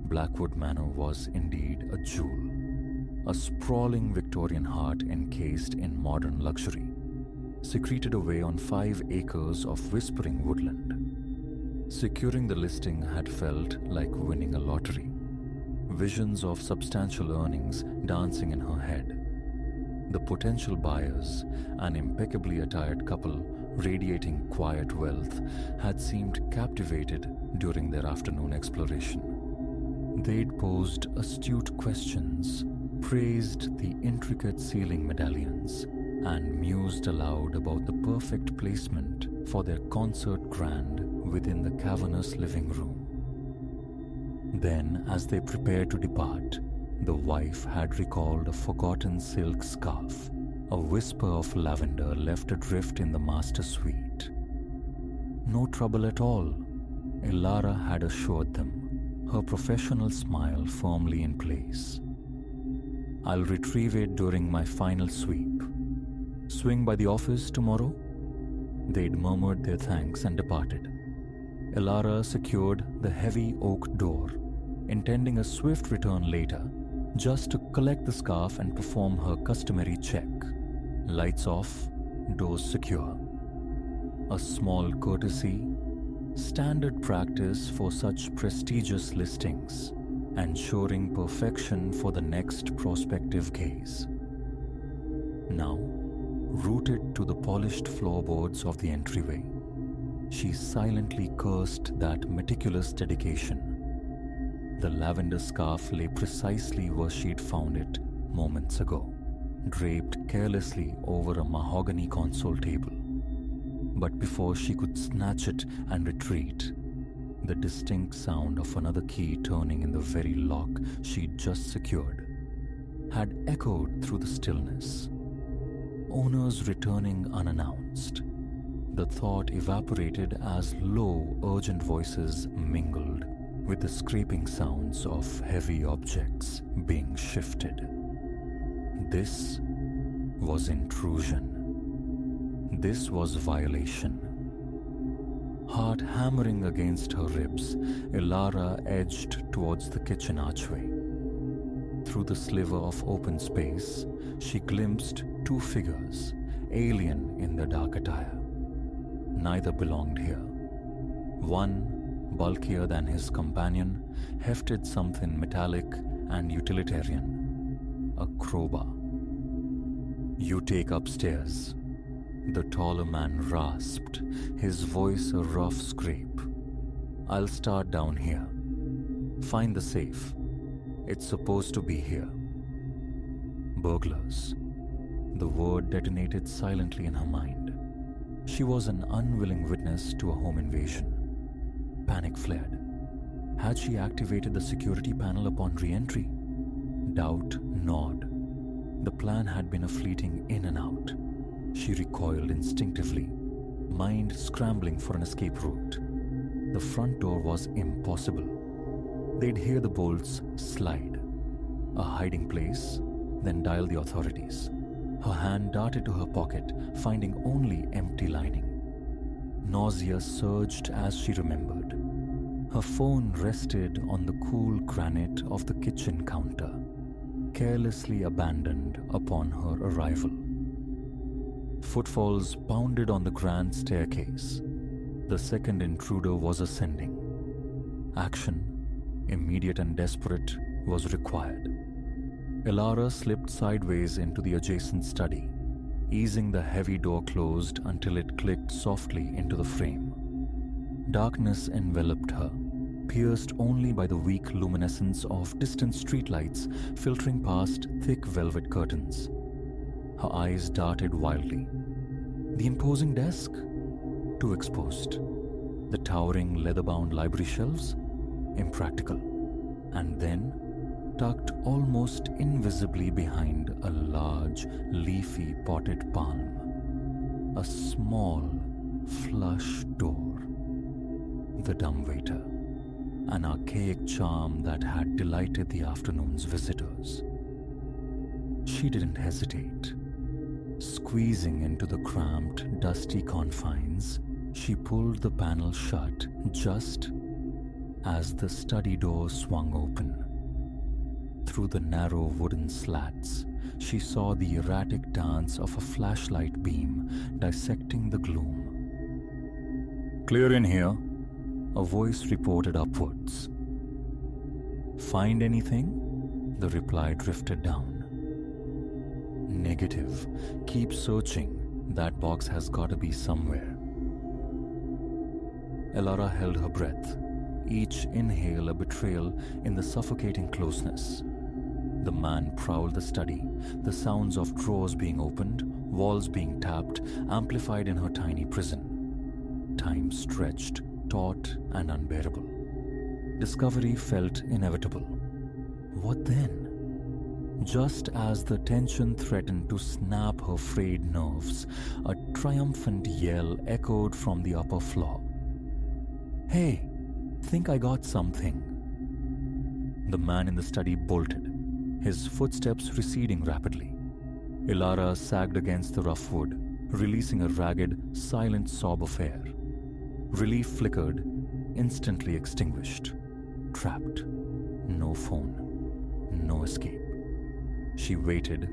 Blackwood Manor was indeed a jewel, a sprawling Victorian heart encased in modern luxury, secreted away on 5 acres of whispering woodland. Securing the listing had felt like winning a lottery. Visions of substantial earnings dancing in her head. The potential buyers, an impeccably attired couple radiating quiet wealth, had seemed captivated during their afternoon exploration. They'd posed astute questions, praised the intricate ceiling medallions, and mused aloud about the perfect placement for their concert grand within the cavernous living room. Then, as they prepared to depart, the wife had recalled a forgotten silk scarf, a whisper of lavender left adrift in the master suite. No trouble at all, Elara had assured them, her professional smile firmly in place. I'll retrieve it during my final sweep. Swing by the office tomorrow? They'd murmured their thanks and departed. Elara secured the heavy oak door, intending a swift return later, just to collect the scarf and perform her customary check. Lights off, doors secure. A small courtesy, standard practice for such prestigious listings, ensuring perfection for the next prospective gaze. Now, rooted to the polished floorboards of the entryway, she silently cursed that meticulous dedication. The lavender scarf lay precisely where she'd found it moments ago, draped carelessly over a mahogany console table. But before she could snatch it and retreat, the distinct sound of another key turning in the very lock she'd just secured had echoed through the stillness. Owners returning unannounced. The thought evaporated as low, urgent voices mingled with the scraping sounds of heavy objects being shifted. This was intrusion. This was violation. Heart hammering against her ribs, Elara edged towards the kitchen archway. Through the sliver of open space, she glimpsed two figures, alien in their dark attire. Neither belonged here. One, bulkier than his companion, hefted something metallic and utilitarian, a crowbar. "You take upstairs," the taller man rasped, his voice a rough scrape. "I'll start down here. Find the safe. It's supposed to be here." Burglars. The word detonated silently in her mind. She was an unwilling witness to a home invasion. Panic flared. Had she activated the security panel upon re-entry? Doubt gnawed. The plan had been a fleeting in and out. She recoiled instinctively, mind scrambling for an escape route. The front door was impossible. They'd hear the bolts slide. A hiding place, then dial the authorities. Her hand darted to her pocket, finding only empty lining. Nausea surged as she remembered. Her phone rested on the cool granite of the kitchen counter, carelessly abandoned upon her arrival. Footfalls pounded on the grand staircase. The second intruder was ascending. Action, immediate and desperate, was required. Elara slipped sideways into the adjacent study, easing the heavy door closed until it clicked softly into the frame. Darkness enveloped her, pierced only by the weak luminescence of distant streetlights filtering past thick velvet curtains. Her eyes darted wildly. The imposing desk? Too exposed. The towering leather-bound library shelves? Impractical. And then, tucked almost invisibly behind a large, leafy potted palm, a small, flush door. The dumbwaiter, an archaic charm that had delighted the afternoon's visitors. She didn't hesitate. Squeezing into the cramped, dusty confines, she pulled the panel shut just as the study door swung open. Through the narrow wooden slats, she saw the erratic dance of a flashlight beam dissecting the gloom. "Clear in here," a voice reported upwards. "Find anything?" The reply drifted down. "Negative. Keep searching. That box has got to be somewhere." Elara held her breath, each inhale a betrayal in the suffocating closeness. The man prowled the study, the sounds of drawers being opened, walls being tapped, amplified in her tiny prison. Time stretched, taut and unbearable. Discovery felt inevitable. What then? Just as the tension threatened to snap her frayed nerves, a triumphant yell echoed from the upper floor. "Hey, think I got something." The man in the study bolted, his footsteps receding rapidly. Elara sagged against the rough wood, releasing a ragged, silent sob of air. Relief flickered, instantly extinguished. Trapped. No phone. No escape. She waited,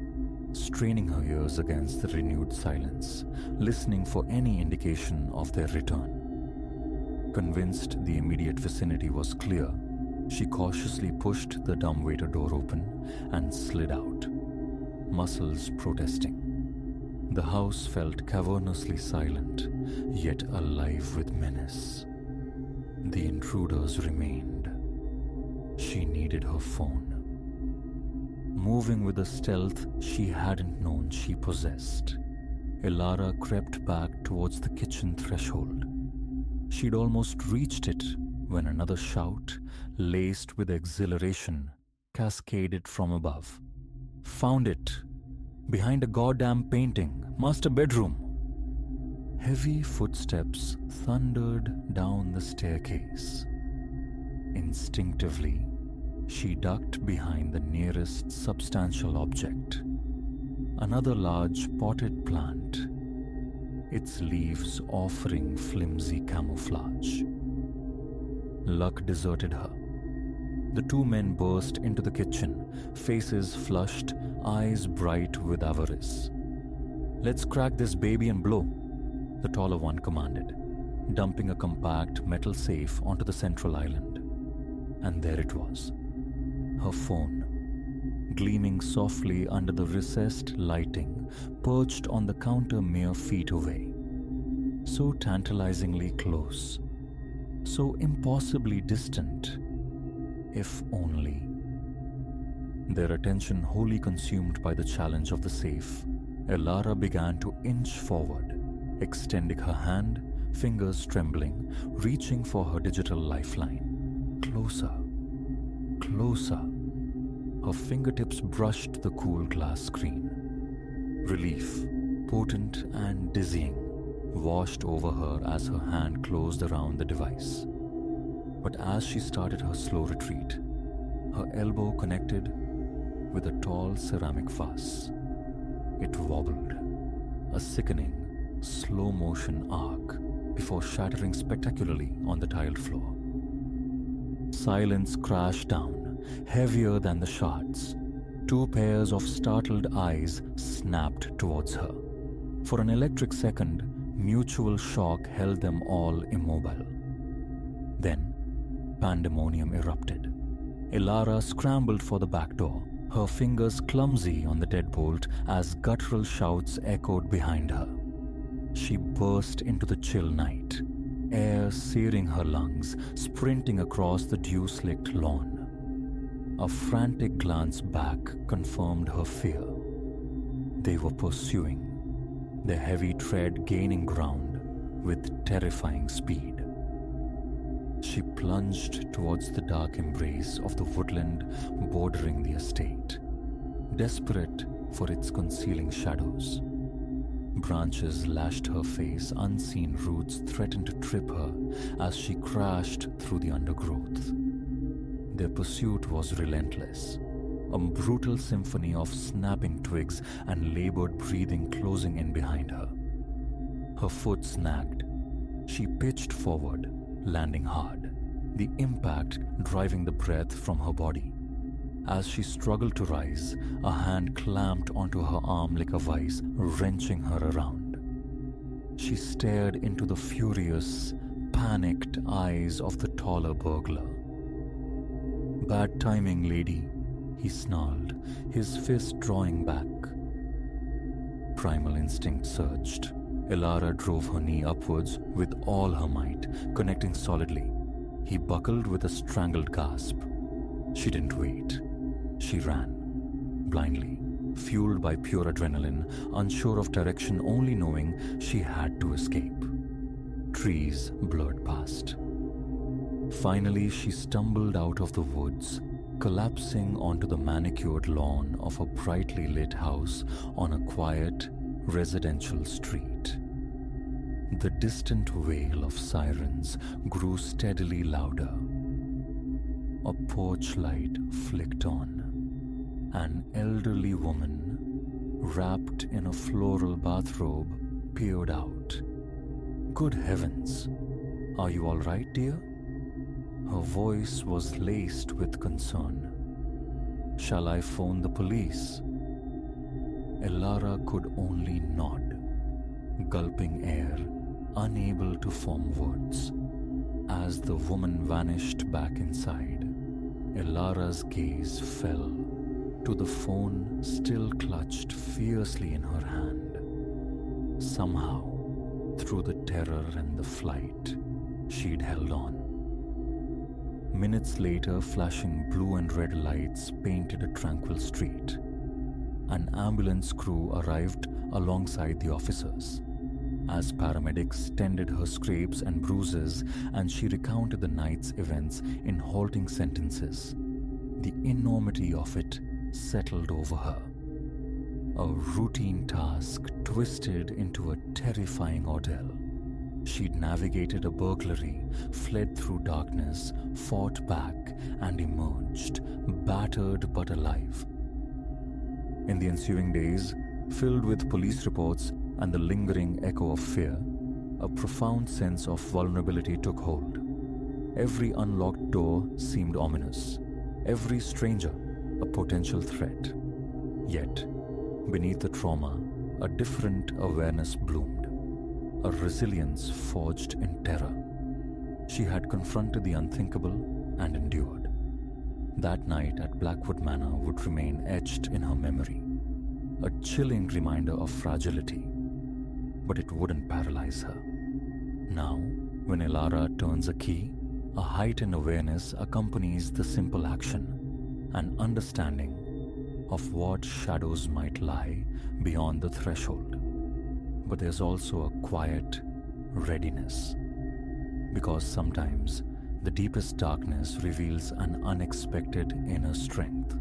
straining her ears against the renewed silence, listening for any indication of their return. Convinced the immediate vicinity was clear, she cautiously pushed the dumbwaiter door open and slid out, muscles protesting. The house felt cavernously silent, yet alive with menace. The intruders remained. She needed her phone. Moving with a stealth she hadn't known she possessed, Elara crept back towards the kitchen threshold. She'd almost reached it when another shout, laced with exhilaration, cascaded from above. "Found it! Behind a goddamn painting! Master bedroom!" Heavy footsteps thundered down the staircase. Instinctively, she ducked behind the nearest substantial object. Another large potted plant, its leaves offering flimsy camouflage. Luck deserted her. The two men burst into the kitchen, faces flushed, eyes bright with avarice. "Let's crack this baby and blow," the taller one commanded, dumping a compact metal safe onto the central island. And there it was, her phone, gleaming softly under the recessed lighting, perched on the counter mere feet away. So tantalizingly close, so impossibly distant, if only. Their attention wholly consumed by the challenge of the safe, Elara began to inch forward, extending her hand, fingers trembling, reaching for her digital lifeline. Closer, closer. Her fingertips brushed the cool glass screen. Relief, potent and dizzying, washed over her as her hand closed around the device. But as she started her slow retreat, her elbow connected with a tall ceramic vase. It wobbled, a sickening, slow-motion arc before shattering spectacularly on the tiled floor. Silence crashed down, heavier than the shards. Two pairs of startled eyes snapped towards her. For an electric second, mutual shock held them all immobile. Then, pandemonium erupted. Elara scrambled for the back door, her fingers clumsy on the deadbolt as guttural shouts echoed behind her. She burst into the chill night, air searing her lungs, sprinting across the dew-slicked lawn. A frantic glance back confirmed her fear. They were pursuing, their heavy tread gaining ground with terrifying speed. She plunged towards the dark embrace of the woodland bordering the estate, desperate for its concealing shadows. Branches lashed her face, unseen roots threatened to trip her as she crashed through the undergrowth. Their pursuit was relentless, a brutal symphony of snapping twigs and labored breathing closing in behind her. Her foot snagged. She pitched forward, landing hard, the impact driving the breath from her body. As she struggled to rise, a hand clamped onto her arm like a vice, wrenching her around. She stared into the furious, panicked eyes of the taller burglar. "Bad timing, lady," he snarled, his fist drawing back. Primal instinct surged. Elara drove her knee upwards with all her might, connecting solidly. He buckled with a strangled gasp. She didn't wait. She ran, blindly, fueled by pure adrenaline, unsure of direction, only knowing she had to escape. Trees blurred past. Finally, she stumbled out of the woods, collapsing onto the manicured lawn of a brightly lit house on a quiet, residential street. The distant wail of sirens grew steadily louder. A porch light flicked on. An elderly woman, wrapped in a floral bathrobe, peered out. "Good heavens! Are you all right, dear?" Her voice was laced with concern. "Shall I phone the police?" Elara could only nod, gulping air, unable to form words. As the woman vanished back inside, Elara's gaze fell to the phone still clutched fiercely in her hand. Somehow, through the terror and the flight, she'd held on. Minutes later, flashing blue and red lights painted a tranquil street. An ambulance crew arrived alongside the officers. As paramedics tended her scrapes and bruises and she recounted the night's events in halting sentences, the enormity of it settled over her. A routine task twisted into a terrifying ordeal. She'd navigated a burglary, fled through darkness, fought back, and emerged, battered but alive. In the ensuing days, filled with police reports and the lingering echo of fear, a profound sense of vulnerability took hold. Every unlocked door seemed ominous, every stranger a potential threat. Yet, beneath the trauma, a different awareness bloomed, a resilience forged in terror. She had confronted the unthinkable and endured. That night at Blackwood Manor would remain etched in her memory, a chilling reminder of fragility, but it wouldn't paralyze her. Now, when Elara turns a key, a heightened awareness accompanies the simple action, an understanding of what shadows might lie beyond the threshold. But there's also a quiet readiness, because sometimes the deepest darkness reveals an unexpected inner strength.